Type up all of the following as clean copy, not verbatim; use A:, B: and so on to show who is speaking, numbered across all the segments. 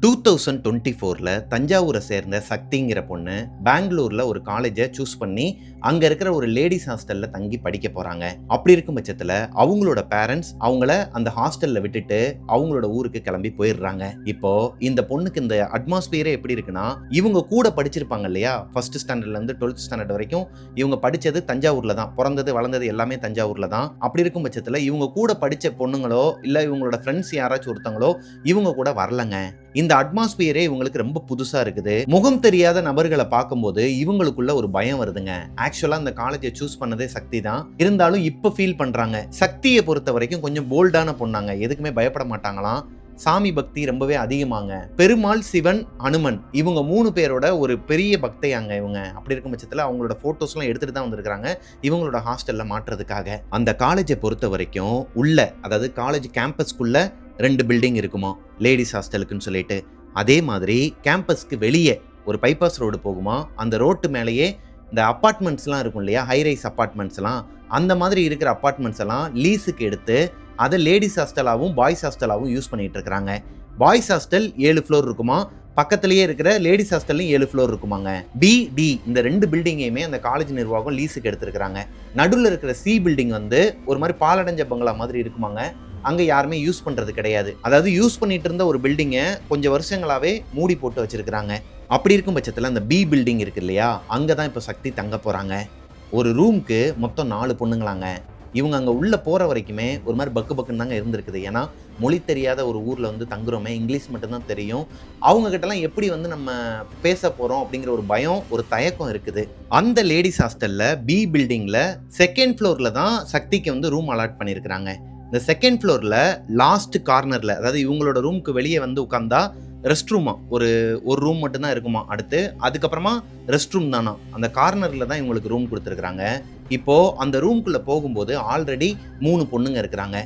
A: 2024ல தஞ்சாவூரை சேர்ந்த சக்திங்கிற பொண்ணு பெங்களூர்ல ஒரு காலேஜை சூஸ் பண்ணி அங்க இருக்கிற ஒரு லேடிஸ் ஹாஸ்டல்ல தங்கி படிக்க போறாங்க. அப்படி இருக்கும் பட்சத்துல அவங்களோட பேரண்ட்ஸ் அவங்கள அந்த ஹாஸ்டல்ல விட்டுட்டு அவங்களோட ஊருக்கு கிளம்பி போயிடுறாங்க. இப்போ இந்த பொண்ணுக்கு இந்த அட்மாஸ்பியரே எப்படி இருக்குன்னா, இவங்க கூட படிச்சிருப்பாங்க இல்லையா, ஃபர்ஸ்ட் ஸ்டாண்டர்ட்ல இருந்து 12th ஸ்டாண்டர்ட் வரைக்கும் இவங்க படிச்சது தஞ்சாவூர்ல தான், பிறந்தது வளர்ந்தது எல்லாமே தஞ்சாவூர்ல தான். அப்படி இருக்கும் பட்சத்துல இவங்க கூட படிச்ச பொண்ணுங்களோ இல்ல இவங்களோட ஃப்ரெண்ட்ஸ் யாராச்சும் ஒருத்தங்களோ இவங்க கூட வரலங்க. இந்த அட்மாஸ்பியரே இவங்களுக்கு ரொம்ப புதுசா இருக்குது. முகம் தெரியாத நபர்களை பார்க்கும்போது இவங்களுக்குள்ள ஒரு பயம் வருதுங்க. ஆக்சுவலா இந்த காலேஜை சூஸ் பண்ணதே சக்தி தான், இருந்தாலும் இப்ப ஃபீல் பண்றாங்க. சக்தியை பொறுத்த வரைக்கும் கொஞ்சம் போல்டான பொண்ணாங்க, எதுக்குமே பயப்பட மாட்டாங்களாம். சாமி பக்தி ரொம்பவே அதிகமாங்க. பெருமாள், சிவன், அனுமன் இவங்க 3 பேரோட ஒரு பெரிய பக்தையாங்க இவங்க. அப்படி இருக்கும் பட்சத்தில் அவங்களோட போட்டோஸ்லாம் எடுத்துட்டு தான் வந்திருக்காங்க இவங்களோட ஹாஸ்டல்ல மாற்றுறதுக்காக. அந்த காலேஜை பொறுத்த வரைக்கும் உள்ள, அதாவது காலேஜ் கேம்பஸ்க்குள்ள 2 பில்டிங் இருக்குமா லேடிஸ் ஹாஸ்டலுக்குன்னு சொல்லிட்டு. அதே மாதிரி கேம்பஸ்க்கு வெளியே ஒரு பைபாஸ் ரோடு போகுமா, அந்த ரோட்டு மேலேயே இந்த அப்பார்ட்மெண்ட்ஸ்லாம் இருக்கும் இல்லையா, ஹைரைஸ் அப்பார்ட்மெண்ட்ஸ்லாம், அந்த மாதிரி இருக்கிற அப்பார்ட்மெண்ட்ஸ் எல்லாம் லீஸுக்கு எடுத்து அதை லேடிஸ் ஹாஸ்டலாகவும் பாய்ஸ் ஹாஸ்டலாகவும் யூஸ் பண்ணிட்டு இருக்கிறாங்க. பாய்ஸ் ஹாஸ்டல் 7 ஃப்ளோர் இருக்குமா, பக்கத்திலேயே இருக்கிற லேடிஸ் ஹாஸ்டல்லையும் 7 ஃப்ளோர் இருக்குமாங்க. பி, டி இந்த 2 பில்டிங்கையுமே அந்த காலேஜ் நிர்வாகம் லீஸுக்கு எடுத்துருக்காங்க. நடுவில் இருக்கிற சி பில்டிங் வந்து ஒரு மாதிரி பாலடைஞ்ச பங்களா மாதிரி இருக்குமாங்க. அங்கே யாருமே யூஸ் பண்ணுறது கிடையாது. அதாவது யூஸ் பண்ணிட்டு இருந்த ஒரு பில்டிங்கை கொஞ்சம் வருஷங்களாகவே மூடி போட்டு வச்சிருக்கிறாங்க. அப்படி இருக்கும் பட்சத்தில் அந்த பி பில்டிங் இருக்கு இல்லையா, அங்கே தான் இப்போ சக்தி தங்க போகிறாங்க. ஒரு ரூம்க்கு மொத்தம் 4 பொண்ணுங்களாங்க. இவங்க அங்கே உள்ளே போகிற வரைக்குமே ஒரு மாதிரி பக்கு பக்குன்னு தாங்க இருந்திருக்குது. ஏன்னா மொழி தெரியாத ஒரு ஊரில் வந்து தங்குறோமே, இங்கிலீஷ் மட்டும்தான் தெரியும், அவங்கக்கிட்டலாம் எப்படி வந்து நம்ம பேச போகிறோம் அப்படிங்கிற ஒரு பயம், ஒரு தயக்கம் இருக்குது. அந்த லேடிஸ் ஹாஸ்டலில் பி பில்டிங்கில் 2nd ஃப்ளோரில் தான் சக்திக்கு வந்து ரூம் அலாட் பண்ணியிருக்கிறாங்க. இந்த 2nd ஃப்ளோரில் லாஸ்ட் கார்னரில், அதாவது இவங்களோட ரூமுக்கு வெளியே வந்து உட்காந்தா ரெஸ்ட் ரூமா, ஒரு ரூம் மட்டும்தான் இருக்குமா. அடுத்து அதுக்கப்புறமா ரெஸ்ட் ரூம் தானா, அந்த கார்னரில் தான் இவங்களுக்கு ரூம் கொடுத்துருக்குறாங்க. இப்போது அந்த ரூம்குள்ளே போகும்போது ஆல்ரெடி 3 பொண்ணுங்க இருக்கிறாங்க.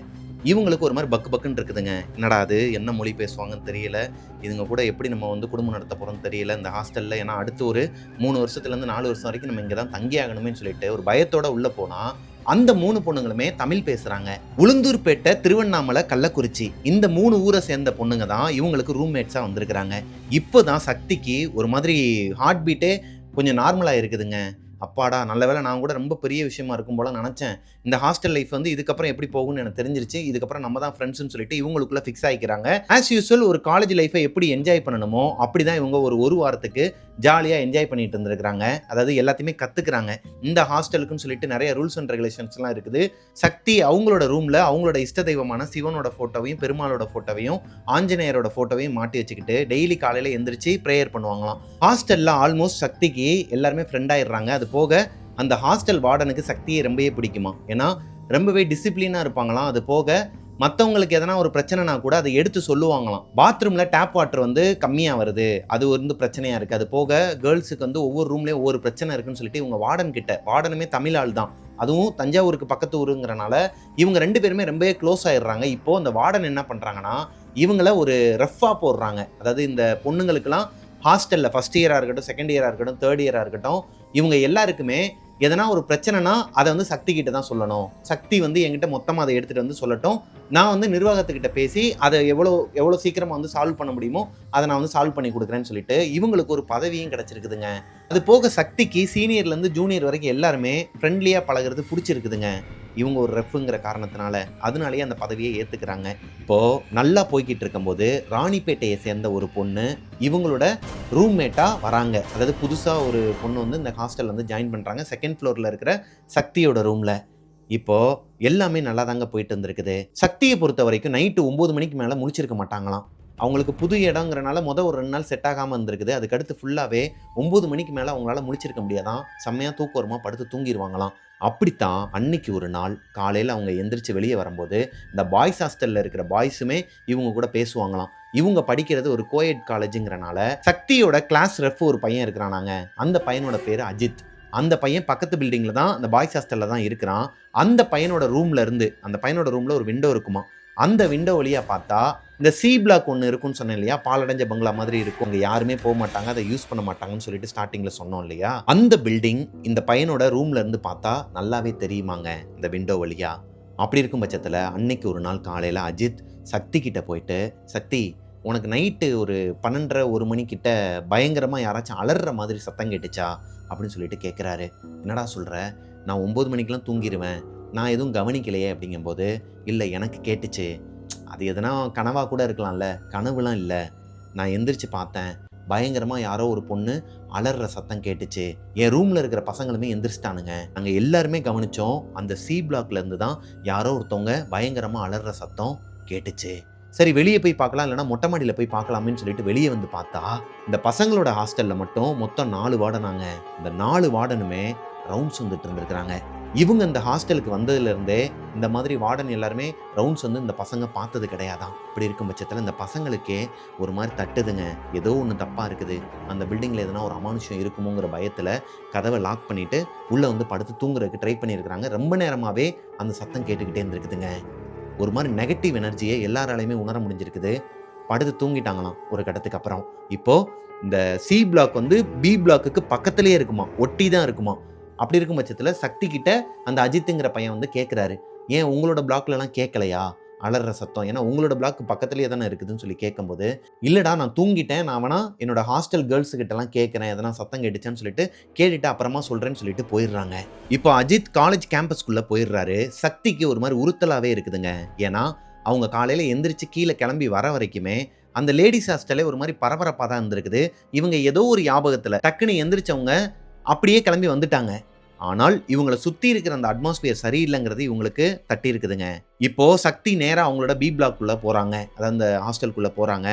A: இவங்களுக்கு ஒரு மாதிரி பக்கு பக்குன்னு இருக்குதுங்க. என்னடா அது, என்ன மொழி பேசுவாங்கன்னு தெரியல, இதுங்க கூட எப்படி நம்ம வந்து குடும்பம் நடத்த போகிறோம்னு தெரியல இந்த ஹாஸ்டலில். ஏன்னா அடுத்து ஒரு 3 வருஷத்துலேருந்து 4 வருஷம் வரைக்கும் நம்ம இங்கே தான் தங்கி ஆகணுமே சொல்லிட்டு ஒரு பயத்தோட உள்ளே போனால் அந்த 3 பொண்ணுங்களுமே தமிழ் பேசுகிறாங்க. உளுந்தூர்பேட்டை, திருவண்ணாமலை, கள்ளக்குறிச்சி இந்த 3 ஊரை சேர்ந்த பொண்ணுங்க தான் இவங்களுக்கு ரூம்மேட்ஸாக வந்திருக்கிறாங்க. இப்போ தான் சக்திக்கு ஒரு மாதிரி ஹார்ட் பீட்டே கொஞ்சம் நார்மலாக இருக்குதுங்க. அப்பாடா, நல்ல வேலை, நான் கூட ரொம்ப பெரிய விஷயமா இருக்கும் போல நினச்சேன். இந்த ஹாஸ்டல் லைஃப் வந்து இதுக்கப்புறம் எப்படி போகும்னு எனக்கு தெரிஞ்சிருச்சு, இதுக்கப்புறம் நம்ம தான் ஃப்ரெண்ட்ஸ்னு சொல்லிட்டு இவங்களுக்குள்ள ஃபிக்ஸ் ஆகிக்கிறாங்க. ஆஸ் யூஸ்வல் ஒரு காலேஜ் லைஃபை எப்படி என்ஜாய் பண்ணணுமோ அப்படி தான் இவங்க ஒரு வாரத்துக்கு ஜாலியாக என்ஜாய் பண்ணிட்டு இருந்திருக்கிறாங்க. அதாவது எல்லாத்தையுமே கற்றுக்குறாங்க. இந்த ஹாஸ்டலுக்குன்னு சொல்லிட்டு நிறைய ரூல்ஸ் அண்ட் ரெகுலேஷன்ஸ்லாம் இருக்குது. சக்தி அவங்களோட ரூமில் அவங்களோட இஷ்ட தெய்வமான சிவனோட ஃபோட்டோவையும் பெருமாளோட ஃபோட்டோவையும் ஆஞ்சநேயரோட ஃபோட்டோவையும் மாட்டி வச்சுக்கிட்டு டெய்லி காலையில் எந்திரிச்சு ப்ரேயர் பண்ணுவாங்களாம். ஹாஸ்டலில் ஆல்மோஸ்ட் சக்திக்கு எல்லாருமே ஃப்ரெண்ட் ஆயிடுறாங்க. அது போக அந்த ஹாஸ்டல் வார்டனுக்கு சக்தியை ரொம்பவே பிடிக்குமா. ஏன்னா ரொம்பவே டிசிப்ளினாக இருப்பாங்களாம். அது போக மற்றவங்களுக்கு எதனா ஒரு பிரச்சனைனா கூட அதை எடுத்து சொல்லுவாங்களாம். பாத்ரூமில் டேப் வாட்டர் வந்து கம்மியாக வருது, அது வந்து பிரச்சனையாக இருக்குது. அது போக கேர்ள்ஸுக்கு வந்து ஒவ்வொரு ரூம்லேயும் ஒவ்வொரு பிரச்சனை இருக்குன்னு சொல்லிட்டு இவங்க வார்டன் கிட்ட, வார்டனுமே தமிழ் ஆள் தான், அதுவும் தஞ்சாவூருக்கு பக்கத்து ஊருங்கிறனால இவங்க 2 பேருமே ரொம்பவே க்ளோஸ் ஆயிடுறாங்க. இப்போது அந்த வார்டன் என்ன பண்ணுறாங்கன்னா இவங்கள ஒரு ரஃப்பாக போடுறாங்க. அதாவது இந்த பொண்ணுங்களுக்கெல்லாம் ஹாஸ்டலில் ஃபஸ்ட் இயராக இருக்கட்டும், செகண்ட் இயராக இருக்கட்டும், தேர்ட் இயராக இருக்கட்டும், இவங்க எல்லாருக்குமே எதனா ஒரு பிரச்சனைனா அதை வந்து சக்தி கிட்ட தான் சொல்லணும். சக்தி வந்து என்கிட்ட மொத்தமாக அதை எடுத்துகிட்டு வந்து சொல்லட்டும், நான் வந்து நிர்வாகத்துக்கிட்ட பேசி அதை எவ்வளோ சீக்கிரமாக வந்து சால்வ் பண்ண முடியுமோ அதை நான் வந்து சால்வ் பண்ணி கொடுக்குறேன்னு சொல்லிட்டு இவங்களுக்கு ஒரு பதவியும் கிடச்சிருக்குதுங்க. அது போக சக்திக்கு சீனியர்லேருந்து ஜூனியர் வரைக்கும் எல்லாருமே ஃப்ரெண்ட்லியாக பழகிறது பிடிச்சிருக்குதுங்க. இவங்க ஒரு ரெஃப்ங்கிற காரணத்தினால அதனாலேயே அந்த பதவியை ஏற்றுக்கிறாங்க. இப்போது நல்லா போய்கிட்டு இருக்கும்போது ராணிப்பேட்டையை சேர்ந்த ஒரு பொண்ணு இவங்களோட ரூம்மேட்டாக வராங்க. அதாவது புதுசாக ஒரு பொண்ணு வந்து இந்த ஹாஸ்டலில் வந்து ஜாயின் பண்ணுறாங்க 2nd ஃப்ளோரில் இருக்கிற சக்தியோட ரூமில். இப்போது எல்லாமே நல்லா தாங்க போயிட்டு இருந்திருக்குது. சக்தியை பொறுத்த வரைக்கும் நைட்டு 9 மணிக்கு மேலே முழிச்சிருக்க மாட்டாங்களாம். அவங்களுக்கு புது இடங்கிறனால ஒரு 2 நாள் செட் ஆகாமல் இருந்திருக்குது. அதுக்கடுத்து ஃபுல்லாகவே 9 மணிக்கு மேலே அவங்களால முழிச்சிருக்க முடியாதான். செம்மையாக தூக்கம் வருமா, படுத்து தூங்கிடுவாங்களாம். அப்படித்தான் அன்னைக்கு ஒரு நாள் காலையில் அவங்க எந்திரிச்சு வெளியே வரும்போது இந்த பாய்ஸ் ஹாஸ்டலில் இருக்கிற பாய்ஸுமே இவங்க கூட பேசுவாங்களாம். இவங்க படிக்கிறது ஒரு கோயட் காலேஜுங்கிறனால சக்தியோட கிளாஸ் ரெஃப் ஒரு பையன் இருக்கிறானாங்க. அந்த பையனோட பேர் அஜித். அந்த பையன் பக்கத்து பில்டிங்கில் தான், அந்த பாய்ஸ் ஹாஸ்டலில் தான் இருக்கிறான். அந்த பையனோட ரூமில் ஒரு விண்டோ இருக்குமா. அந்த விண்டோ வழியாக பார்த்தா இந்த சி பிளாக் ஒன்று இருக்குன்னு சொன்னேன் இல்லையா, பாலடைஞ்ச பங்களா மாதிரி இருக்கும், அங்கே யாருமே போக மாட்டாங்க, அதை யூஸ் பண்ண மாட்டாங்கன்னு சொல்லிட்டு ஸ்டார்டிங்கில் சொன்னோம் இல்லையா, அந்த பில்டிங் இந்த பையனோட ரூம்ல இருந்து பார்த்தா நல்லாவே தெரியுமாங்க இந்த விண்டோ வழியா. அப்படி இருக்கும் பட்சத்தில் அன்னைக்கு ஒரு நாள் காலையில் அஜித் சக்தி கிட்ட போயிட்டு, சக்தி உனக்கு நைட்டு ஒரு 12:30 1 மணிக்கிட்ட பயங்கரமாக யாராச்சும் அலறுற மாதிரி சத்தம் கேட்டுச்சா அப்படின்னு சொல்லிட்டு கேட்குறாரு. என்னடா சொல்கிற, நான் 9 மணிக்கெலாம் தூங்கிடுவேன், நான் எதுவும் கவனிக்கலையே அப்படிங்கும்போது, இல்லை எனக்கு கேட்டுச்சு, அது எதனா கனவாக கூட இருக்கலாம்ல, கனவுலாம் இல்லை, நான் எந்திரிச்சு பார்த்தேன், பயங்கரமாக யாரோ ஒரு பொண்ணு அலறுற சத்தம் கேட்டுச்சு, என் ரூமில் இருக்கிற பசங்களுமே எந்திரிச்சிட்டானுங்க, நாங்கள் எல்லாருமே கவனித்தோம், அந்த சி பிளாக்லேருந்து தான் யாரோ ஒருத்தவங்க பயங்கரமாக அலறுற சத்தம் கேட்டுச்சு. சரி வெளியே போய் பார்க்கலாம், இல்லைனா மொட்டை மாடியில் போய் பார்க்கலாமேன்னு சொல்லிட்டு வெளியே வந்து பார்த்தா, இந்த பசங்களோட ஹாஸ்டலில் மட்டும் மொத்தம் 4 வார்டனாங்க. இந்த 4 வார்டனுமே ரவுண்ட்ஸ் வந்துட்டு இருந்திருக்கிறாங்க. இவங்க இந்த ஹாஸ்டலுக்கு வந்ததுலேருந்தே இந்த மாதிரி வார்டன் எல்லாருமே ரவுண்ட்ஸ் வந்து இந்த பசங்க பார்த்தது கிடையாதான். இப்படி இருக்கும் பட்சத்தில் இந்த பசங்களுக்கே ஒரு மாதிரி தட்டுதுங்க, ஏதோ ஒன்று தப்பாக இருக்குது, அந்த பில்டிங்கில் எதனா ஒரு அமானுஷம் இருக்குமோங்கிற பயத்தில் கதவை லாக் பண்ணிவிட்டு உள்ளே வந்து படுத்து தூங்குறதுக்கு ட்ரை பண்ணியிருக்கிறாங்க. ரொம்ப நேரமாகவே அந்த சத்தம் கேட்டுக்கிட்டே இருந்திருக்குதுங்க. ஒரு மாதிரி நெகட்டிவ் எனர்ஜியை எல்லாராலையுமே உணர முடிஞ்சிருக்குது. படுத்து தூங்கிட்டாங்களாம் ஒரு கட்டத்துக்கு அப்புறம். இப்போது இந்த சி பிளாக் வந்து பி பிளாக்குக்கு பக்கத்துலேயே இருக்குமா, ஒட்டி தான் இருக்குமா. அப்படி இருக்கும் பட்சத்தில் சக்தி கிட்ட அந்த அஜித்துங்கிற பையன் வந்து கேட்குறாரு, ஏன் உங்களோட பிளாக்லலாம் கேட்கலையா அலற சத்தம், ஏன்னா உங்களோட பிளாக் பக்கத்துலேயே தானே இருக்குதுன்னு சொல்லி கேட்கும்போது, இல்லைடா நான் தூங்கிட்டேன், நான் வேணா என்னோட ஹாஸ்டல் கேர்ள்ஸுக்கிட்டலாம் கேட்குறேன், எதனா சத்தம் கேட்டுச்சான்னு சொல்லிட்டு கேட்டுட்டு அப்புறமா சொல்கிறேன்னு சொல்லிட்டு போயிடுறாங்க. இப்போ அஜித் காலேஜ் கேம்பஸ்குள்ளே போயிடுறாரு. சக்திக்கு ஒரு மாதிரி உறுத்தலாகவே இருக்குதுங்க. ஏன்னா அவங்க காலையில் எந்திரிச்சு கீழே கிளம்பி வர வரைக்குமே அந்த லேடிஸ் ஹாஸ்டலே ஒரு மாதிரி பரபரப்பாக தான் இருந்திருக்குது. இவங்க ஏதோ ஒரு ஞாபகத்தில் டக்குன்னு எந்திரிச்சவங்க அப்படியே கிளம்பி வந்துட்டாங்க. ஆனால் இவங்களை சுற்றி இருக்கிற அந்த அட்மாஸ்பியர் சரியில்லைங்கிறது இவங்களுக்கு தட்டி இருக்குதுங்க. இப்போது சக்தி நேராக அவங்களோட பி பிளாக்குள்ளே போகிறாங்க, அதாவது அந்த ஹாஸ்டலுக்குள்ளே போகிறாங்க.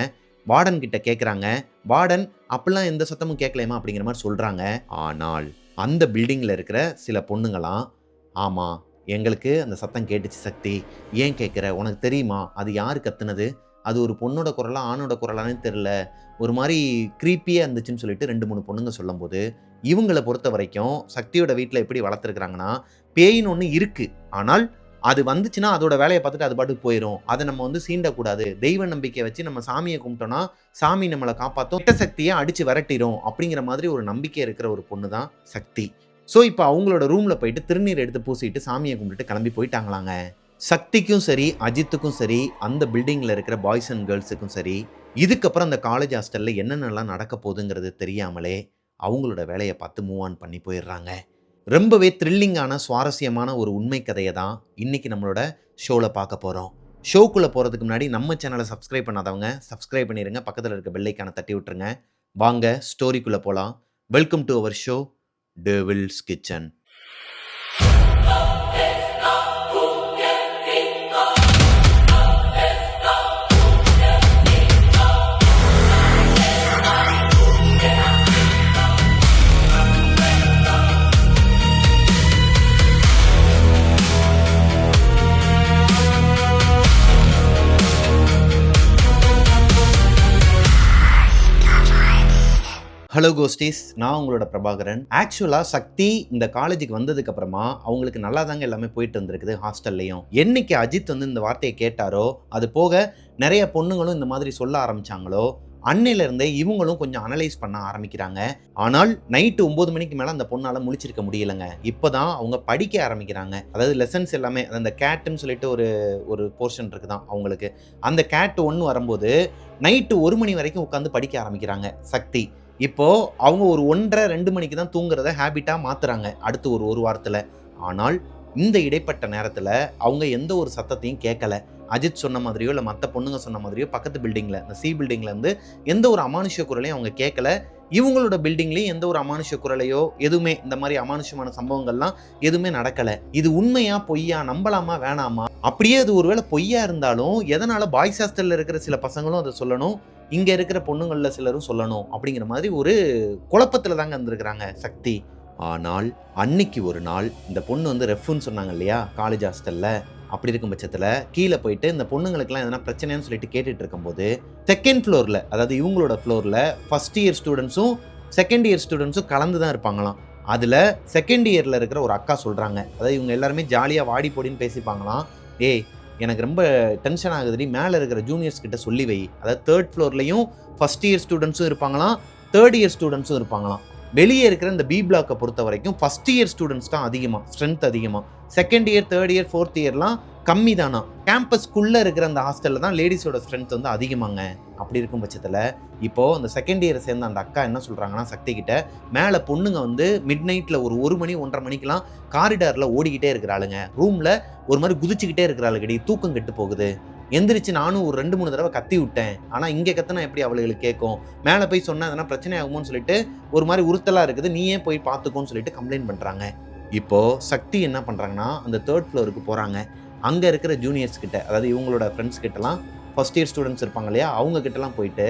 A: வார்டன் கிட்ட கேட்குறாங்க. வார்டன் அப்படிலாம் எந்த சத்தமும் கேட்கலையுமா அப்படிங்கிற மாதிரி சொல்கிறாங்க. ஆனால் அந்த பில்டிங்கில் இருக்கிற சில பொண்ணுங்களாம், ஆமாம் எங்களுக்கு அந்த சத்தம் கேட்டுச்சு சக்தி, ஏன் கேட்குற, உனக்கு தெரியுமா அது யார் கத்துனது, அது ஒரு பொண்ணோட குரலா ஆணோட குரலானே தெரில, ஒரு மாதிரி க்ரீப்பியாக இருந்துச்சுன்னு சொல்லிட்டு 2-3 பொண்ணுங்க சொல்லும்போது, இவங்களை பொறுத்த வரைக்கும் சக்தியோட வீட்டில் எப்படி வளர்த்துருக்குறாங்கன்னா, பேயின்னு ஒன்று இருக்குது, ஆனால் அது வந்துச்சுன்னா அதோட வேலையை பார்த்துட்டு அது பாட்டுக்கு போயிடும், அதை நம்ம வந்து சீண்டக்கூடாது, தெய்வ நம்பிக்கை வச்சு நம்ம சாமியை கும்பிட்டோன்னா சாமி நம்மளை காப்பாற்றும், கெட்ட சக்தியை அடித்து விரட்டிடும் அப்படிங்கிற மாதிரி ஒரு நம்பிக்கை இருக்கிற ஒரு பொண்ணு தான் சக்தி. ஸோ இப்போ அவங்களோட ரூமில் போயிட்டு திருநீர் எடுத்து பூசிட்டு சாமியை கும்பிட்டுட்டு கிளம்பி போயிட்டாங்களாங்க. சக்திக்கும் சரி அஜித்துக்கும் சரி அந்த பில்டிங்கில் இருக்கிற பாய்ஸ் அண்ட் கேர்ள்ஸுக்கும் சரி இதுக்கப்புறம் அந்த காலேஜ் ஹாஸ்டலில் என்னென்னலாம் நடக்க போகுதுங்கிறது தெரியாமலே அவங்களோட வேலையை பார்த்து மூவ் ஆன் பண்ணி போயிடுறாங்க. ரொம்பவே த்ரில்லிங்கான சுவாரஸ்யமான ஒரு உண்மை கதையை தான் இன்றைக்கி நம்மளோட ஷோவில் பார்க்க போகிறோம். ஷோக்குள்ளே போகிறதுக்கு முன்னாடி நம்ம சேனலை சப்ஸ்கிரைப் பண்ணாதவங்க சப்ஸ்கிரைப் பண்ணிடுங்க, பக்கத்தில் இருக்க பெல்லைக்கான தட்டி விட்டுருங்க. வாங்க ஸ்டோரிக்குள்ளே போகலாம். Welcome to our show devil's kitchen. Hello ghosties, நான் உங்களோட பிரபாகரன். ஆக்சுவலாக சக்தி இந்த காலேஜுக்கு வந்ததுக்கு அப்புறமா அவங்களுக்கு நல்லா தாங்க எல்லாமே போயிட்டு இருந்திருக்குது ஹாஸ்டல்லையும். என்னைக்கு அஜித் வந்து இந்த வார்த்தையை கேட்டாரோ, அது போக நிறைய பொண்ணுங்களும் இந்த மாதிரி சொல்ல ஆரம்பிச்சாங்களோ, அன்னையிலேருந்தே இவங்களும் கொஞ்சம் அனலைஸ் பண்ண ஆரம்பிக்கிறாங்க. ஆனால் நைட்டு 9 மணிக்கு மேலே அந்த பொண்ணால் முழிச்சிருக்க முடியலைங்க. இப்போ தான் அவங்க படிக்க ஆரம்பிக்கிறாங்க. அதாவது லெசன்ஸ் எல்லாமே அந்த கேட்டுன்னு சொல்லிட்டு ஒரு போர்ஷன் இருக்குதான் அவங்களுக்கு. அந்த கேட் 1 வரும்போது நைட்டு 1 மணி வரைக்கும் உட்காந்து படிக்க ஆரம்பிக்கிறாங்க சக்தி. இப்போது அவங்க ஒரு 1:30-2 மணிக்கு தான் தூங்குறத ஹேபிட்டாக மாற்றுறாங்க அடுத்து ஒரு வாரத்தில். ஆனால் இந்த இடைப்பட்ட நேரத்தில் அவங்க எந்த ஒரு சத்தத்தையும் கேட்கல. அஜித் சொன்ன மாதிரியோ இல்லை மற்ற பொண்ணுங்க சொன்ன மாதிரியோ பக்கத்து பில்டிங்கில் இந்த சி பில்டிங்லேருந்து எந்த ஒரு அமானுஷ்ய குரலையும் அவங்க கேட்கல. இவங்களோட பில்டிங்லேயும் எந்த ஒரு அமானுஷ்ய குரலையோ எதுவுமே இந்த மாதிரி அமானுஷ்யமான சம்பவங்கள்லாம் எதுவுமே நடக்கலை. இது உண்மையா பொய்யா, நம்பலாமா வேணாமா, அப்படியே அது ஒருவேளை பொய்யா இருந்தாலும் எதனால் பாய்ஸ் ஹாஸ்டலில் இருக்கிற சில பசங்களும் அதை சொல்லணும், இங்கே இருக்கிற பொண்ணுங்களில் சிலரும் சொல்லணும் அப்படிங்கிற மாதிரி ஒரு குழப்பத்தில் தாங்க இருந்திருக்கிறாங்க சக்தி. ஆனால் அன்னைக்கு ஒரு நாள் இந்த பொண்ணு வந்து ரெஃப்னு சொன்னாங்க இல்லையா காலேஜ் ஹாஸ்டலில், அப்படி இருக்கும் பட்சத்தில் கீழே போயிட்டு இந்த பொண்ணுங்களுக்குலாம் எதனா பிரச்சனைன்னு சொல்லிட்டு கேட்டுட்டு இருக்கும்போது செகண்ட் ஃப்ளோரில், அதாவது இவங்களோட ஃப்ளோரில் ஃபஸ்ட் இயர் ஸ்டூடெண்ட்ஸும் செகண்ட் இயர் ஸ்டூடெண்ட்ஸும் கலந்து தான் இருப்பாங்களாம். அதில் செகண்ட் இயரில் இருக்கிற ஒரு அக்கா சொல்கிறாங்க, அதாவது இவங்க எல்லாருமே ஜாலியாக வாடி போடின்னு பேசிப்பாங்களாம். ஏய் எனக்கு ரொம்ப டென்ஷன் ஆகுதுடி, மேலே இருக்கிற ஜூனியர்ஸ் கிட்ட சொல்லி வை. அதாவது 3rd ஃப்ளோர்லையும் ஃபஸ்ட் இயர் ஸ்டூடெண்ட்ஸும் இருப்பாங்களாம், 3rd இயர் ஸ்டூடெண்ட்ஸும் இருப்பாங்களாம். வெளியே இருக்கிற இந்த பி பிளாக்கை பொறுத்த வரைக்கும் ஃபர்ஸ்ட் இயர் ஸ்டூடெண்ட்ஸ் தான் அதிகமாக, ஸ்ட்ரென்த் அதிகமாக. Second year, third year, fourth இயர்லாம் கம்மி தானா. கேம்பஸ்க்குள்ளே இருக்கிற அந்த ஹாஸ்டலில் தான் லேடிஸோட ஸ்ட்ரென்த் வந்து அதிகமாங்க. அப்படி இருக்கும் பட்சத்தில் இப்போது அந்த செகண்ட் இயரை சேர்ந்த அந்த அக்கா என்ன சொல்கிறாங்கன்னா சக்தி கிட்ட, மேலே பொண்ணுங்க வந்து மிட் நைட்டில் ஒரு மணி 1:30 மணிக்கெலாம் காரிடாரில் ஓடிக்கிட்டே இருக்கிறாளுங்க, ரூமில் ஒரு மாதிரி குதிச்சுக்கிட்டே இருக்கிறாளுங்கடி, தூக்கம் கெட்டு போகுது. எந்திரிச்சு நானும் ஒரு 2-3 தடவை கத்தி விட்டேன், ஆனால் இங்கே கத்தினா எப்படி அவளுகளுக்கு கேட்கும், மேலே போய் சொன்னால் எதனா பிரச்சனை ஆகுமோன்னு சொல்லிட்டு ஒரு மாதிரி உறுத்தலாக இருக்குது, நீயே போய் பார்த்துக்கோன்னு சொல்லிட்டு கம்ப்ளைண்ட் பண்ணுறாங்க. இப்போது சக்தி என்ன பண்ணுறாங்கன்னா அந்த 3rd ஃப்ளோருக்கு போகிறாங்க. அங்கே இருக்கிற ஜூனியர்ஸ் கிட்ட, அதாவது இவங்களோட ஃப்ரெண்ட்ஸ் கிட்டலாம், ஃபர்ஸ்ட் இயர் ஸ்டூடெண்ட்ஸ் இருப்பாங்க இல்லையா, அவங்க கிட்டலாம் போயிட்டு,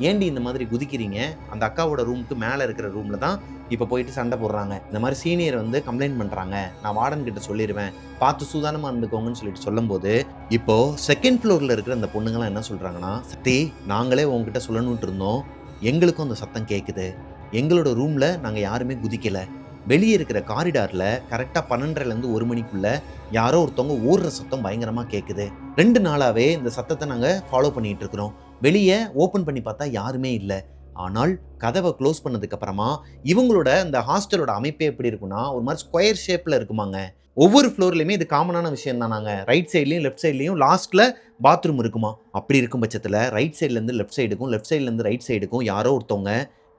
A: ஏண்டி இந்த மாதிரி குதிக்கிறீங்க, அந்த அக்காவோட ரூமுக்கு மேலே இருக்கிற ரூமில் தான் இப்போ போயிட்டு சண்டை போடுறாங்க, இந்த மாதிரி சீனியர் வந்து கம்ப்ளைண்ட் பண்ணுறாங்க, நான் வார்டன் கிட்ட சொல்லிடுவேன், பார்த்து சூதானமாக இருந்துக்கோங்கன்னு சொல்லிட்டு சொல்லும்போது, இப்போது செகண்ட் ஃப்ளோரில் இருக்கிற அந்த பொண்ணுங்களாம் என்ன சொல்கிறாங்கன்னா, சக்தி நாங்களே உங்ககிட்ட சொல்லணுன்ட்டு இருந்தோம், எங்களுக்கும் அந்த சத்தம் கேட்குது, எங்களோட ரூமில் நாங்கள் யாருமே குதிக்கலை, வெளியே இருக்கிற காரிடாரில் கரெக்டாக 12:30லேருந்து 1 மணிக்குள்ளே யாரோ ஒருத்தவங்க ஓடுற சத்தம் பயங்கரமாக கேட்குது. 2 நாளாகவே இந்த சத்தத்தை நாங்கள் ஃபாலோ பண்ணிகிட்டு இருக்கிறோம். வெளியே ஓப்பன் பண்ணி பார்த்தா யாருமே இல்லை. ஆனால் கதவை க்ளோஸ் பண்ணதுக்கப்புறமா இவங்களோட இந்த ஹாஸ்டலோட அமைப்பே எப்படி இருக்குன்னா ஒரு மாதிரி ஸ்கொயர் ஷேப்பில் இருக்குமாங்க. ஒவ்வொரு ஃப்ளோர்லையுமே இது காமனான விஷயம் தான். நாங்கள் ரைட் சைட்லையும் லெஃப்ட் சைட்லையும் லாஸ்ட்டில் பாத்ரூம் இருக்குமா. அப்படி இருக்கும் பட்சத்தில் ரைட் சைட்லேருந்து லெஃப்ட் சைடுக்கும் லெஃப்ட் சைட்லேருந்து ரைட் சைடுக்கும் யாரோ ஒருத்தவங்க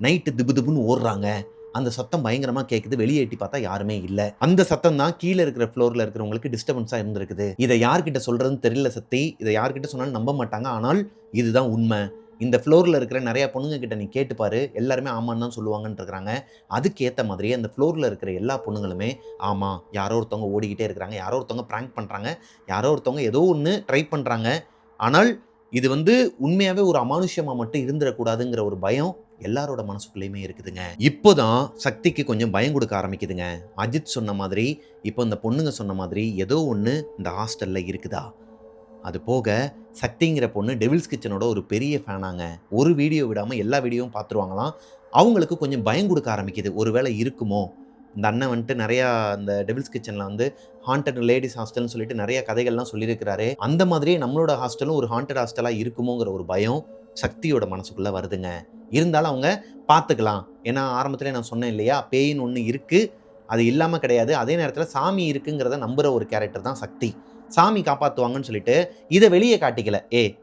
A: நைட்டு திபுன்னு ஓடுறாங்க. அந்த சத்தம் பயங்கரமாக கேட்குது. வெளியே எட்டி பார்த்தா யாருமே இல்லை. அந்த சத்தம் தான் கீழே இருக்கிற ஃப்ளோரில் இருக்கிறவங்களுக்கு டிஸ்டர்பன்ஸாக இருந்திருக்குது. இதை யார்கிட்ட சொல்கிறதுன்னு தெரியல சக்தி. இதை யார்கிட்ட சொன்னாலும் நம்ப மாட்டாங்க. ஆனால் இதுதான் உண்மை. இந்த ஃப்ளோரில் இருக்கிற நிறையா பொண்ணுங்க கிட்ட நீ கேட்டுப்பாரு, எல்லாருமே ஆமான்னு தான் சொல்லுவாங்கன்னு இருக்கிறாங்க. அதுக்கேற்ற மாதிரியே அந்த ஃப்ளோரில் இருக்கிற எல்லா பொண்ணுங்களுமே ஆமாம், யாரோ ஒருத்தவங்க ஓடிக்கிட்டே இருக்கிறாங்க, யாரோ ஒருத்தவங்க ப்ராங்க் பண்ணுறாங்க, யாரோ ஒருத்தவங்க ஏதோ ஒன்று ட்ரை பண்ணுறாங்க. ஆனால் இது வந்து உண்மையாகவே ஒரு அமானுஷ்யமாக மட்டும் இருந்துடக்கூடாதுங்கிற ஒரு பயம் எல்லாரோட மனசுக்குள்ளேயுமே இருக்குதுங்க. இப்போதான் சக்திக்கு கொஞ்சம் பயம் கொடுக்க ஆரம்பிக்குதுங்க. அஜித் சொன்ன மாதிரி, இப்போ இந்த பொண்ணுங்க சொன்ன மாதிரி ஏதோ ஒன்று இந்த ஹாஸ்டலில் இருக்குதா. அது போக சக்திங்கிற பொண்ணு டெவில்ஸ் கிச்சனோட ஒரு பெரிய ஃபேனாங்க. ஒரு வீடியோ விடாமல் எல்லா வீடியோவும் பார்த்துருவாங்களாம். அவங்களுக்கு கொஞ்சம் பயம் கொடுக்க ஆரம்பிக்குது. ஒருவேளை இருக்குமோ, இந்த அண்ணன் வந்துட்டு நிறையா இந்த டெவில்ஸ் கிச்சனில் வந்து ஹாண்டட் லேடிஸ் ஹாஸ்டல்னு சொல்லிட்டு நிறைய கதைகள்லாம் சொல்லியிருக்கிறாரு. அந்த மாதிரியே நம்மளோட ஹாஸ்டலும் ஒரு ஹாண்டட் ஹாஸ்டலாக இருக்குமோங்கிற ஒரு பயம் சக்தியோட மனசுக்குள்ளே வருதுங்க. இருந்தாலும் அவங்க பார்த்துக்கலாம். ஏன்னா ஆரம்பத்திலே நான் சொன்னேன் இல்லையா, பேயின்னு ஒன்று இருக்குது, அது இல்லாமல் கிடையாது. அதே நேரத்தில் சாமி இருக்குங்கிறத நம்புகிற ஒரு கேரக்டர் தான் சக்தி. சாமி காப்பாற்றுவாங்கன்னு சொல்லிட்டு இதை வெளியே காட்டிக்கல.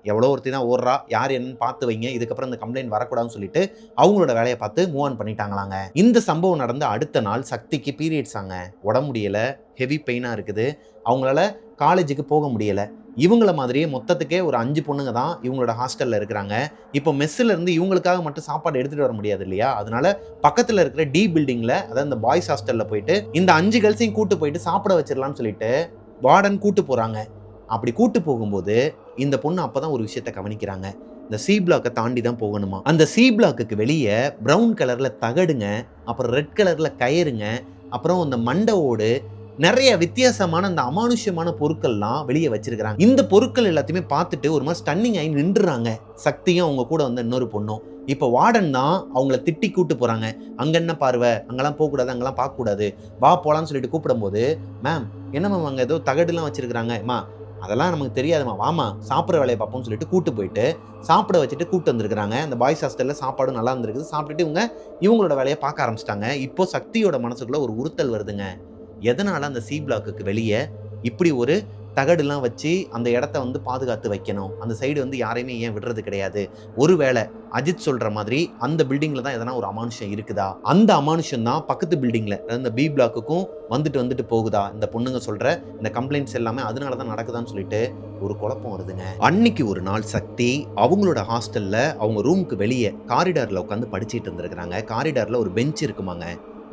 A: எவ்வளோ ஒருத்தி தான் ஓடுறா, யார் என்னன்னு பார்த்து வைங்க, இதுக்கப்புறம் இந்த கம்ப்ளைண்ட் வரக்கூடாதுன்னு சொல்லிட்டு அவங்களோட வேலையை பார்த்து மூவ் ஆன் பண்ணிட்டாங்களாங்க. இந்த சம்பவம் நடந்த அடுத்த நாள் சக்திக்கு பீரியட்ஸ் ஆங்க. உடம்பு முடியலை, ஹெவி பெயினாக இருக்குது. அவங்களால காலேஜுக்கு போக முடியலை. இவங்கள மாதிரியே மொத்தத்துக்கே ஒரு 5 பொண்ணுங்க தான் இவங்களோட ஹாஸ்டலில் இருக்கிறாங்க. இப்போ மெஸ்ஸில் இருந்து இவங்களுக்காக மட்டும் சாப்பாடு எடுத்துகிட்டு வர முடியாது இல்லையா, அதனால பக்கத்தில் இருக்கிற டி பில்டிங்கில், அதாவது இந்த பாய்ஸ் ஹாஸ்டலில் போயிட்டு இந்த 5 கேர்ள்ஸையும் கூட்டு போயிட்டு சாப்பிட வச்சிடலான்னு சொல்லிட்டு வார்டன் கூட்டு போகிறாங்க. அப்படி கூட்டு போகும்போது இந்த பொண்ணு அப்போ தான் ஒரு விஷயத்தை கவனிக்கிறாங்க. இந்த சி பிளாக்கை தாண்டி தான் போகணுமா. அந்த சி பிளாக்குக்கு வெளியே ப்ரௌன் கலரில் தகடுங்க, அப்புறம் ரெட் கலரில் கயிறுங்க, அப்புறம் இந்த மண்டை ஓடு, நிறைய வித்தியாசமான அந்த அமானுஷ்யமான பொருட்கள்லாம் வெளியே வச்சிருக்கிறாங்க. இந்த பொருட்கள் எல்லாத்தையுமே பார்த்துட்டு ஒரு மாதிரி ஸ்டன்னிங் ஆகி நின்றுறாங்க. சக்தியும் அவங்க கூட வந்து இன்னொரு பொண்ணும். இப்போ வார்டன் தான் அவங்கள திட்டி கூட்டு போகிறாங்க. அங்கே என்ன பார்வை, அங்கெல்லாம் போகக்கூடாது, அங்கெல்லாம் பார்க்கக்கூடாது, வா போகலான்னு சொல்லிட்டு கூப்பிடும்போது, மேம் என்ன மேம் அங்கே ஏதோ தகடுலாம் வச்சிருக்கிறாங்கம்மா, அதெல்லாம் நமக்கு தெரியாதுமா, வாமா சாப்பிட்ற வேலையை பார்ப்போம்னு சொல்லிட்டு கூட்டு போயிட்டு சாப்பிட வச்சுட்டு கூப்பிட்டு வந்துருக்குறாங்க. அந்த பாய்ஸ் ஹாஸ்டலில் சாப்பாடும் நல்லா இருந்திருக்குது. சாப்பிட்டுட்டு இவங்களோட வேலையை பார்க்க ஆரம்பிச்சிட்டாங்க. இப்போ சக்தியோட மனசுக்குள்ளே ஒரு உறுத்தல் வருதுங்க. எதனால் அந்த சி பிளாக்குக்கு வெளியே இப்படி ஒரு தகடுலாம் வச்சு அந்த இடத்த வந்து பாதுகாத்து வைக்கணும், அந்த சைடு வந்து யாரையுமே ஏன் விடுறது கிடையாது. ஒருவேளை அஜித் சொல்கிற மாதிரி அந்த பில்டிங்கில் தான் எதனா ஒரு அமானுஷம் இருக்குதா, அந்த அமானுஷம் தான் பக்கத்து பில்டிங்கில், அதாவது இந்த பி பிளாக்குக்கும் வந்துட்டு போகுதா, இந்த பொண்ணுங்க சொல்கிற இந்த கம்ப்ளைண்ட்ஸ் எல்லாமே அதனால தான் நடக்குதான்னு சொல்லிட்டு ஒரு குழப்பம் வருதுங்க. அன்னைக்கு ஒரு நாள் சக்தி அவங்களோட ஹாஸ்டலில் அவங்க ரூமுக்கு வெளியே காரிடாரில் உட்காந்து படிச்சுட்டு இருந்திருக்கிறாங்க. காரிடாரில் ஒரு பெஞ்ச் இருக்குமாங்க,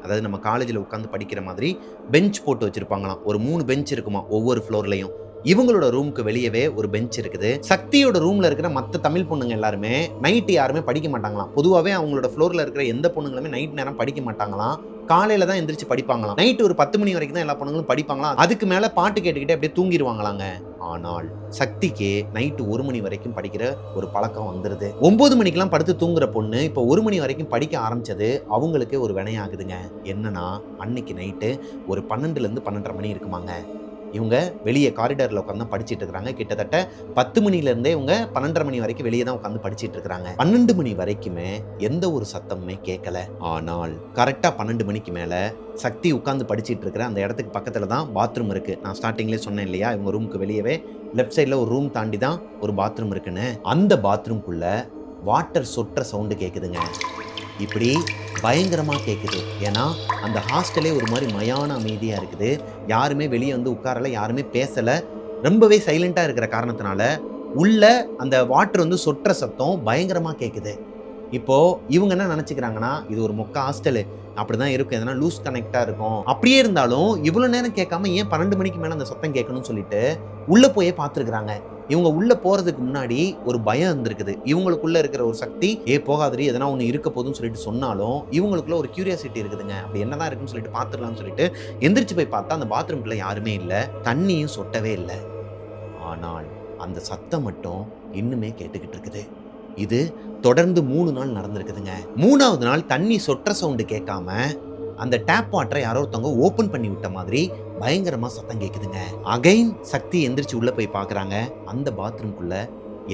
A: அதாவது நம்ம காலேஜில் உட்காந்து படிக்கிற மாதிரி பெஞ்ச் போட்டு வச்சுருப்பாங்களாம். ஒரு 3 பெஞ்ச் இருக்குமா ஒவ்வொரு ஃப்ளோர்லையும். இவங்களோட ரூமுக்கு வெளியவே ஒரு பெஞ்ச் இருக்குது. சக்தியோட ரூமில் இருக்கிற மற்ற தமிழ் பொண்ணுங்க எல்லாருமே நைட்டு யாருமே படிக்க மாட்டாங்களாம். பொதுவாகவே அவங்களோட ஃப்ளோரில் இருக்கிற எந்த பொண்ணுங்களுமே நைட் நேரம் படிக்க மாட்டாங்களாம். காலையில் தான் எந்திரிச்சு படிப்பாங்களாம். நைட்டு ஒரு 10 மணி வரைக்கும் தான் எல்லா பொண்ணுங்களும் படிப்பாங்களாம். அதுக்கு மேலே பாட்டு கேட்டுக்கிட்டே அப்படியே தூங்கிடுவாங்களாங்க. ஆனால் சக்திக்கு நைட்டு 1 மணி வரைக்கும் படிக்கிற ஒரு பழக்கம் வந்துடுது. 9 மணிக்கெல்லாம் படுத்து தூங்குற பொண்ணு இப்போ 1 மணி வரைக்கும் படிக்க ஆரம்பிச்சது அவங்களுக்கே ஒரு வினையாகுதுங்க. என்னன்னா அன்னைக்கு நைட்டு ஒரு 12லேருந்து 12:30 மணி இருக்குமாங்க. இவங்க வெளியே காரிடாரில் உட்காந்து படிச்சுட்டு இருக்கிறாங்க. கிட்டத்தட்ட 10 மணிலேருந்தே இவங்க 12:30 மணி வரைக்கும் வெளியே தான் உட்காந்து படிச்சுட்டு இருக்கிறாங்க. 12 மணி வரைக்குமே எந்த ஒரு சத்தமுமே கேட்கல. ஆனால் கரெக்டாக 12 மணிக்கு மேலே சக்தி உட்காந்து படிச்சுட்டு இருக்கிற அந்த இடத்துக்கு பக்கத்தில் தான் பாத்ரூம் இருக்குது. நான் ஸ்டார்டிங்லேயே சொன்னேன் இல்லையா, இவங்க ரூமுக்கு வெளியவே லெஃப்ட் சைடில் ஒரு ரூம் தாண்டி தான் ஒரு பாத்ரூம் இருக்குன்னு. அந்த பாத்ரூம்குள்ளே வாட்டர் சொட்டுற சவுண்டு கேட்குதுங்க. இப்படி பயங்கரமாக கேட்குது. ஏன்னா அந்த ஹாஸ்டலே ஒரு மாதிரி மயான அமைதியாக இருக்குது. யாருமே வெளியே வந்து உட்காரலை, யாருமே பேசலை, ரொம்பவே சைலண்ட்டாக இருக்கிற காரணத்தினால உள்ள அந்த வாட்டர் வந்து சொட்டுற சத்தம் பயங்கரமாக கேட்குது. இப்போது இவங்க என்ன நினச்சிக்கிறாங்கன்னா, இது ஒரு மொக்க ஹாஸ்டலு, அப்படி தான் இருக்கும், எதனா லூஸ் கனெக்டாக இருக்கும். அப்படியே இருந்தாலும் இவ்வளோ நேரம் கேட்காம ஏன் 12 மணிக்கு மேலே அந்த சத்தம் கேட்கணும்னு சொல்லிட்டு உள்ளே போயே பார்த்துருக்குறாங்க. இவங்க உள்ளே போகிறதுக்கு முன்னாடி ஒரு பயம் இருந்திருக்குது. இவங்களுக்குள்ளே இருக்கிற ஒரு சக்தி, போகாதடி எதனா ஒன்று இருக்க போதுன்னு சொல்லிட்டு சொன்னாலும் இவங்களுக்குள்ள ஒரு கியூரியாசிட்டி இருக்குதுங்க. அப்படி என்னதான் இருக்குன்னு சொல்லிட்டு பார்த்துடலாம்னு சொல்லிட்டு எந்திரிச்சு போய் பார்த்தா அந்த பாத்ரூம்குள்ளே யாருமே இல்லை, தண்ணியும் சொட்டவே இல்லை. ஆனால் அந்த சத்தம் மட்டும் இன்னுமே கேட்டுக்கிட்டு இருக்குது. இது தொடர்ந்து 3 நாள் நடந்திருக்குதுங்க. 3ஆவது நாள் தண்ணி சொட்டுற சவுண்டு கேட்காம அந்த டேப் வாட்டரை யாரோ ஒருத்தவங்க ஓப்பன் பண்ணி விட்ட மாதிரி பயங்கரமா சத்தம் கேட்குதுங்க. அகைன் சக்தி எந்திரிச்சு உள்ள போய் பார்க்குறாங்க. அந்த பாத்ரூம்குள்ள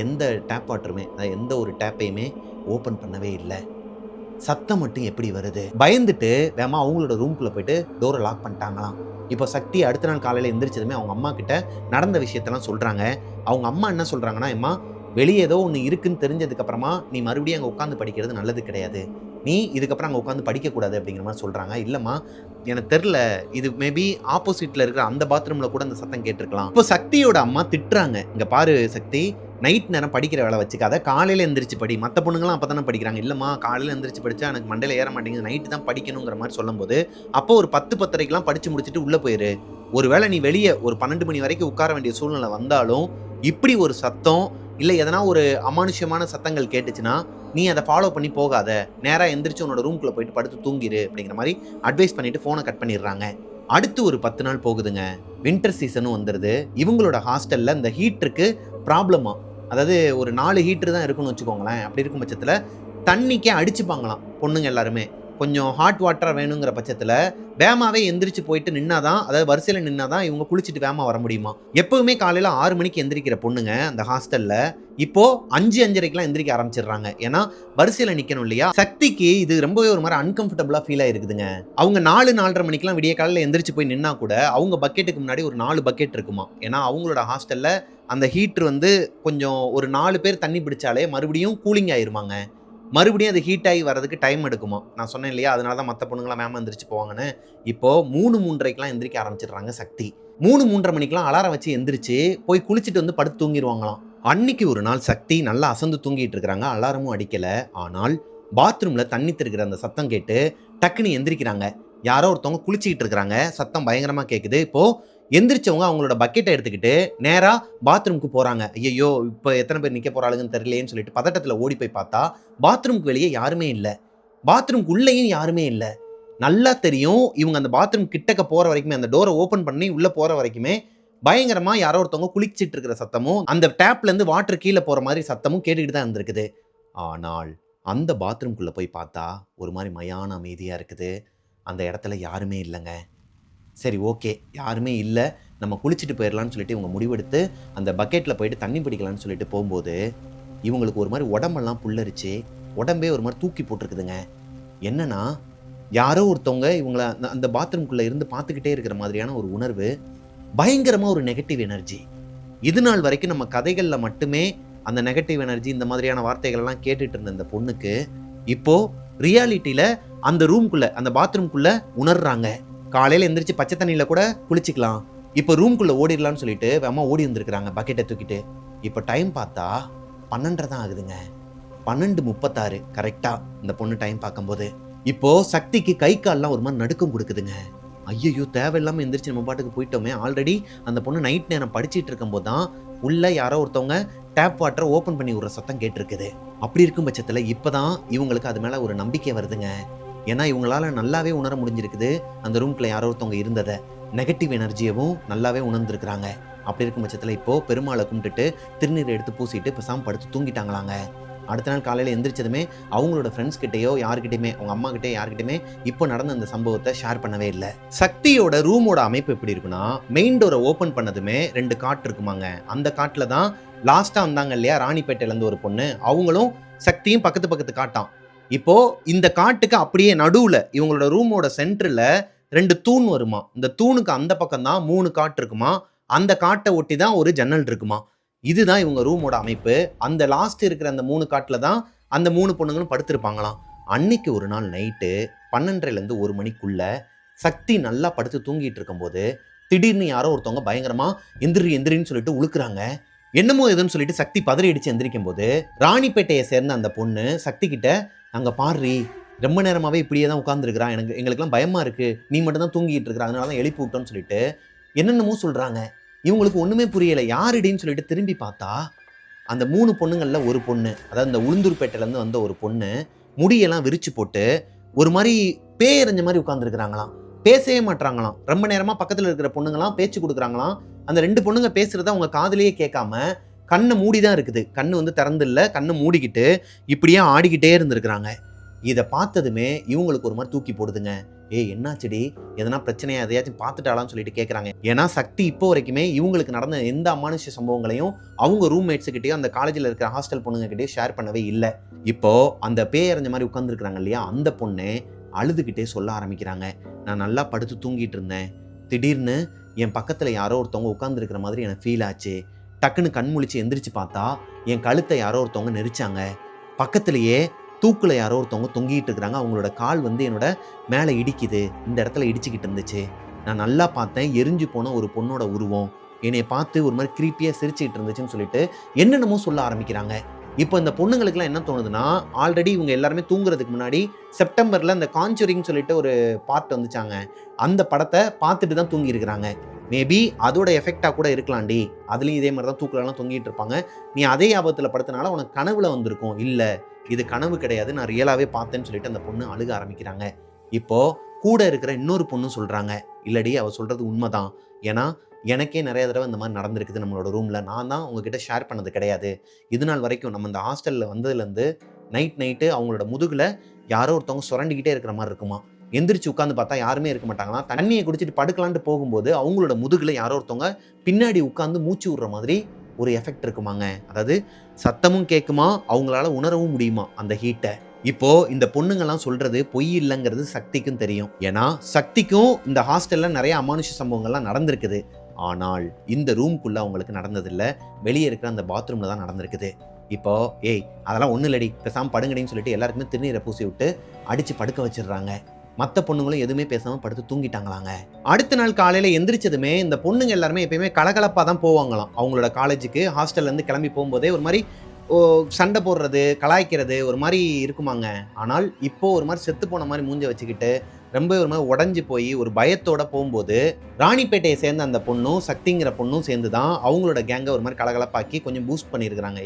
A: எந்த டேப் வாட்டருமே, எந்த ஒரு டேப்பையுமே ஓப்பன் பண்ணவே இல்லை. சத்தம் மட்டும் எப்படி வருது? பயந்துட்டு வேமா அவங்களோட ரூம்குள்ளே போயிட்டு டோரை லாக் பண்ணிட்டாங்களாம். இப்போ சக்தி அடுத்த நாள் காலையில் எந்திரிச்சதுமே அவங்க அம்மா கிட்ட நடந்த விஷயத்தெல்லாம் சொல்கிறாங்க. அவங்க அம்மா என்ன சொல்கிறாங்கன்னா, அம்மா வெளியே ஏதோ ஒன்று இருக்குன்னு தெரிஞ்சதுக்கப்புறமா நீ மறுபடியும் அங்கே உட்காந்து படிக்கிறது நல்லது கிடையாது, நீ இதுக்கப்புறம் அங்கே உட்காந்து படிக்கக்கூடாது அப்படிங்கிற மாதிரி சொல்கிறாங்க. இல்லைம்மா எனக்கு தெரில, இது மேபி ஆப்போசிட்டில் இருக்கிற அந்த பாத்ரூமில் கூட அந்த சத்தம் கேட்டிருக்கலாம். இப்போ சக்தியோட அம்மா திட்டுறாங்க, இங்கே பாரு சக்தி, நைட் நேரம் படிக்கிற வேலை வச்சுக்காத, காலையில் எந்திரிச்சு படி. மற்ற பொண்ணுங்களாம் அப்போ தானே படிக்கிறாங்க. இல்லைம்மா காலையில் எந்திரிச்சு படித்தா எனக்கு மண்டையில் ஏற மாட்டேங்குது, நைட்டு தான் படிக்கணுங்கிற மாதிரி சொல்லும்போது அப்போ ஒரு 10-10:30க்கெலாம் படித்து முடிச்சுட்டு உள்ளே போயிரு. ஒருவேளை நீ வெளியே ஒரு 12 மணி வரைக்கும் உட்கார வேண்டிய சூழ்நிலை வந்தாலும் இப்படி ஒரு சத்தம் இல்லை எதனா ஒரு அமானுஷ்யமான சத்தங்கள் கேட்டுச்சுன்னா நீ அதை ஃபாலோ பண்ணி போகாத, நேராக எந்திரிச்சு உன்னோட ரூம்குள்ளே போயிட்டு படுத்து தூங்கிடு அப்படிங்கிற மாதிரி அட்வைஸ் பண்ணிட்டு ஃபோனை கட் பண்ணிடுறாங்க. அடுத்து ஒரு 10 நாள் போகுதுங்க. வின்டர் சீசனும் வந்துடுது. இவங்களோட ஹாஸ்டலில் இந்த ஹீட்டருக்கு ப்ராப்ளமா, அதாவது ஒரு 4 ஹீட்டர் தான் இருக்குன்னு வச்சுக்கோங்களேன். அப்படி இருக்கும் பட்சத்தில் தண்ணிக்கே அடிச்சுப்பாங்களாம் பொண்ணுங்க எல்லாருமே. கொஞ்சம் ஹாட் வாட்டராக வேணுங்கிற பட்சத்தில் வேமாவே எந்திரிச்சு போயிட்டு நின்னாதான், அதாவது வரிசையில் நின்னாதான் இவங்க குளிச்சுட்டு வேமா வர முடியுமா. எப்பவுமே காலையில் 6 மணிக்கு எந்திரிக்கிற பொண்ணுங்க அந்த ஹாஸ்டலில் இப்போ 5-5:30க்கெலாம் எந்திரிக்க ஆரம்பிச்சிடுறாங்க. ஏன்னா வரிசையில் நிற்கணும் இல்லையா. சக்திக்கு இது ரொம்பவே ஒரு மாதிரி அன்கம்ஃபர்டபுளாக ஃபீல் ஆயிருக்குதுங்க. அவங்க 4-4:30 மணிக்கெலாம் விடிய காலையில் எந்திரிச்சு போய் நின்னா கூட அவங்க பக்கெட்டுக்கு முன்னாடி ஒரு 4 பக்கெட் இருக்குமா. ஏன்னா அவங்களோட ஹாஸ்டலில் அந்த ஹீட்ரு வந்து கொஞ்சம் ஒரு 4 பேர் தண்ணி பிடிச்சாலே மறுபடியும் கூலிங் ஆயிருமாங்க. மறுபடியும் அது ஹீட் ஆகி வரதுக்கு டைம் எடுக்குமா. நான் சொன்னேன் இல்லையா, அதனால தான் மற்ற பொண்ணுங்களாம் மேம் எந்திரிச்சு போவாங்கன்னு. இப்போது 3-3:30க்கெலாம் எந்திரிக்க ஆரம்பிச்சிடுறாங்க சக்தி. 3-3:30 மணிக்கெலாம் அலாரம் வச்சு எந்திரிச்சு போய் குளிச்சுட்டு வந்து படுத்து தூங்கிடுவாங்களாம். அன்னைக்கு ஒரு நாள் சக்தி நல்லா அசந்து தூங்கிட்டு இருக்கிறாங்க, அலாரமும் அடிக்கலை. ஆனால் பாத்ரூமில் தண்ணி திருக்கிற அந்த சத்தம் கேட்டு டக்குன்னு எந்திரிக்கிறாங்க. யாரோ ஒருத்தவங்க குளிச்சுக்கிட்டு இருக்கிறாங்க, சத்தம் பயங்கரமாக கேட்குது. இப்போது எந்திரிச்சவங்க அவங்களோட பக்கெட்டை எடுத்துக்கிட்டு நேராக பாத்ரூமுக்கு போகிறாங்க. ஐயோ இப்போ எத்தனை பேர் நிற்க போகிறாளுங்கன்னு தெரியலேன்னு சொல்லிட்டு பதட்டத்தில் ஓடி போய் பார்த்தா பாத்ரூமுக்கு வெளியே யாருமே இல்லை, பாத்ரூமுக்கு உள்ளேயும் யாருமே இல்லை. நல்லா தெரியும் இவங்க அந்த பாத்ரூம் கிட்டக்க போகிற வரைக்குமே, அந்த டோரை ஓப்பன் பண்ணி உள்ளே போகிற வரைக்குமே பயங்கரமாக யாரோ ஒருத்தவங்க குளிச்சிட்டு இருக்கிற சத்தமும் அந்த டேப்லேருந்து வாட்டர் கீழே போகிற மாதிரி சத்தமும் கேட்டுக்கிட்டு தான் இருந்திருக்குது. ஆனால் அந்த பாத்ரூம்குள்ளே போய் பார்த்தா ஒரு மாதிரி மயான அமைதியாக இருக்குது. அந்த இடத்துல யாருமே இல்லைங்க. சரி ஓகே, யாருமே இல்லை, நம்ம குளிச்சுட்டு போயிடலான்னு சொல்லிட்டு இவங்க முடிவெடுத்து அந்த பக்கெட்டில் போயிட்டு தண்ணி பிடிக்கலான்னு சொல்லிட்டு போகும்போது இவங்களுக்கு ஒரு மாதிரி உடம்பெல்லாம் புல்லரிச்சு, உடம்பே ஒரு மாதிரி தூக்கி போட்டிருக்குதுங்க. என்னன்னா யாரோ ஒருத்தவங்க இவங்கள அந்த பாத்ரூம்குள்ளே இருந்து பார்த்துக்கிட்டே இருக்கிற மாதிரியான ஒரு உணர்வு, பயங்கரமாக ஒரு நெகட்டிவ் எனர்ஜி. இது நாள் வரைக்கும் நம்ம கதைகளில் மட்டுமே அந்த நெகட்டிவ் எனர்ஜி இந்த மாதிரியான வார்த்தைகள்லாம் கேட்டுட்டு இருந்த இந்த பொண்ணுக்கு இப்போது ரியாலிட்டியில் அந்த ரூம்குள்ளே, அந்த பாத்ரூம்குள்ளே உணர்றாங்க. காலையில் எந்திரிச்சு பச்சை தண்ணியில் கூட குளிச்சிக்கலாம், இப்போ ரூம்குள்ளே ஓடிடலான்னு சொல்லிட்டு வேமா ஓடி வந்துருக்குறாங்க பக்கெட்டை தூக்கிட்டு. இப்போ டைம் பார்த்தா 12:30 தான் ஆகுதுங்க. 12:36 கரெக்டாக இந்த பொண்ணு டைம் பார்க்கும்போது இப்போது சக்திக்கு கை கால்லாம் ஒரு மாதிரி நடுக்கம் கொடுக்குதுங்க. ஐயோ தேவையில்லாமல் எந்திரிச்சு நம்ம பாட்டுக்கு போயிட்டோமே. ஆல்ரெடி அந்த பொண்ணு நைட் நேரம் படிச்சுட்டு இருக்கும்போது தான் உள்ளே யாரோ ஒருத்தவங்க டேப் வாட்டரை ஓப்பன் பண்ணி விடுற சத்தம் கேட்டிருக்குது. அப்படி இருக்கும் பட்சத்தில் இப்போ தான் இவங்களுக்கு அது மேலே ஒரு நம்பிக்கை வருதுங்க. ஏன்னா இவங்களால நல்லாவே உணர முடிஞ்சிருக்குது அந்த ரூம்குள்ளே யாரோ ஒருத்தவங்க இருந்ததை, நெகட்டிவ் எனர்ஜியவும் நல்லாவே உணர்ந்துருக்குறாங்க. அப்படி இருக்கும் பட்சத்தில் இப்போது பெருமாளை கும்பிட்டுட்டு திருநீரை எடுத்து பூசிட்டு பேசாமல் படுத்து தூங்கிட்டாங்களாங்க. அடுத்த நாள் காலையில் எந்திரிச்சதுமே அவங்களோட ஃப்ரெண்ட்ஸ் கிட்டேயோ யார்கிட்டயுமே, அவங்க அம்மா கிட்டே யார்கிட்டயுமே இப்போ நடந்த அந்த சம்பவத்தை ஷேர் பண்ணவே இல்லை. சக்தியோட ரூமோட அமைப்பு எப்படி இருக்குன்னா, மெயின் டோரை ஓப்பன் பண்ணதுமே 2 காட் இருக்குமாங்க. அந்த காட்டில் தான் லாஸ்ட்டாக வந்தாங்க இல்லையா ராணிப்பேட்டையிலேருந்து ஒரு பொண்ணு, அவங்களும் சக்தியும் பக்கத்து காட்டாம். இப்போ இந்த காட்டுக்கு அப்படியே நடுவில் இவங்களோட ரூமோட சென்டரில் 2 தூண் வருமா. இந்த தூணுக்கு அந்த பக்கம் தான் 3 காட்டு இருக்குமா. அந்த காட்டை ஒட்டி தான் ஒரு ஜன்னல் இருக்குமா. இதுதான் இவங்க ரூமோட அமைப்பு. அந்த லாஸ்ட் இருக்கிற அந்த 3 காட்டில் தான் அந்த 3 பொண்ணுங்களும் படுத்திருப்பாங்களாம். அன்னைக்கு ஒரு நாள் நைட்டு 12:30லேருந்து 1 மணிக்குள்ள சக்தி நல்லா படுத்து தூங்கிட்டு இருக்கும்போது திடீர்னு யாரோ ஒருத்தவங்க பயங்கரமா எந்திரின்னு சொல்லிட்டு உழுக்குறாங்க. என்னமோ எதுன்னு சொல்லிட்டு சக்தி பதறி அடிச்சு எந்திரிக்கும் போது ராணிப்பேட்டையை சேர்ந்த அந்த பொண்ணு சக்தி கிட்ட, அங்க பாரு ரொம்ப நேரமாவே இப்படியே தான் உட்காந்துருக்கிறான், எங்களுக்குலாம் பயமா இருக்கு, நீ மட்டும் தான் தூங்கிட்டு இருக்கிற, அதனால தான் எழுப்பி விட்டோன்னு சொல்லிட்டு என்னென்னமோ சொல்றாங்க. இவங்களுக்கு ஒண்ணுமே புரியல, யாருடின்னு சொல்லிட்டு திரும்பி பார்த்தா அந்த 3 பொண்ணுங்கள்ல ஒரு பொண்ணு, அதாவது இந்த உளுந்தூர்பேட்டையிலேருந்து வந்த ஒரு பொண்ணு முடியெல்லாம் விரிச்சு போட்டு ஒரு மாதிரி பேயறிஞ்ச மாதிரி உட்காந்துருக்குறாங்களாம். பேசவே மாட்டாங்களாம். ரொம்ப நேரமா பக்கத்தில் இருக்கிற பொண்ணுங்களாம் பேச்சு கொடுக்குறாங்களாம். அந்த 2 பொண்ணுங்க பேசுறத அவங்க காதுலயே கேட்காம கண்ணை மூடிதான் இருக்குது. கண்ணு வந்து திறந்து இல்லை, கண்ணை மூடிக்கிட்டு இப்படியே ஆடிக்கிட்டே இருந்திருக்கிறாங்க. இதை பார்த்ததுமே இவங்களுக்கு ஒரு மாதிரி தூக்கி போடுதுங்க. என்னாச்சுடி, எதனா பிரச்சனையா, எதையாச்சும் பார்த்துட்டாலான்னு சொல்லிட்டு கேட்குறாங்க. ஏன்னா சக்தி இப்போ வரைக்குமே இவங்களுக்கு நடந்த எந்த அமானுஷ்ய சம்பவங்களையும் அவங்க ரூம்மேட்ஸுக்கிட்டையும் அந்த காலேஜில் இருக்கிற ஹாஸ்டல் பொண்ணுங்ககிட்டயும் ஷேர் பண்ணவே இல்லை. இப்போ அந்த பேயறிஞ்ச மாதிரி உட்காந்துருக்குறாங்க இல்லையா, அந்த பொண்ணு அழுதுகிட்டே சொல்ல ஆரம்பிக்கிறாங்க. நான் நல்லா படுத்து தூங்கிட்டு இருந்தேன், திடீர்னு என் பக்கத்தில் யாரோ ஒருத்தவங்க உட்காந்துருக்கிற மாதிரி எனக்கு ஃபீல் ஆச்சு. டக்குன்னு கண் முழிச்சு எந்திரிச்சு பார்த்தா என் கழுத்தை யாரோ ஒருத்தவங்க நெரிச்சாங்க. பக்கத்துலேயே தூக்கில் யாரோ ஒருத்தவங்க தொங்கிட்டு இருக்கிறாங்க. அவங்களோட கால் வந்து என்னோட மேலே இடிக்குது, இந்த இடத்துல இடிச்சுக்கிட்டு இருந்துச்சு. நான் நல்லா பார்த்தேன், எரிஞ்சு போன ஒரு பொண்ணோட உருவம் என்னை பார்த்து ஒரு மாதிரி கிரீப்பியாக சிரிச்சுக்கிட்டு இருந்துச்சுன்னு சொல்லிட்டு என்னென்னமோ சொல்ல ஆரம்பிக்கிறாங்க. இப்போ இந்த பொண்ணுங்களுக்குலாம் என்ன தோணுதுன்னா, ஆல்ரெடி இவங்க எல்லாருமே தூங்குறதுக்கு முன்னாடி செப்டம்பரில் இந்த கான்சூரிங் சொல்லிட்டு ஒரு பார்ட் வந்துச்சாங்க, அந்த படத்தை பார்த்துட்டு தான் தூங்கியிருக்கிறாங்க. மேபி அதோட எஃபெக்டாக கூட இருக்கலாம்டி, அதுலேயும் இதே மாதிரி தான் தூக்கிலலாம் தொங்கிட்டு இருப்பாங்க, நீ அதே ஆபத்தில் படுத்தனால உனக்கு கனவுல வந்திருக்கும். இல்லை, இது கனவு கிடையாது, நான் ரியலாகவே பார்த்தேன்னு சொல்லிட்டு அந்த பொண்ணு அழுக ஆரம்பிக்கிறாங்க. இப்போது கூட இருக்கிற இன்னொரு பொண்ணு சொல்கிறாங்க, இல்லடி அவள் சொல்கிறது உண்மைதான், ஏன்னா எனக்கே நிறைய தடவை இந்த மாதிரி நடந்திருக்குது நம்மளோட ரூமில், நான் தான் உங்ககிட்ட ஷேர் பண்ணது கிடையாது. இது நாள் வரைக்கும் நம்ம இந்த ஹாஸ்டலில் வந்ததுலேருந்து நைட்டு அவங்களோட முதுகில் யாரோ ஒருத்தவங்க சுரண்டிக்கிட்டே இருக்கிற மாதிரி இருக்குமா. எந்திரிச்சு உட்காந்து பார்த்தா யாருமே இருக்க மாட்டாங்களாம். தண்ணியை குடிச்சிட்டு படுக்கலான்ட்டு போகும்போது அவங்களோட முதுகில் யாரோ ஒருத்தவங்க பின்னாடி உட்காந்து மூச்சு விடுற மாதிரி ஒரு எஃபெக்ட் இருக்குமாங்க. அதாவது சத்தமும் கேட்குமா, அவங்களால உணரவும் முடியுமா அந்த ஹீட்டை. இப்போ இந்த பொண்ணுங்கெல்லாம் சொல்றது பொய் இல்லைங்கிறது சக்திக்கும் தெரியும். ஏன்னா சக்திக்கும் இந்த ஹாஸ்டல்ல நிறைய அமானுஷ சம்பவங்கள்லாம் நடந்திருக்குது. ஆனால் இந்த ரூம்குள்ள அவங்களுக்கு நடந்ததில்லை, வெளியே இருக்கிற அந்த பாத்ரூம்ல தான் நடந்திருக்குது. இப்போ அதெல்லாம் ஒன்றும் இல்லடி, பேசாமல் படுங்கடின்னு சொல்லிட்டு எல்லாருக்குமே திருநீரை பூசி விட்டு அடித்து படுக்க வச்சிடுறாங்க. மற்ற பொண்ணுங்களும் எதுவுமே பேசாமல் படுத்து தூங்கிட்டாங்களாங்க. அடுத்த நாள் காலையில் எந்திரிச்சதுமே இந்த பொண்ணுங்க எல்லாருமே எப்பயுமே கலகலப்பாக தான் போவாங்களாம். அவங்களோட காலேஜுக்கு ஹாஸ்டல்லேருந்து கிளம்பி போகும்போதே ஒரு மாதிரி சண்டை போடுறது, கலாய்க்கிறது ஒரு மாதிரி இருக்குமாங்க. ஆனால் இப்போ ஒரு மாதிரி செத்து போன மாதிரி மூஞ்ச வச்சுக்கிட்டு ரொம்ப ஒரு மாதிரி உடஞ்சி போய் ஒரு பயத்தோட போகும்போது ராணிப்பேட்டையை சேர்ந்த அந்த பொண்ணும் சக்திங்கிற பொண்ணும் சேர்ந்து தான் அவங்களோட கேங்கை ஒரு மாதிரி கலகலப்பாக்கி கொஞ்சம் பூஸ்ட் பண்ணியிருக்கிறாங்க.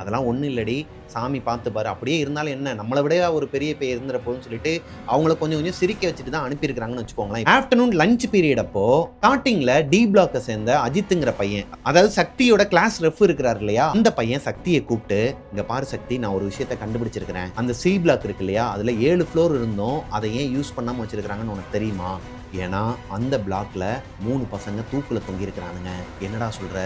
A: அதெல்லாம் ஒன்றும் இல்லடி, சாமி பார்த்து பாரு, அப்படியே இருந்தாலும் என்ன, நம்மளை விட ஒரு பெரிய பேர் இருந்துற போதுன்னு சொல்லிட்டு அவங்கள கொஞ்சம் சிரிக்க வச்சுட்டு தான் அனுப்பியிருக்கிறாங்கன்னு வச்சுக்கோங்களேன். ஆஃப்டர்நூன் லஞ்ச் பீரியட் அப்போ ஸ்டார்டிங்ல டி பிளாக்கை சேர்ந்த அஜித்துங்கிற பையன், அதாவது சக்தியோட கிளாஸ் ரெஃப் இருக்கிறார் இல்லையா, அந்த பையன் சக்தியை கூப்பிட்டு, இங்க பாரு சக்தி, நான் ஒரு விஷயத்தை கண்டுபிடிச்சிருக்கிறேன், அந்த சி பிளாக் இருக்கு இல்லையா, அதுல 7 ஃப்ளோர் இருந்தோம், அதை ஏன் யூஸ் பண்ணாம வச்சிருக்கிறாங்கன்னு உனக்கு தெரியுமா? ஏன்னா அந்த பிளாக்ல 3 பசங்க தூக்கில் தொங்கியிருக்கிறானுங்க. என்னடா சொல்ற,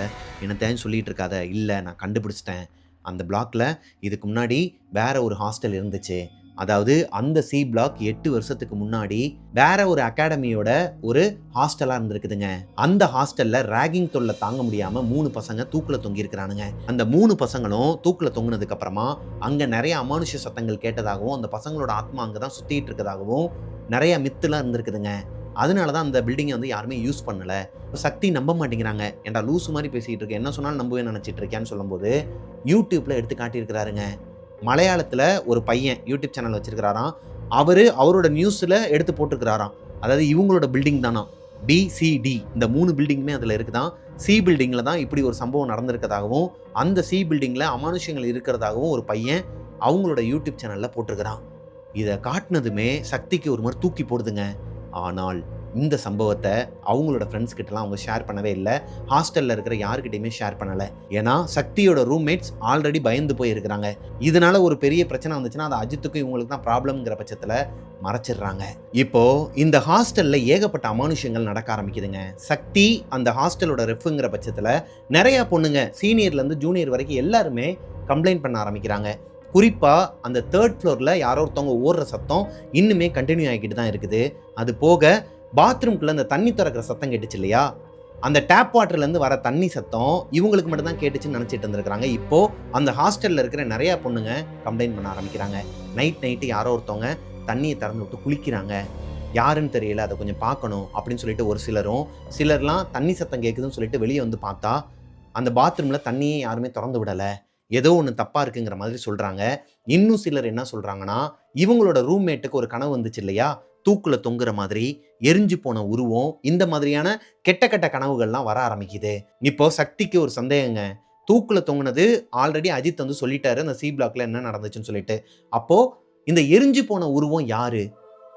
A: என்ன தேன்னு சொல்லிட்டு இருக்காத. இல்லை, நான் கண்டுபிடிச்சிட்டேன். அந்த பிளாக்ல இதுக்கு முன்னாடி வேற ஒரு ஹாஸ்டல் இருந்துச்சு. அதாவது அந்த சி பிளாக் 8 வருஷத்துக்கு முன்னாடி வேற ஒரு அகாடமியோட ஒரு ஹாஸ்டலா இருந்திருக்குதுங்க. அந்த ஹாஸ்டல்ல ராகிங் தொல்லை தாங்க முடியாம 3 பசங்க தூக்குல தொங்கியிருக்கிறானுங்க. அந்த 3 பசங்களும் தூக்குல தொங்குனதுக்கு அப்புறமா அங்க நிறைய அமானுஷ்ய சத்தங்கள் கேட்டதாகவும் அந்த பசங்களோட ஆத்மா அங்கதான் சுத்திட்டு இருக்கதாகவும் நிறைய மித்துலாம் இருந்திருக்குதுங்க. அதனாலதான் அந்த பில்டிங்கை வந்து யாருமே யூஸ் பண்ணல. சக்தி நம்ப மாட்டேங்கிறாங்க. ஏன்டா லூசு மாதிரி பேசிட்டு இருக்க, என்ன சொன்னாலும் நம்பவே நினைச்சிட்டு இருக்கேன்னு சொல்லும்போது யூடியூப்ல எடுத்து காட்டியிருக்கிறாருங்க. மலையாளத்துல ஒரு பையன் யூடியூப் சேனல் வச்சிருக்கிறாராம். அவரோட நியூஸ்ல எடுத்து போட்டிருக்கிறாராம். அதாவது இவங்களோட பில்டிங் தானா, பிசிடி, இந்த 3 பில்டிங்குமே அதுல இருக்குதான். சி பில்டிங்ல தான் இப்படி ஒரு சம்பவம் நடந்திருக்கதாகவும் அந்த சி பில்டிங்ல அமானுஷ்யங்கள் இருக்கிறதாகவும் ஒரு பையன் அவங்களோட யூடியூப் சேனல்ல போட்டிருக்கிறான். இதை காட்டினதுமே சக்திக்கு ஒரு மாதிரி தூக்கி போடுதுங்க. ஆனால் இந்த சம்பவத்தை அவங்களோட ஃப்ரெண்ட்ஸ் கிட்டலாம் அவங்க ஷேர் பண்ணவே இல்லை. ஹாஸ்டலில் இருக்கிற யாருக்கிட்டையுமே ஷேர் பண்ணலை. ஏன்னா சக்தியோட ரூம்மேட்ஸ் ஆல்ரெடி பயந்து போய் இருக்கிறாங்க. இதனால ஒரு பெரிய பிரச்சனை வந்துச்சுன்னா அது அஜித்துக்கும் இவங்களுக்கு தான் ப்ராப்ளம்ங்கிற பட்சத்தில் மறைச்சிடுறாங்க. இப்போ இந்த ஹாஸ்டல்ல ஏகப்பட்ட அமானுஷங்கள் நடக்க ஆரம்பிக்குதுங்க. சக்தி அந்த ஹாஸ்டலோட ரெஃப்ங்கிற பட்சத்தில் நிறைய பொண்ணுங்க சீனியர்லேருந்து ஜூனியர் வரைக்கும் எல்லாருமே கம்ப்ளைண்ட் பண்ண ஆரம்பிக்கிறாங்க. குறிப்பாக அந்த 3rd ஃப்ளோரில் யாரோ ஒருத்தவங்க ஓடுற சத்தம் இன்னுமே கண்டினியூ ஆகிக்கிட்டு தான் இருக்குது. அது போக பாத்ரூம்குள்ளே அந்த தண்ணி திறக்கிற சத்தம் கேட்டுச்சு இல்லையா, அந்த டேப் வாட்டர்லேருந்து வர தண்ணி சத்தம் இவங்களுக்கு மட்டும் தான் கேட்டுச்சுன்னு நினச்சிட்டு இருந்திருக்கிறாங்க. இப்போது அந்த ஹாஸ்டலில் இருக்கிற நிறையா பொண்ணுங்க கம்ப்ளைண்ட் பண்ண ஆரம்பிக்கிறாங்க. நைட்டு யாரோ ஒருத்தவங்க தண்ணியை திறந்து விட்டு குளிக்கிறாங்க, யாருன்னு தெரியல, அதை கொஞ்சம் பார்க்கணும் அப்படின்னு சொல்லிட்டு ஒரு சிலர்லாம் தண்ணி சத்தம் கேட்குதுன்னு சொல்லிட்டு வெளியே வந்து பார்த்தா அந்த பாத்ரூமில் தண்ணியே யாருமே திறந்து விடலை, ஏதோ ஒன்று தப்பாக இருக்குங்கிற மாதிரி சொல்கிறாங்க. இன்னும் சிலர் என்ன சொல்கிறாங்கன்னா, இவங்களோட ரூம்மேட்டுக்கு ஒரு கனவு வந்துச்சு இல்லையா, தூக்குல தொங்குற மாதிரி, எரிஞ்சு போன உருவம், இந்த மாதிரியான கெட்ட கனவுகள்லாம் வர ஆரம்பிக்குது. இப்போ சக்திக்கு ஒரு சந்தேகங்க. தூக்குல தொங்குனது ஆல்ரெடி அஜித் வந்து சொல்லிட்டாரு அந்த சி பிளாக்ல என்ன நடந்துச்சுன்னு சொல்லிட்டு. அப்போ இந்த எரிஞ்சு போன உருவம் யாரு,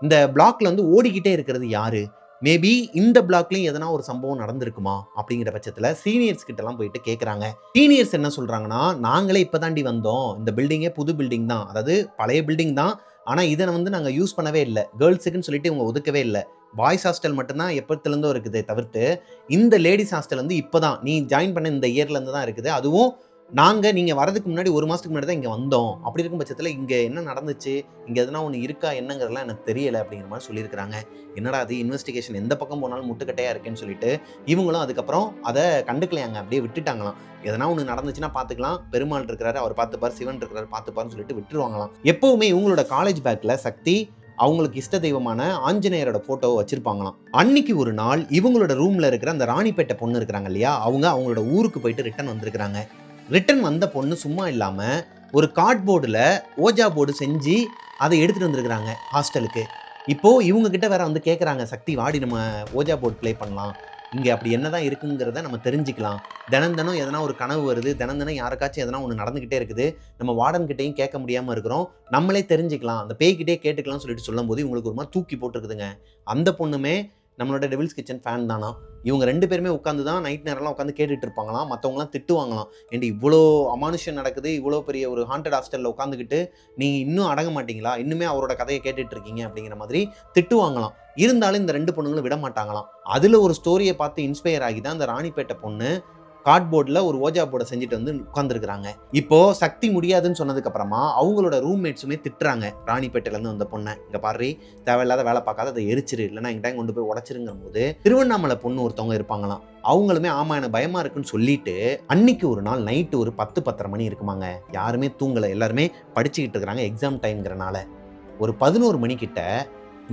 A: இந்த பிளாக்ல வந்து ஓடிக்கிட்டே இருக்கிறது யாரு, மேபி இந்த பிளாக்லையும் எதனா ஒரு சம்பவம் நடந்திருக்குமா அப்படிங்கிற பட்சத்தில் சீனியர்ஸ் கிட்டலாம் போயிட்டு கேட்குறாங்க. சீனியர்ஸ் என்ன சொல்கிறாங்கன்னா, நாங்களே இப்போ தாண்டி வந்தோம், இந்த பில்டிங்கே புது பில்டிங் தான், அதாவது பழைய பில்டிங் தான், ஆனால் இதை வந்து நாங்கள் யூஸ் பண்ணவே இல்லை, கேர்ள்ஸுக்குன்னு சொல்லிட்டு இவங்க ஒதுக்கவே இல்லை, பாய்ஸ் ஹாஸ்டல் மட்டும்தான் எப்போத்துலேருந்தோ இருக்குது தவிர்த்து இந்த லேடிஸ் ஹாஸ்டல் வந்து இப்போ தான் நீ ஜாயின் பண்ண இந்த இயர்லேருந்து தான் இருக்குது, அதுவும் நீங்கள் வரதுக்கு முன்னாடி 1 மாதத்துக்கு முன்னாடி தான் இங்கே வந்தோம், அப்படி இருக்கும் பட்சத்தில் இங்கே என்ன நடந்துச்சு, இங்கே எதனா ஒன்று இருக்கா என்னங்கிறதுலாம் எனக்கு தெரியலை அப்படிங்கிற மாதிரி சொல்லியிருக்கிறாங்க. என்னடா அது இன்வெஸ்டிகேஷன் எந்த பக்கம் போனாலும் முட்டுக்கட்டையாக இருக்குன்னு சொல்லிட்டு இவங்களும் அதுக்கப்புறம் அதை கண்டுக்கலையாங்க, அப்படியே விட்டுட்டாங்களாம். எதனா ஒன்று நடந்துச்சுன்னா பார்த்துக்கலாம், பெருமாள் இருக்கிறாரு அவர் பார்த்துப்பார், சிவன் இருக்கிறாரு பார்த்துப்பாருன்னு சொல்லிட்டு விட்டுருவாங்களாம். எப்போவுமே இவங்களோட காலேஜ் பேக்கில் சக்தி அவங்களுக்கு இஷ்ட தெய்வமான ஆஞ்சநேயரோட ஃபோட்டோவை வச்சிருப்பாங்களாம். அன்னைக்கு ஒரு நாள் இவங்களோட ரூமில் இருக்கிற அந்த ராணிப்பேட்டை பொண்ணு இருக்கிறாங்க இல்லையா, அவங்களோட ஊருக்கு போயிட்டு ரிட்டர்ன் வந்திருக்கிறாங்க. ரிட்டன் வந்த பொண்ணு சும்மா இல்லாமல் ஒரு கார்ட்போர்டில் ஓஜா போர்டு செஞ்சு அதை எடுத்துகிட்டு வந்திருக்கிறாங்க ஹாஸ்டலுக்கு. இப்போது இவங்க கிட்ட வேற வந்து கேட்குறாங்க, சக்தி வாடி நம்ம ஓஜா போர்டு ப்ளே பண்ணலாம், இங்கே அப்படி என்ன தான் இருக்குங்கிறத நம்ம தெரிஞ்சுக்கலாம், தினம் எதனா ஒரு கனவு வருது, தினம் யாருக்காச்சும் எதனா ஒன்று நடந்துக்கிட்டே இருக்குது, நம்ம வார்டன்கிட்டையும் கேட்க முடியாமல் இருக்கிறோம், நம்மளே தெரிஞ்சுக்கலாம், அந்த பேய்கிட்டே கேட்டுக்கலாம்னு சொல்லிட்டு சொல்லும்போது இவங்களுக்கு ஒரு மாதிரி தூக்கி போட்டுருக்குதுங்க. அந்த பொண்ணுமே நம்மளோட டெவில்ஸ் கிச்சன் ஃபேன் தானா. இவங்க 2 பேருமே உட்காந்து தான் நைட் நேரம்லாம் உட்காந்து கேட்டுட்டு இருப்பாங்களாம். மற்றவங்களாம் திட்டுவாங்களாம், ஏன்டி இவ்வளோ அமானுஷம் நடக்குது, இவ்வளோ பெரிய ஒரு ஹாண்டட் ஹாஸ்டலில் உட்காந்துக்கிட்டு நீங்கள் இன்னும் அடங்க மாட்டீங்களா, இன்னுமே அவரோட கதையை கேட்டுட்டு இருக்கீங்க அப்படிங்கிற மாதிரி திட்டுவாங்களாம். இருந்தாலும் இந்த 2 பொண்ணுங்களும் விட மாட்டாங்களாம். அதில் ஒரு ஸ்டோரியை பார்த்து இன்ஸ்பயர் ஆகி தான் அந்த ராணிப்பேட்டை பொண்ணு கார்ட்போர்டில் ஒரு ஓஜா போர்டை செஞ்சுட்டு வந்து உட்காந்துருக்குறாங்க. இப்போ சக்தி முடியாதுன்னு சொன்னதுக்கு அப்புறமா அவங்களோட ரூம்மேட்ஸுமே திட்டுறாங்க ராணிப்பேட்டையிலேருந்து வந்த பொண்ணை, இங்கே பாரு தேவையில்லாத வேலை பார்க்காத, அதை எரிச்சிரு, இல்லைன்னா எங்கிட்ட கொண்டு போய் உடச்சிருங்கிற போது திருவண்ணாமலை பொண்ணு ஒருத்தவங்க இருப்பாங்களாம். அவங்களுமே ஆமாம் எனக்கு பயமாக இருக்குன்னு சொல்லிட்டு அன்னைக்கு ஒரு நாள் நைட்டு ஒரு 10-10:30 மணி இருக்குமாங்க, யாருமே தூங்கலை, எல்லாருமே படிச்சுக்கிட்டு இருக்கிறாங்க எக்ஸாம் டைம்ங்கிறனால. ஒரு 11 மணிக்கிட்ட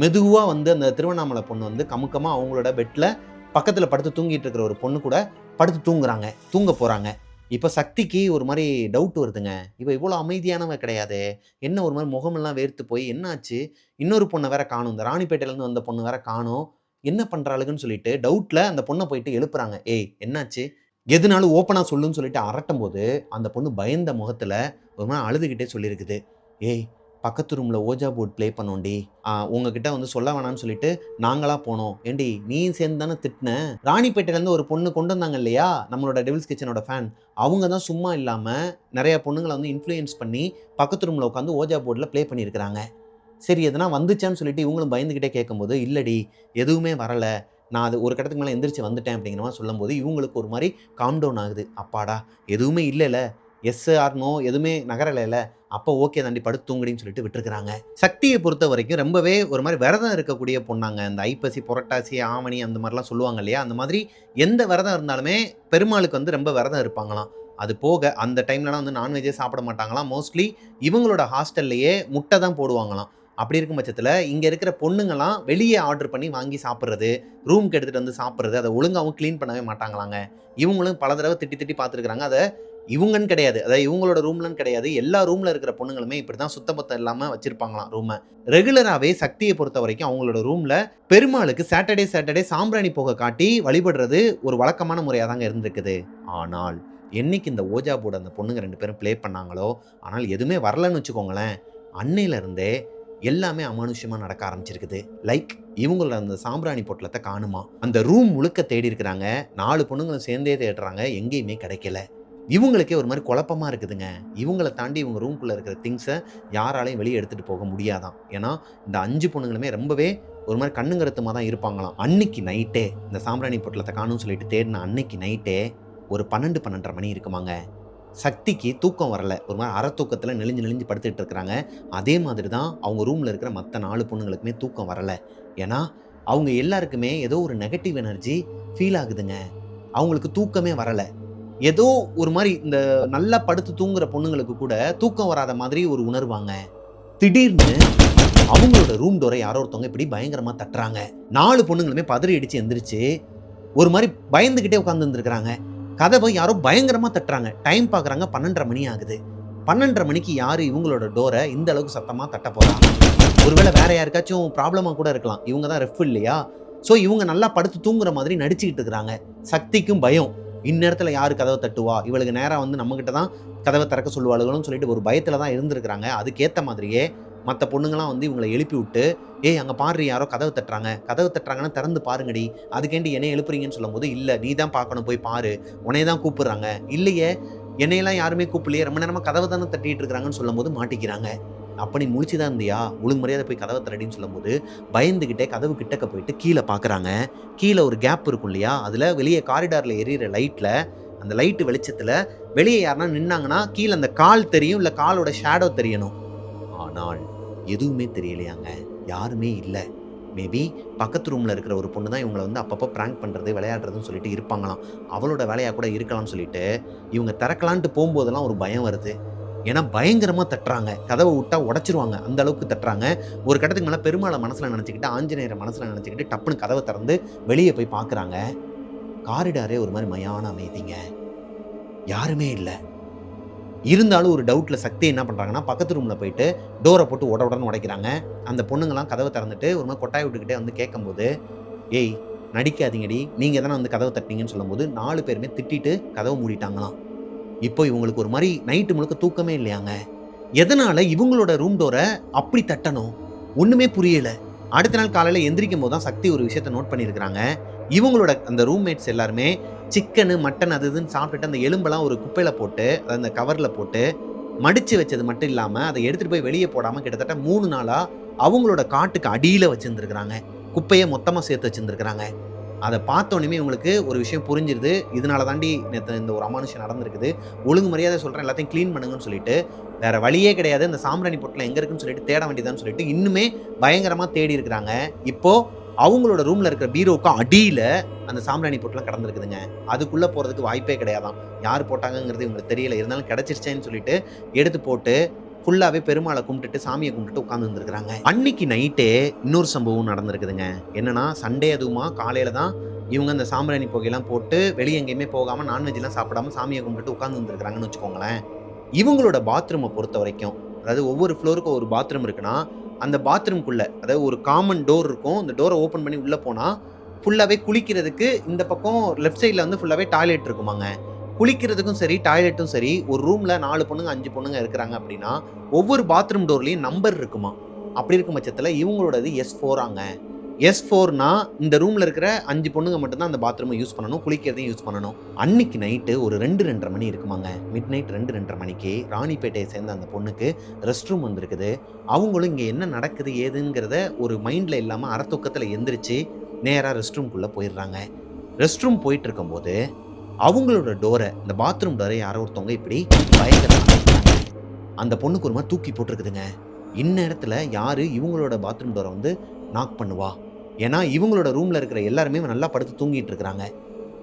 A: மெதுவாக வந்து அந்த திருவண்ணாமலை பொண்ணு வந்து கமுக்கமாக அவங்களோட பெட்டில் பக்கத்தில் படுத்து தூங்கிட்டு இருக்கிற ஒரு பொண்ணு கூட படுத்து தூங்க போகிறாங்க. இப்போ சக்திக்கு ஒரு மாதிரி டவுட் வருதுங்க, இப்போ இவ்வளோ அமைதியானவ கிடையாது, என்ன ஒரு மாதிரி முகமெல்லாம் வேர்த்து போய் என்னாச்சு, இன்னொரு பொண்ணை வேற காணும், இந்த ராணிப்பேட்டையிலேருந்து வந்த பொண்ணு வேற காணும், என்ன பண்ணுறாளுக்குன்னு சொல்லிட்டு டவுட்டில் அந்த பொண்ணை போயிட்டு எழுப்புறாங்க. ஏய் என்னாச்சு, எதுனாலும் ஓப்பனாக சொல்லுன்னு சொல்லிட்டு அரட்டும் போது அந்த பொண்ணு பயந்த முகத்தில் ஒரு மாதிரி அழுதுகிட்டே சொல்லியிருக்குது, ஏய் பக்கத்து ரூமில் ஓஜா போர்ட் ப்ளே பண்ணோண்டி, உங்ககிட்ட வந்து சொல்ல வேணான்னு சொல்லிட்டு நாங்களாக போனோம், ஏண்டி நீயும் சேர்ந்து தானே திட்டின, ராணிப்பேட்டையிலேருந்து ஒரு பொண்ணு கொண்டு வந்தாங்க இல்லையா நம்மளோட டெவில்ஸ் கிச்சனோட ஃபேன், அவங்க தான் சும்மா இல்லாமல் நிறைய பொண்ணுங்களை வந்து இன்ஃப்ளூயன்ஸ் பண்ணி பக்கத்து ரூமில் உட்காந்து ஓஜா போர்டில் ப்ளே பண்ணியிருக்கிறாங்க. சரி எதனா வந்துச்சான்னு சொல்லிட்டு இவங்களும் பயந்துக்கிட்டே கேட்கும்போது, இல்லடி எதுவுமே வரலை, நான் அது ஒரு கட்டத்துக்கு மேலே எந்திரிச்சு வந்துட்டேன் அப்படிங்கிற மாதிரி சொல்லும்போது இவங்களுக்கு ஒரு மாதிரி காம் டவுன் ஆகுது. அப்பாடா எதுவுமே இல்லைல்ல, எஸ் ஆர் நோ எதுவுமே நகரலைல, அப்போ ஓகே தாண்டி படுத்து தூங்குடின்னு சொல்லிட்டு விட்டுருக்குறாங்க. சக்தியை பொறுத்த வரைக்கும் ரொம்பவே ஒரு மாதிரி விரதம் இருக்கக்கூடிய பொண்ணாங்க. இந்த ஐப்பசி புரட்டாசி ஆவணி அந்த மாதிரிலாம் சொல்லுவாங்க இல்லையா, அந்த மாதிரி எந்த விரதம் இருந்தாலுமே பெருமாளுக்கு வந்து ரொம்ப விரதம் இருப்பாங்களாம். அது போக அந்த டைம்லலாம் வந்து நான்வெஜ்ஜே சாப்பிட மாட்டாங்களாம். மோஸ்ட்லி இவங்களோட ஹாஸ்டல்லையே முட்டை தான் போடுவாங்களாம். அப்படி இருக்கும் பட்சத்தில் இங்கே இருக்கிற பொண்ணுங்களாம் வெளியே ஆர்டர் பண்ணி வாங்கி சாப்பிட்றது, ரூம்க்கு எடுத்துகிட்டு வந்து சாப்பிட்றது, அதை ஒழுங்காகவும் க்ளீன் பண்ணவே மாட்டாங்களாங்க. இவங்களும் பல தடவை திட்டி பார்த்துருக்குறாங்க. அதை இவங்கன்னு கிடையாது, அதாவது இவங்களோட ரூம்லன்னு கிடையாது, எல்லா ரூமில் இருக்கிற பொண்ணுங்களுமே இப்படி தான் சுத்தபத்தம் இல்லாமல் வச்சுருப்பாங்களாம் ரூமை. ரெகுலராகவே சக்தியை பொறுத்த வரைக்கும் அவங்களோட ரூமில் பெருமாளுக்கு சாட்டர்டே சாம்பிராணி போக காட்டி வழிபடுறது ஒரு வழக்கமான முறையாக தாங்க இருந்திருக்குது. ஆனால் என்னைக்கு இந்த ஓஜா போர்டு அந்த பொண்ணுங்க 2 பேரும் ப்ளே பண்ணாங்களோ, ஆனால் எதுவுமே வரலன்னு வச்சுக்கோங்களேன், அன்னையிலேருந்தே எல்லாமே அமானுஷ்யமாக நடக்க ஆரம்பிச்சிருக்குது. லைக் இவங்களோட அந்த சாம்பிராணி பொட்டலத்தை காணுமா. அந்த ரூம் முழுக்க தேடி இருக்கிறாங்க. 4 பொண்ணுங்களும் சேர்ந்தே தேடுறாங்க. எங்கேயுமே கிடைக்கல. இவங்களுக்கே ஒரு மாரி குழப்பமா இருக்குதுங்க. இவங்கள தாண்டி இவங்க ரூம்குள்ள இருக்கிற திங்ஸ யாராலயும் வெளிய எடுத்துட்டு போக முடியாதாம். ஏன்னா, இந்த 5 பொண்ணுங்களுமே ரொம்பவே ஒரு மாரி கண்ணும் கருத்துமா தான் இருப்பாங்களாம். அன்னைக்கு நைட்டே இந்த சாம்பிராணி பொட்டலத்த காணோம்னு சொல்லிட்டு தேடின அன்னைக்கு நைட்டே ஒரு 12, 12:30 மணி இருக்குமாங்க. சக்திக்கு தூக்கம் வரல. ஒரு மாரி அரை தூக்கத்தில நெளிஞ்சு நெளிஞ்சு படுத்துட்டு இருக்கிறாங்க. அதே மாதிரி தான் அவங்க ரூம்ல இருக்கிற மத்த 4 பொண்ணுங்களுக்குமே தூக்கம் வரல. ஏன்னா, அவங்க எல்லாருக்குமே ஏதோ ஒரு நெகட்டிவ் எனர்ஜி ஃபீல் ஆகுதுங்க. அவங்களுக்கு தூக்கமே வரல. ஏதோ ஒரு மாரி இந்த நல்லா படுத்து தூங்குற பொண்ணுங்களுக்கு கூட தூக்கம் வராத மாதிரி ஒரு உணர்வாங்க. திடீர்னு அவங்களோட ரூம் டோர யாரோ ஒருத்தவங்க இப்படி பயங்கரமா தட்டுறாங்க. 4 பொண்ணுங்களுமே பதறி அடிச்சு எந்திரிச்சு, ஒரு மாரி பயந்துகிட்டே உட்கார்ந்து இருந்திருக்காங்க. கதவ யாரோ பயங்கரமா தட்டுறாங்க. டைம் பார்க்குறாங்க 12:30 மணி ஆகுது. 12:30 மணிக்கு யாரு இவங்களோட டோர இந்த அளவுக்கு சத்தமா தட்டப் போறா? ஒருவேள வேற யாருக்காச்சும் ப்ராப்ளமா கூட இருக்கலாம். இவங்க தான் ரெஃப் இல்லையா? ஸோ இவங்க நல்லா படுத்து தூங்குற மாதிரி நடிச்சுக்கிட்டு இருக்கிறாங்க. சக்திக்கும் பயம். இந்நேரத்துல யாரு கதவ தட்டுவா? இவளுக்கு நேரா வந்து நம்மகிட்ட தான் கதவ திறக்க சொல்லுவாளுகளோன்னு சொல்லிட்டு ஒரு பயத்துல தான் இருந்திருக்கிறாங்க. அதுக்கேத்த மாதிரியே மத்த பொண்ணுங்கலாம் வந்து இவங்கள எழுப்பி விட்டு, "ஏய் அங்க பார்ரி யாரோ கதவ தட்டுறாங்க. கதவ தட்டுறாங்கன்னா திறந்து பாருங்கடி. அதுக்கேண்டி என்னைய எழுப்புறீங்கன்னு?" சொல்லும்போது, "இல்ல நீ தான் பார்க்கணும் போய் பாரு. உன்னைய தான் கூப்பிடுறாங்க." "இல்லையே என்னையெல்லாம் யாருமே கூப்பிடலையே. ரொம்ப நேரமா கதவ தானே தட்டிட்டு இருக்கிறாங்கன்னு" சொல்லும்போது மாட்டிக்கிறாங்க. "அப்ப நீ முழிச்சு தான் இருந்தியா? ஒழுங்கு மரியாதை போய் கதவ திறடின்னு" சொல்லும்போது, பயந்துகிட்டே கதவு கிட்டக்க போயிட்டு கீழ பார்க்குறாங்க. கீழ ஒரு கேப் இருக்கும் இல்லையா? அதுல வெளிய காரிடார்ல எரியிற லைட்ல, அந்த லைட் வெளிச்சத்துல வெளிய யாருனா நின்னாங்கன்னா, கீழ அந்த கால் தெரியும். இல்ல காலோட ஷேடோ தெரியணும். ஆனால் எதுவுமே தெரியலையாங்க. யாருமே இல்ல. மேபி பக்கத்து ரூம்ல இருக்கிற ஒரு பொண்ணு தான் இவங்கள வந்து அப்பப்போ பிராங்க் பண்றது, விளையாடுறதுன்னு சொல்லிட்டு இருப்பாங்களாம். அவளோட வேலையா கூட இருக்கலாம்னு சொல்லிட்டு, இவங்க திறக்கலான்ட்டு போம்போதெல்லாம் ஒரு பயம் வருது. ஏன்னா பயங்கரமா தட்டுறாங்க. கதவ விட்டா உடைச்சுருவாங்க. அந்த அளவுக்கு தட்டுறாங்க. ஒரு கட்டத்துக்கு மேல பெருமாள மனசுல நெனச்சுக்கிட்டு, ஆஞ்சநேயர மனசுல நெனச்சுக்கிட்டு டப்புனு கதவ திறந்து வெளிய போய் பார்க்குறாங்க. காரிடாரே ஒரு மாரி மயான அமைதிங்க. யாருமே இல்ல. இருந்தாலும் ஒரு டவுட்ல சக்தி என்ன பண்றாங்கன்னா, பக்கத்து ரூம்ல போயிட்டு டோர போட்டு ஒட ஒடன்னு உடைக்கிறாங்க. அந்த பொண்ணுங்கலாம் கதவ திறந்துட்டு ஒரு மாரி கொட்டாய் விட்டுக்கிட்டே வந்து கேட்கும்போது, "ஏய் நடிக்காதீங்கடி. நீங்க தானே வந்து கதவ தட்டினீங்கன்னு" சொல்லும்போது 4 பேருமே திட்டிட்டு கதவ மூடிட்டாங்களாம். இப்போ இவங்களுக்கு ஒரு மாரி நைட்டு முழுக்க தூக்கமே இல்லையாங்க. எதனால இவங்களோட ரூம் டோர அப்படி தட்டணும்? ஒண்ணுமே புரியல. அடுத்த நாள் காலையில எந்திரிக்கும்போது தான் சக்தி ஒரு விஷயத்த நோட் பண்ணியிருக்கிறாங்க. இவங்களோட அந்த ரூம்மேட்ஸ் எல்லாருமே சிக்கனு, மட்டன் அது இதுன்னு சாப்பிட்டுட்டு அந்த எலும்பெல்லாம் ஒரு குப்பையில போட்டு, அந்த கவர்ல போட்டு, மடிச்சு வச்சது மட்டும் இல்லாம, அத எடுத்துட்டு போய் வெளிய போடாம கிட்டத்தட்ட 3 நாளா அவங்களோட காட்டுக்கு அடியில வச்சிருந்திருக்கிறாங்க. குப்பைய மொத்தமா சேர்த்து வச்சிருந்திருக்கிறாங்க. அத பார்த்தோனயுமே இவங்களுக்கு ஒரு விஷயம் புரிஞ்சிருது. இதனால தாண்டி நேத்து இந்த ஒரு அமானுஷ்யம் நடந்திருக்குது. ஒழுங்கு மரியாதையா சொல்றேன் எல்லாத்தையும் கிளீன் பண்ணுங்கன்னு சொல்லிட்டு, வேற வழியே கிடையாது. இந்த சாம்பிராணி பொட்டலம் எங்க இருக்குன்னு சொல்லிட்டு தேட வேண்டியதான்னு சொல்லிட்டு, இன்னுமே பயங்கரமா தேடி இருக்கிறாங்க. இப்போ அவங்களோட ரூம்ல இருக்கிற பீரோவுக்கு அடியில அந்த சாம்பிராணி பொட்டலம் கிடந்திருக்குதுங்க. அதுக்குள்ள போறதுக்கு வாய்ப்பே கிடையாதாம். யார் போட்டாங்கங்கிறது இவங்களுக்கு தெரியல. இருந்தாலும் கிடைச்சிருச்சேன்னு சொல்லிட்டு எடுத்து போட்டு ஃபுல்லாவே பெருமாள கும்பிட்டுட்டு, சாமிய கும்பிட்டுட்டு உட்கார்ந்து இருந்திருக்கிறாங்க. அன்னைக்கு நைட்டே இன்னொரு சம்பவம் நடந்திருக்குதுங்க. என்னன்னா, சண்டே அதுவுமா காலையில தான் இவங்க அந்த சாம்பிராணி புகையெல்லாம் போட்டு வெளிய எங்கேயுமே போகாம நான்வெஜ்லாம் சாப்பிடாம சாமிய கும்பிட்டுட்டு உட்கார்ந்து இருந்திருக்கிறாங்கன்னு வச்சுக்கோங்களேன். இவங்களோட பாத்ரூம பொறுத்தவரைக்கும், அதாவது ஒவ்வொரு ஃப்ளோருக்கும் ஒரு பாத்ரூம் இருக்குன்னா, அந்த பாத்ரூம்க்குள்ள அதாவது ஒரு காமன் டோர் இருக்கும். அந்த டோர ஓப்பன் பண்ணி உள்ள போனா, ஃபுல்லாவே குளிக்கிறதுக்கு இந்த பக்கம் லெஃப்ட் சைட்ல வந்து ஃபுல்லாவே டாய்லெட் இருக்குமாங்க. குளிக்கிறதுக்கும் சரி, டாய்லெட்டும் சரி, ஒரு ரூம்ல 4 பொண்ணுங்க, 5 பொண்ணுங்க இருக்கிறாங்க அப்படின்னா, ஒவ்வொரு பாத்ரூம் டோர்லயும் நம்பர் இருக்குமாம். அப்படி இருக்கும் பட்சத்தில இவங்களோடது S4ஆங்க. S4னா இந்த ரூம்ல இருக்கிற 5 பொண்ணுங்க மட்டும் தான் அந்த பாத்ரூம யூஸ் பண்ணணும். குளிக்கிறதையும் யூஸ் பண்ணணும். அன்னைக்கு நைட்டு ஒரு 2, 2:30 மணி இருக்குமாங்க. மிட் நைட் 2, 2:30 மணிக்கு ராணிப்பேட்டைய சேர்ந்த அந்த பொண்ணுக்கு ரெஸ்ட் ரூம் வந்திருக்குது. அவங்களும் இங்க என்ன நடக்குது ஏதுங்கிறத ஒரு மைண்ட்ல இல்லாம அரை தூக்கத்துல எந்திரிச்சு நேரா ரெஸ்ட் ரூம்குள்ள போயிடுறாங்க. ரெஸ்ட் ரூம் போயிட்டு இருக்கும்போது அவங்களோட டோர, இந்த பாத்ரூம் டோர யாரோ ஒருத்தவங்க இப்படி பயங்கரமா தட்டுறாங்க. அந்த பொண்ணுக்கு ஒரு மாரி தூக்கி போட்டுருக்குதுங்க. இந்நேரத்துல யாரு இவங்களோட பாத்ரூம் டோர வந்து நாக் பண்ணுவா? ஏன்னா, இவங்களோட ரூம்ல இருக்கிற எல்லாருமே நல்லா படுத்து தூங்கிட்டு இருக்கிறாங்க.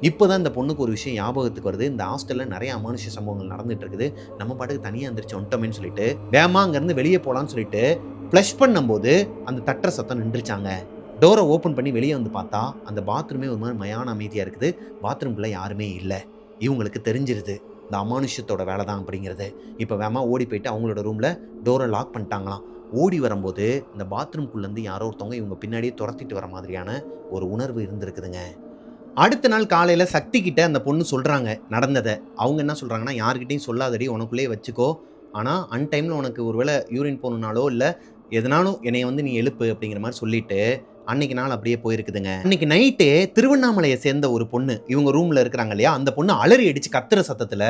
A: இப்பதான் இந்த பொண்ணுக்கு ஒரு விஷயம் ஞாபகத்துக்கு வருது. இந்த ஹாஸ்டல்ல நெறைய அமானுஷ்ய சம்பவங்கள் நடந்துட்டு இருக்குது. நம்ம பாட்டுக்கு தனியா எந்திரிச்சு வந்துட்டோமேன்னு சொல்லிட்டு, வேகமா அங்கருந்து வெளிய போலான்னு சொல்லிட்டு ஃப்ளஷ் பண்ணும்போது, அந்த தட்டுற சத்தம் நின்றுச்சாங்க. டோர ஓப்பன் பண்ணி வெளிய வந்து பார்த்தா, அந்த பாத்ரூமே ஒரு மாரி மயான அமைதியா இருக்குது. பாத்ரூம்குள்ள யாருமே இல்ல. இவங்களுக்கு தெரிஞ்சிருது. இந்த அமானுஷ்யத்தோட வேல தான் அப்படிங்கிறது. இப்ப வேகமா ஓடி போயிட்டு அவங்களோட ரூம்ல டோர லாக் பண்ணிட்டாங்களாம். ஓடி வரும்போது, இந்த பாத்ரூம்குள்ளருந்து யாரோ ஒருத்தவங்க இவங்க பின்னாடியே தொரத்திட்டு வர மாதிரியான ஒரு உணர்வு இருந்திருக்குதுங்க. அடுத்த நாள் காலையில சக்தி கிட்ட அந்த பொண்ணு சொல்றாங்க நடந்தத. அவங்க என்ன சொல்றாங்கன்னா, "யார்கிட்டயும் சொல்லாதடி, உனக்குள்ளேயே வச்சுக்கோ. ஆனா, அன்டைம்ல உனக்கு ஒரு வேள யூரின் போணும்னாலோ, இல்ல எதனாலும் என்னைய வந்து நீ எழுப்பு" அப்படிங்கிற மாரி சொல்லிட்டு, அன்னைக்கு நாள் அப்படியே போயிருக்குதுங்க. அன்னைக்கு நைட்டே திருவண்ணாமலையை சேர்ந்த ஒரு பொண்ணு இவங்க ரூம்ல இருக்கிறாங்க இல்லையா, அந்த பொண்ணு அலறி அடிச்சு கத்துற சத்தத்துல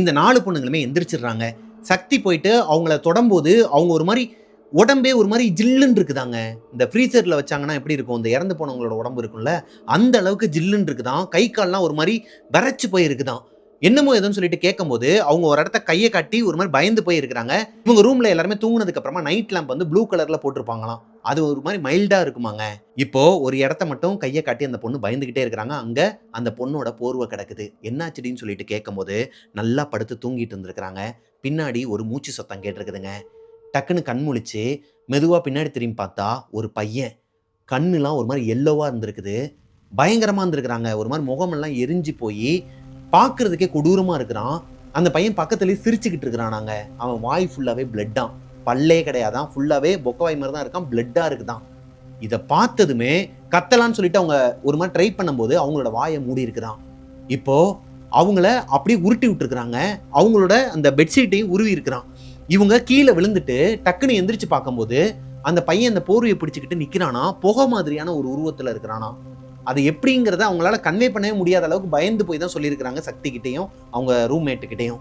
A: இந்த 4 பொண்ணுங்களுமே எந்திரிச்சிடுறாங்க. சக்தி போயிட்டு அவங்கள தொடம்போது அவங்க ஒரு மாதிரி உடம்பே ஒரு மாதிரி ஜில்லுன்னு இருக்குதாங்க. இந்த ஃப்ரீசர்ல வச்சாங்கன்னா எப்படி இருக்கும், இந்த இறந்து போனவங்களோட உடம்பு இருக்கும்ல, அந்த அளவுக்கு ஜில்லுன்னு இருக்குதான். கை கால்லாம் ஒரு மாதிரி விரைச்சு போயிருக்குதான். என்னமோ ஏதோன்னு சொல்லிட்டு கேட்கும்போது அவங்க ஒரு இடத்த கையை காட்டி ஒரு மாதிரி பயந்து போய் இருக்கிறாங்க. இவங்க ரூம்ல எல்லாருமே தூங்குனதுக்கு அப்புறமா நைட் லேம்ப் வந்து ப்ளூ கலர்ல போட்டிருப்பாங்களாம். அது ஒரு மாதிரி மைல்டா இருக்குமாங்க. இப்போ ஒரு இடத்த மட்டும் கையை காட்டி அந்த பொண்ணு பயந்துகிட்டே இருக்கிறாங்க. அங்க அந்த பொண்ணோட போர்வை கிடக்குது. என்னாச்சுடின்னு சொல்லிட்டு கேட்கும்போது நல்லா படுத்து தூங்கிட்டு இருந்திருக்கிறாங்க. பின்னாடி ஒரு மூச்சு சத்தம் கேட்டிருக்குதுங்க. டக்குன்னு கண் முழிச்சு மெதுவா பின்னாடி திரும்பி பார்த்தா ஒரு பையன். கண்ணுலாம் ஒரு மாதிரி எல்லோவா இருந்திருக்குது. பயங்கரமா இருந்திருக்கிறாங்க. ஒரு மாதிரி முகமெல்லாம் எரிஞ்சு போய் பார்க்கறதுக்கே கொடூரமா இருக்கிறான். அந்த பையன் பக்கத்துலேயே சிரிச்சுக்கிட்டு இருக்கிறானாங்க. அவன் வாய் ஃபுல்லாவே பிளட்டான். பல்லே கிடையாதான், ஃபுல்லாவே பொக்கவாய் மாதிரி தான் இருக்கான், பிளட்டா இருக்குதான். இதை பார்த்ததுமே கத்தலான்னு சொல்லிட்டு அவங்க ஒரு மாதிரி ட்ரை பண்ணும்போது அவங்களோட வாயை மூடி இருக்குதான். இப்போ அவங்கள அப்படியே உருட்டி விட்டுருக்குறாங்க. அவங்களோட அந்த பெட்ஷீட்டையும் உருவி இருக்கிறான். இவங்க கீழே விழுந்துட்டு டக்குன்னு எந்திரிச்சு பார்க்கும்போது அந்த பையன் அந்த போர்வையை பிடிச்சிக்கிட்டு நிற்கிறானா, புகை மாதிரியான ஒரு உருவத்தில் இருக்கிறானா. அது எப்படிங்கிறத அவங்களால கன்வே பண்ணவே முடியாத அளவுக்கு பயந்து போய் தான் சொல்லியிருக்கிறாங்க சக்தி கிட்டையும் அவங்க ரூம்மேட்டுக்கிட்டையும்.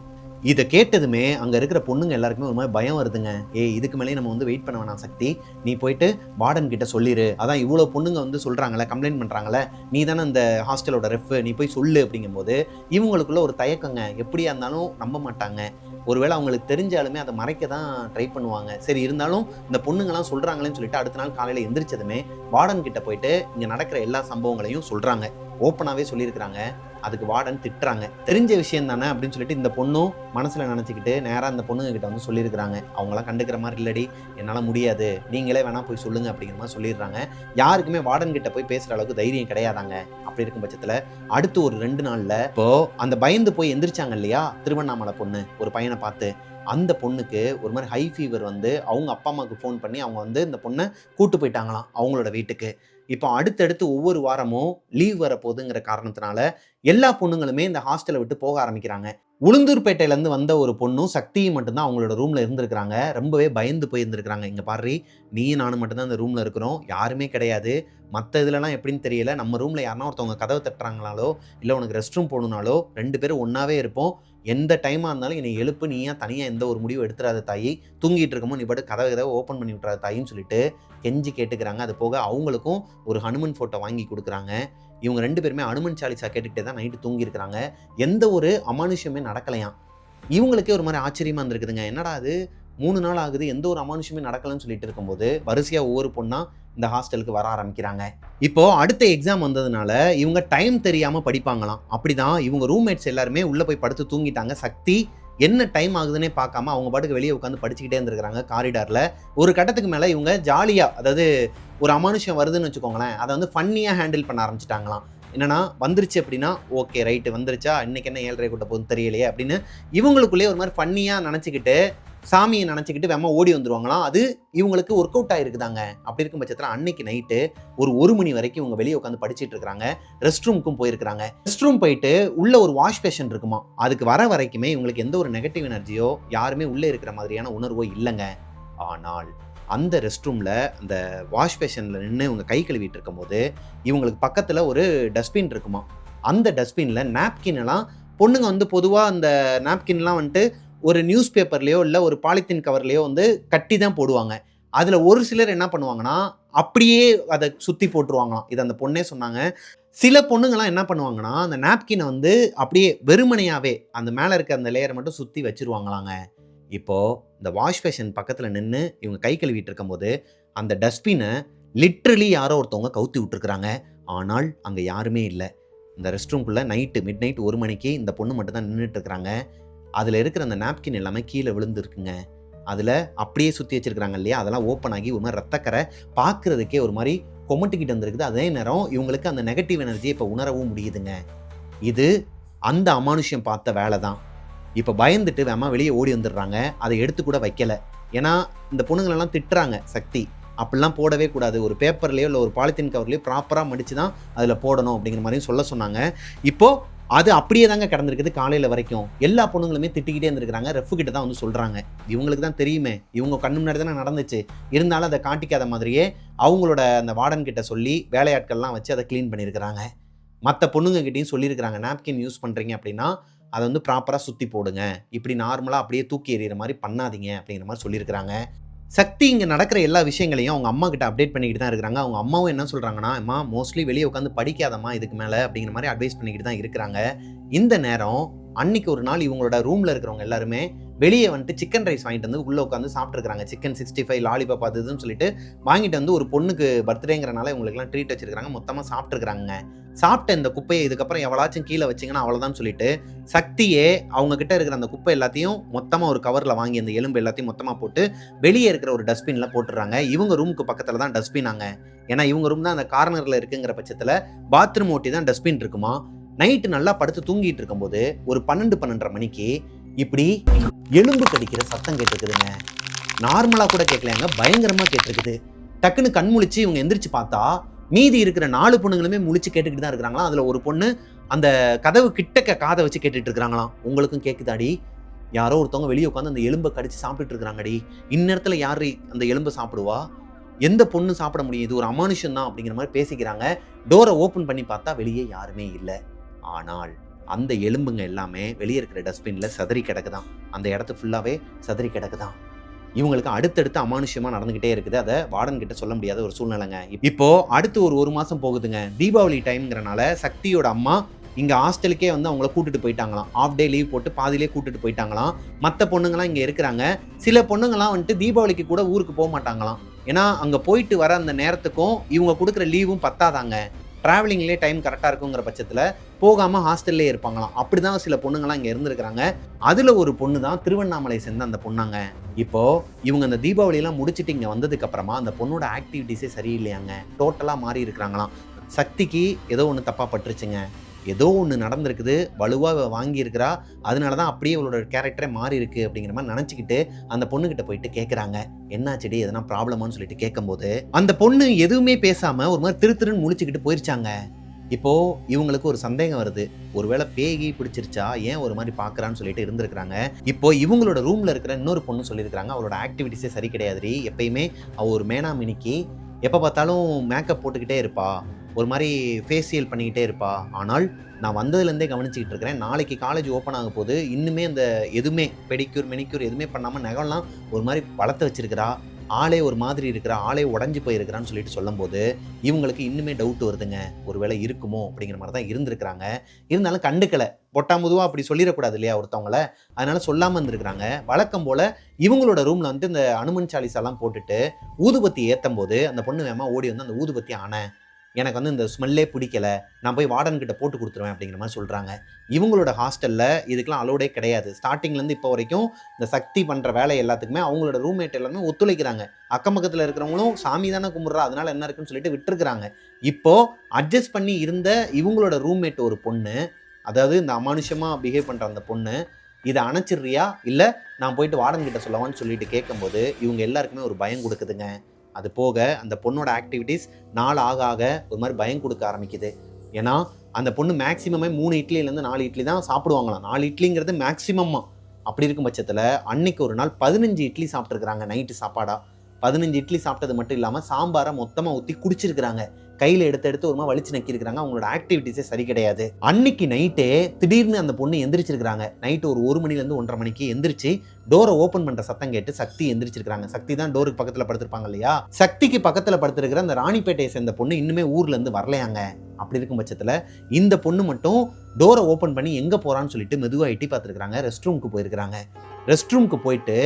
A: இதை கேட்டதுமே அங்கே இருக்கிற பொண்ணுங்க எல்லாருக்குமே ஒரு மாதிரி பயம் வருதுங்க. இதுக்கு மேலே நம்ம வந்து வெயிட் பண்ண வேணாம் சக்தி, நீ போயிட்டு வார்டன் கிட்ட சொல்லிடு. அதான் இவ்வளோ பொண்ணுங்க வந்து சொல்கிறாங்களே, கம்ப்ளைண்ட் பண்ணுறாங்களே, நீ தானே அந்த ஹாஸ்டலோட ரெஃப், நீ போய் சொல்லு அப்படிங்கும்போது இவங்களுக்குள்ள ஒரு தயக்கங்க. எப்படியா இருந்தாலும் நம்ப மாட்டாங்க. ஒருவேளை அவங்களுக்கு தெரிஞ்சாலுமே அதை மறைக்க தான் ட்ரை பண்ணுவாங்க. சரி இருந்தாலும் இந்த பொண்ணுங்கலாம் சொல்கிறாங்களேன்னு சொல்லிட்டு அடுத்த நாள் காலையில் எந்திரிச்சதுமே வார்டன் கிட்ட போயிட்டு இங்கே நடக்கிற எல்லா சம்பவங்களையும் சொல்கிறாங்க. ஓப்பனாகவே சொல்லியிருக்கிறாங்க. அதுக்கு வார்டன் திட்டுறாங்க. தெரிஞ்ச விஷயம் தானே அப்படின்னு சொல்லிட்டு இந்த பொண்ணும் மனசில் நினச்சிக்கிட்டு நேராக அந்த பொண்ணுங்க கிட்ட வந்து சொல்லியிருக்கிறாங்க. அவங்களாம் கண்டுக்கிற மாதிரி இல்லடி, என்னால் முடியாது, நீங்களே வேணா போய் சொல்லுங்க அப்படிங்கிற மாதிரி சொல்லிடுறாங்க. யாருக்குமே வார்டன் கிட்ட போய் பேசுகிற அளவுக்கு தைரியம் கிடையாதாங்க. அப்படி இருக்கும் பட்சத்தில் அடுத்து ஒரு 2 நாளில் இப்போ அந்த பயந்து போய் எந்திரிச்சாங்க இல்லையா திருவண்ணாமலை பொண்ணு ஒரு பையனை பார்த்து, அந்த பொண்ணுக்கு ஒரு மாதிரி ஹை ஃபீவர் வந்து அவங்க அப்பா அம்மாவுக்கு ஃபோன் பண்ணி அவங்க வந்து இந்த பொண்ணை கூட்டு போயிட்டாங்களாம் அவங்களோட வீட்டுக்கு. இப்போ அடுத்தடுத்து ஒவ்வொரு வாரமும் லீவ் வரப்போகுதுங்கிற காரணத்தினால எல்லா பொண்ணுங்களுமே இந்த ஹாஸ்டலை விட்டு போக ஆரம்பிக்கிறாங்க. உளுந்தூர்பேட்டையிலேருந்து வந்த ஒரு பொண்ணும் சக்தியும் மட்டும்தான் அவங்களோட ரூமில் இருந்திருக்கிறாங்க. ரொம்பவே பயந்து போயிருந்துருக்கிறாங்க. இங்கே பாரு, நீயும் நானும் மட்டும்தான் இந்த ரூமில் இருக்கிறோம், யாருமே கிடையாது. மற்ற இதுலலாம் எப்படின்னு தெரியல, நம்ம ரூமில் யாருன்னா ஒருத்தவங்க கதவை தட்டுறாங்களாலோ இல்லை உனக்கு ரெஸ்ட் ரூம் போகணுனாலோ 2 பேரும் ஒன்றாவே இருப்போம். எந்த டைமாக இருந்தாலும் என்னை எழுப்பு, நீயா தனியாக எந்த ஒரு முடிவும் எடுத்துறாத தாயி, தூங்கிட்டு இருக்கமோ நீ பாட்டு கதவை ஓப்பன் பண்ணி விட்றாத தாயின்னு சொல்லிட்டு கெஞ்சி கேட்டுக்கிறாங்க. அது போக அவங்களுக்கும் ஒரு ஹனுமன் ஃபோட்டோ வாங்கி கொடுக்குறாங்க. இவங்க 2 பேருமே அனுமன் சாலிசா கேட்டுக்கிட்டே தான் நைட்டு தூங்கியிருக்கிறாங்க. எந்த ஒரு அமானுஷ்யமே நடக்கலையாம். இவங்களுக்கே ஒரு மாதிரி ஆச்சரியமாக இருந்திருக்குதுங்க. என்னடா அது 3 நாள் ஆகுது, எந்த ஒரு அமானுஷ்யமே நடக்கலன்னு சொல்லிட்டு இருக்கும்போது வரிசையாக ஒவ்வொரு பொண்ணா இந்த ஹாஸ்டலுக்கு வர ஆரம்பிக்கிறாங்க. இப்போ அடுத்த எக்ஸாம் வந்ததுனால இவங்க டைம் தெரியாமல் படிப்பாங்களாம். அப்படிதான் இவங்க ரூம்மேட்ஸ் எல்லாருமே உள்ளே போய் படுத்து தூங்கிட்டாங்க. சக்தி என்ன டைம் ஆகுதுன்னே பார்க்காம அவங்க பாட்டுக்கு வெளியே உட்காந்து படிச்சுக்கிட்டே இருந்திருக்கிறாங்க காரிடாரில். ஒரு கட்டத்துக்கு மேலே இவங்க ஜாலியாக, அதாவது ஒரு அமானுஷம் வருதுன்னு வச்சுக்கோங்களேன், அதை வந்து ஃபன்னியாக ஹேண்டில் பண்ண ஆரம்பிச்சிட்டாங்களாம். என்னன்னா வந்துருச்சு அப்படின்னா ஓகே ரைட்டு வந்துருச்சா, இன்னைக்கு என்ன 7:30 கூட்ட போகுது தெரியலையே அப்படின்னு இவங்களுக்குள்ளேயே ஒரு மாதிரி ஃபன்னியாக நினச்சிக்கிட்டு சாமியை நினச்சிக்கிட்டு வேமா ஓடி வந்துருவாங்களாம். அது இவங்களுக்கு ஒர்க் அவுட் ஆகிருக்குதாங்க. அப்படி இருக்கும் பட்சத்தில் அன்னைக்கு நைட்டு ஒரு 1 மணி வரைக்கும் இவங்க வெளியே உட்காந்து படிச்சுட்டு இருக்கிறாங்க. ரெஸ்ட் ரூமுக்கும் போயிருக்கிறாங்க. ரெஸ்ட் ரூம் போயிட்டு உள்ள ஒரு வாஷ் பேஷன் இருக்குமா, அதுக்கு வர வரைக்குமே இவங்களுக்கு எந்த ஒரு நெகட்டிவ் எனர்ஜியோ யாருமே உள்ளே இருக்கிற மாதிரியான உணர்வோ இல்லைங்க. ஆனால் அந்த ரெஸ்ட் ரூமில் அந்த வாஷ் பேஷனில் நின்று இவங்க கை கழுவிட்டு இருக்கும்போது இவங்களுக்கு பக்கத்தில் ஒரு டஸ்ட்பின் இருக்குமா. அந்த டஸ்ட்பினில் நாப்கின் எல்லாம் பொண்ணுங்க வந்து பொதுவாக அந்த நாப்கின்லாம் வந்துட்டு ஒரு நியூஸ் பேப்பர்லேயோ இல்லை ஒரு பாலித்தீன் கவர்லேயோ வந்து கட்டி தான் போடுவாங்க. அதில் ஒரு சிலர் என்ன பண்ணுவாங்கன்னா அப்படியே அதை சுற்றி போட்டுருவாங்களாம். இது அந்த பொண்ணே சொன்னாங்க. சில பொண்ணுங்கள்லாம் என்ன பண்ணுவாங்கன்னா அந்த நாப்கினை வந்து அப்படியே வெறுமனையாகவே அந்த மேலே இருக்க அந்த லேயரை மட்டும் சுற்றி வச்சுருவாங்களாங்க. இப்போது இந்த வாஷ் பேஷன் பக்கத்தில் நின்று இவங்க கை கழுவிட்டு இருக்கும்போது அந்த டஸ்ட்பினை லிட்ரலி யாரோ ஒருத்தவங்க கவுத்தி விட்டுருக்குறாங்க. ஆனால் அங்கே யாருமே இல்லை. இந்த ரெஸ்ட் ரூம்குள்ளே மிட் நைட் 1 மணிக்கு இந்த பொண்ணு மட்டும் தான் நின்றுட்டு இருக்கிறாங்க. அதில் இருக்கிற அந்த நாப்கின் எல்லாமே கீழே விழுந்துருக்குங்க. அதில் அப்படியே சுற்றி வச்சுருக்கிறாங்க இல்லையா, அதெல்லாம் ஓப்பன் ஆகி ஒரு மாதிரி ரத்தக்கரை பார்க்குறதுக்கே ஒரு மாதிரி கொமட்டிக்கிட்டு வந்துருக்குது. அதே நேரம் இவங்களுக்கு அந்த நெகட்டிவ் எனர்ஜியை இப்போ உணரவும் முடியுதுங்க. இது அந்த அமானுஷ்யம் பார்த்த வேலை தான். இப்போ பயந்துட்டு வேமா வெளியே ஓடி வந்துடுறாங்க. அதை எடுத்து கூட வைக்கலை. ஏன்னா இந்த பொண்ணுங்களெல்லாம் திட்டுறாங்க சக்தி, அப்படிலாம் போடவே கூடாது, ஒரு பேப்பர்லேயோ இல்லை ஒரு பாலித்தீன் கவர்லேயோ ப்ராப்பராக மடித்து தான் அதில் போடணும் அப்படிங்கிற மாதிரியும் சொல்ல சொன்னாங்க. இப்போது அது அப்படியே தாங்க கிடந்திருக்குது காலையில் வரைக்கும். எல்லா பொண்ணுங்களுமே திட்டிக்கிட்டே இருந்திருக்கிறாங்க. ரெஃப் கிட்ட தான் வந்து சொல்கிறாங்க. இவங்களுக்கு தான் தெரியுமே, இவங்க கண்ணு முன்னாடி தானே நடந்துச்சு. இருந்தாலும் அதை காட்டிக்காத மாதிரியே அவங்களோட அந்த வார்டன் கிட்ட சொல்லி வேலையாட்கள்லாம் வச்சு அதை க்ளீன் பண்ணியிருக்கிறாங்க. மற்ற பொண்ணுங்க கிட்டையும் சொல்லியிருக்கிறாங்க, நாப்கின் யூஸ் பண்ணுறீங்க அப்படின்னா அதை வந்து ப்ராப்பராக சுற்றி போடுங்க, இப்படி நார்மலாக அப்படியே தூக்கி எறிகிற மாதிரி பண்ணாதீங்க அப்படிங்கிற மாதிரி சொல்லியிருக்கிறாங்க. சக்தி இங்கே நடக்கிற எல்லா விஷயங்களையும் அவங்க அம்மா கிட்ட அப்டேட் பண்ணிக்கிட்டு தான் இருக்கிறாங்க. அவங்க அம்மாவும் என்ன சொல்கிறாங்கன்னா, அம்மா மோஸ்ட்லி வெளியே உட்காந்து படிக்காதம்மா இதுக்கு மேலே அப்படிங்கிற மாதிரி அட்வைஸ் பண்ணிக்கிட்டு தான் இருக்கிறாங்க. இந்த நேரம் அன்னைக்கு ஒரு நாள் இவங்களோட ரூமில் இருக்கிறவங்க எல்லாருமே வெளியே வந்துட்டு சிக்கன் ரைஸ் வாங்கிட்டு வந்து உள்ளே உட்காந்து சாப்பிட்ருக்காங்க. சிக்கன் 65 லாலிபாப் அதுன்னு சொல்லிட்டு வாங்கிட்டு வந்து ஒரு பொண்ணுக்கு பர்த்டேங்கிறனால இவங்களுக்குலாம் ட்ரீட் வச்சிருக்காங்க. மொத்தமாக சாப்பிட்ருக்காங்க. சாப்பிட்ட இந்த குப்பையை இதுக்கப்புறம் எவ்வளாச்சும் கீழே வச்சிங்கன்னா அவ்வளோதான் சொல்லிட்டு சக்தியே அவங்க கிட்ட இருக்கிற அந்த குப்பை எல்லாத்தையும் மொத்தமாக ஒரு கவரில் வாங்கி அந்த எலும்பு எல்லாத்தையும் மொத்தமாக போட்டு வெளியே இருக்கிற ஒரு டஸ்ட்பினில் போட்டுடுறாங்க. இவங்க ரூமுக்கு பக்கத்தில் தான் டஸ்ட்பினாங்க. ஏன்னா இவங்க ரூம் தான் அந்த கார்னரில் இருக்குங்கிற பட்சத்தில் பாத்ரூம் ஓட்டி தான் டஸ்ட்பின் இருக்குமா. நைட்டு நல்லா படுத்து தூங்கிட்டு இருக்கும்போது ஒரு 12-12:30 மணிக்கு இப்படி எலும்பு கடிக்கிற சத்தம் கேட்டுருக்குதுங்க. நார்மலாக கூட கேட்கலையாங்க, பயங்கரமாக கேட்டிருக்குது. டக்குன்னு கண் முழிச்சு இவங்க எந்திரிச்சு பார்த்தா மீதி இருக்கிற 4 பொண்ணுங்களுமே முழிச்சு கேட்டுக்கிட்டு தான் இருக்கிறாங்களாம். அதில் ஒரு பொண்ணு அந்த கதவு கிட்டக்க காதை வச்சு கேட்டுட்டு இருக்கிறாங்களாம். உங்களுக்கும் கேட்குதாடி? யாரோ ஒருத்தவங்க வெளியே உட்காந்து அந்த எலும்பை கடிச்சு சாப்பிட்டுட்டு இருக்கிறாங்கடி. இந்நேரத்தில் யார் அந்த எலும்பை சாப்பிடுவா? எந்த பொண்ணு சாப்பிட முடியும்? இது ஒரு அமானுஷம் தான் அப்படிங்கிற மாதிரி பேசிக்கிறாங்க. டோரை ஓப்பன் பண்ணி பார்த்தா வெளியே யாருமே இல்லை. ஆனால் அந்த எலும்புங்க எல்லாமே வெளியே இருக்கிற டஸ்ட்பினில் சதறி கிடக்குதான். அந்த இடத்து ஃபுல்லாகவே சதறி கிடக்குதான். இவங்களுக்கு அடுத்தடுத்து அமானுஷ்யமாக நடந்துகிட்டே இருக்குது. அதை வார்டன் கிட்ட சொல்ல முடியாத ஒரு சூழ்நிலைங்க. இப்போ அடுத்து ஒரு மாதம் போகுதுங்க. தீபாவளி டைம்ங்கிறனால சக்தியோட அம்மா இங்கே ஹாஸ்டலுக்கே வந்து அவங்கள கூட்டிட்டு போயிட்டாங்களாம். ஆஃப் டே லீவ் போட்டு பாதிலே கூட்டிட்டு போயிட்டாங்களாம். மற்ற பொண்ணுங்களாம் இங்கே இருக்கிறாங்க. சில பொண்ணுங்களாம் வந்துட்டு தீபாவளிக்கு கூட ஊருக்கு போக மாட்டாங்களாம். ஏன்னா அங்கே போயிட்டு வர அந்த நேரத்துக்கும் இவங்க கொடுக்குற லீவும் பத்தாதாங்க. ட்ராவலிங்லேயே டைம் கரெக்டாக இருக்குங்கிற பட்சத்தில் போகாமல் ஹாஸ்டல்லே இருப்பாங்களாம். அப்படி தான் சில பொண்ணுங்களாம் இங்கே இருந்திருக்கிறாங்க. அதில் ஒரு பொண்ணு தான் திருவண்ணாமலை சேர்ந்த அந்த பொண்ணாங்க. இப்போது இவங்க அந்த தீபாவளியெல்லாம் முடிச்சுட்டு இங்கே வந்ததுக்கப்புறமா அந்த பொண்ணோட ஆக்டிவிட்டீஸே சரியில்லையாங்க. டோட்டலாக மாறி இருக்கிறாங்களாம். சக்திக்கு ஏதோ ஒன்று தப்பாக பட்டுருச்சுங்க. ஏதோ ஒன்று நடந்திருக்குது, வலுவாக வாங்கியிருக்கிறா, அதனால தான் அப்படியே அவளோட கேரக்டரே மாறி இருக்குது அப்படிங்கிற மாதிரி நினச்சிக்கிட்டு அந்த பொண்ணுக்கிட்ட போயிட்டு கேட்குறாங்க, என்னாச்சடி எதனா ப்ராப்ளமானு சொல்லிட்டு கேட்கும்போது அந்த பொண்ணு எதுவுமே பேசாமல் ஒரு மாதிரி திருன்னு முழிச்சுக்கிட்டு போயிருச்சாங்க. இப்போது இவங்களுக்கு ஒரு சந்தேகம் வருது, ஒருவேளை பேகி பிடிச்சிருச்சா, ஏன் ஒரு மாதிரி பார்க்குறான்னு சொல்லிட்டு இருந்திருக்கிறாங்க. இப்போ இவங்களோட ரூமில் இருக்கிற இன்னொரு பொண்ணு சொல்லியிருக்கிறாங்க, அவளோட ஆக்டிவிட்டிஸே சரி கிடையாதுடி, எப்பயுமே அவள் ஒரு மேனாமினிக்கு எப்போ பார்த்தாலும் மேக்கப் போட்டுக்கிட்டே இருப்பா, ஒரு மாதிரி ஃபேஷியல் பண்ணிக்கிட்டே இருப்பா. ஆனால் நான் வந்ததுலேருந்தே கவனிச்சிக்கிட்டு இருக்கிறேன், நாளைக்கு காலேஜ் ஓப்பன் ஆக போது இன்னுமே அந்த எதுவுமே பெடிக்யூர் மெனிக்யூர் எதுவுமே பண்ணாமல் நகம்லாம் ஒரு மாதிரி வளர்த்து வச்சிருக்கிறா, ஆளே ஒரு மாதிரி இருக்கிறா, ஆளே உடஞ்சி போயிருக்கிறான்னு சொல்லிட்டு சொல்லும்போது இவங்களுக்கு இன்னுமே டவுட் வருதுங்க, ஒருவேளை இருக்குமோ அப்படிங்கிற மாதிரி தான் இருந்திருக்கிறாங்க. இருந்தாலும் கண்டுக்கலை, பொட்டாமுதுவாக அப்படி சொல்லிடக்கூடாது இல்லையா ஒருத்தவங்கள, அதனால சொல்லாமல் இருந்திருக்கிறாங்க. வழக்கம் போல் இவங்களோட ரூமில் வந்து இந்த அனுமன் சாலிசாலாம் போட்டுட்டு ஊதுபத்தி ஏற்றும் போது அந்த பொண்ணு வேமா ஓடி வந்து அந்த ஊதுபத்தி எனக்கு வந்து இந்த ஸ்மெல்லே பிடிக்கல, நான் போய் வார்டன் கிட்ட போட்டு கொடுத்துருவேன் அப்படிங்கிற மாதிரி சொல்கிறாங்க. இவங்களோட ஹாஸ்டலில் இதுக்கெலாம் அலோடே கிடையாது. ஸ்டார்டிங்லேருந்து இப்போ வரைக்கும் இந்த சக்தி பண்ணுற வேலை எல்லாத்துக்குமே அவங்களோட ரூம்மேட் எல்லாமே ஒத்துழைக்கிறாங்க. அக்கம் பக்கத்தில் இருக்கிறவங்களும் சாமி தானே கும்பிட்றா, அதனால என்ன இருக்குன்னு சொல்லிட்டு விட்டுருக்குறாங்க. இப்போது அட்ஜஸ்ட் பண்ணி இருந்த இவங்களோட ரூம்மேட் ஒரு பொண்ணு, அதாவது இந்த அமானுஷமாக பிஹேவ் பண்ணுற அந்த பொண்ணு, இதை அணைச்சிடுறியா இல்லை நான் போயிட்டு வார்டன் கிட்ட சொல்லவான்னு சொல்லிட்டு கேட்கும்போது இவங்க எல்லாருக்குமே ஒரு பயம் கொடுக்குதுங்க. அது போக அந்த பொண்ணோட ஆக்டிவிட்டீஸ் நாள் ஆக ஒரு மாதிரி பயம் கொடுக்க ஆரம்பிக்குது. ஏன்னா அந்த பொண்ணு மேக்ஸிமமே 3 இட்லிலேருந்து 4 இட்லி தான் சாப்பிடுவாங்களாம். 4 இட்லிங்கிறது மேக்ஸிமம்மா. அப்படி இருக்கும் பட்சத்தில் அன்னைக்கு ஒரு நாள் 15 இட்லி சாப்பிட்ருக்குறாங்க நைட்டு சாப்பாடாக. 15 இட்லி சாப்பிட்டது மட்டும் இல்லாமல் சாம்பாரை மொத்தமாக ஊற்றி குடிச்சிருக்கிறாங்க. கையில் எடுத்து ஒரு மாதிரி வலிச்சு நக்கியிருக்கிறாங்க. அவங்களோட ஆக்டிவிட்டீஸே சரி கிடையாது. அன்னைக்கு நைட்டே திடீர்னு அந்த பொண்ணு எந்திரிச்சிருக்கிறாங்க. நைட்டு ஒரு 1 மணிலேருந்து 1:30 மணிக்கு எந்திரிச்சு டோரை ஓப்பன் பண்ணுற சத்தம் கேட்டு சக்தி எந்திரிச்சிருக்கிறாங்க. சக்தி தான் டோருக்கு பக்கத்தில் படுத்திருப்பாங்க இல்லையா. சக்திக்கு பக்கத்தில் படுத்திருக்கிற அந்த ராணிப்பேட்டையை சேர்ந்த பொண்ணு இன்னுமே ஊர்லேருந்து வரலையாங்க. அப்படி இருக்கும் பட்சத்தில் இந்த பொண்ணு மட்டும் டோரை ஓப்பன் பண்ணி எங்கே போகிறான்னு சொல்லிட்டு மெதுவாக எட்டி பார்த்துருக்குறாங்க. ரெஸ்ட் ரூமுக்கு போயிருக்கிறாங்க. ரெஸ்ட் ரூமுக்கு போயிட்டு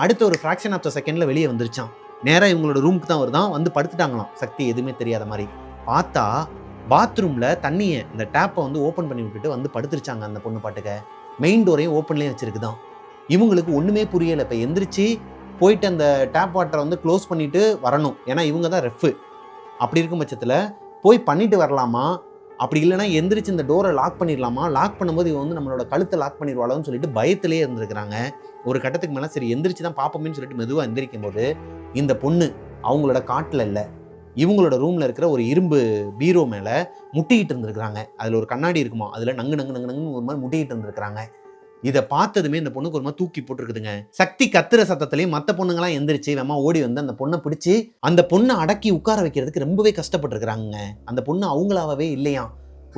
A: அடுத்த ஒரு ஃப்ராக்ஷன் ஆஃப் த செகண்டில் வெளியே வந்துருச்சான். நேராக இவங்களோட ரூமுக்கு தான் வருதான், வந்து படுத்துட்டாங்களாம். சக்தி எதுவுமே தெரியாத மாதிரி பார்த்தா பாத்ரூமில் தண்ணியை இந்த டேப்பை வந்து ஓப்பன் பண்ணி விட்டுட்டு வந்து படுத்துருச்சாங்க. அந்த பொண்ணு பாட்டுக்க மெயின் டோரையும் ஓப்பன்லேயே வச்சுருக்குதான். இவங்களுக்கு ஒன்றுமே புரியலை. இப்போ எந்திரிச்சு போயிட்டு அந்த டேப் வாட்டரை வந்து க்ளோஸ் பண்ணிவிட்டு வரணும், ஏன்னா இவங்க தான் ரெஃப். அப்படி இருக்கும் பட்சத்தில் போய் பண்ணிட்டு வரலாமா, அப்படி இல்லைனா எந்திரிச்சு இந்த டோரை லாக் பண்ணிடலாமா, லாக் பண்ணும்போது இவங்க வந்து நம்மளோட கழுத்தை லாக் பண்ணிடுவாளோன்னு சொல்லிட்டு பயத்திலே இருந்திருக்கிறாங்க. ஒரு கட்டத்துக்கு மேலே சரி எந்திரிச்சு தான் பார்ப்போமேன்னு சொல்லிட்டு மெதுவாக எந்திரிக்கும் போது இந்த பொண்ணு அவங்களோட காட்டில் இல்லை, இவங்களோட ரூம்ல இருக்கிற ஒரு இரும்பு பீரோ மேல முட்டிக்கிட்டு இருந்திருக்காங்க. அதுல ஒரு கண்ணாடி இருக்குமா, அதுல நங்கு நங்கு நங்கு நங்குன்னு ஒரு மாதிரி முட்டிக்கிட்டு இருந்திருக்காங்க. இதை பார்த்ததுமே இந்த பொண்ணுக்கு ஒரு மாதிரி தூக்கி போட்டுருக்குதுங்க. சக்தி கத்துற சத்தத்திலையும் மற்ற பொண்ணுங்களாம் எந்திரிச்சு வேமா ஓடி வந்து அந்த பொண்ணை பிடிச்சி அந்த பொண்ணை அடக்கி உட்கார வைக்கிறதுக்கு ரொம்பவே கஷ்டப்பட்டுருக்காங்க. அந்த பொண்ணு அவங்களாவே இல்லையா,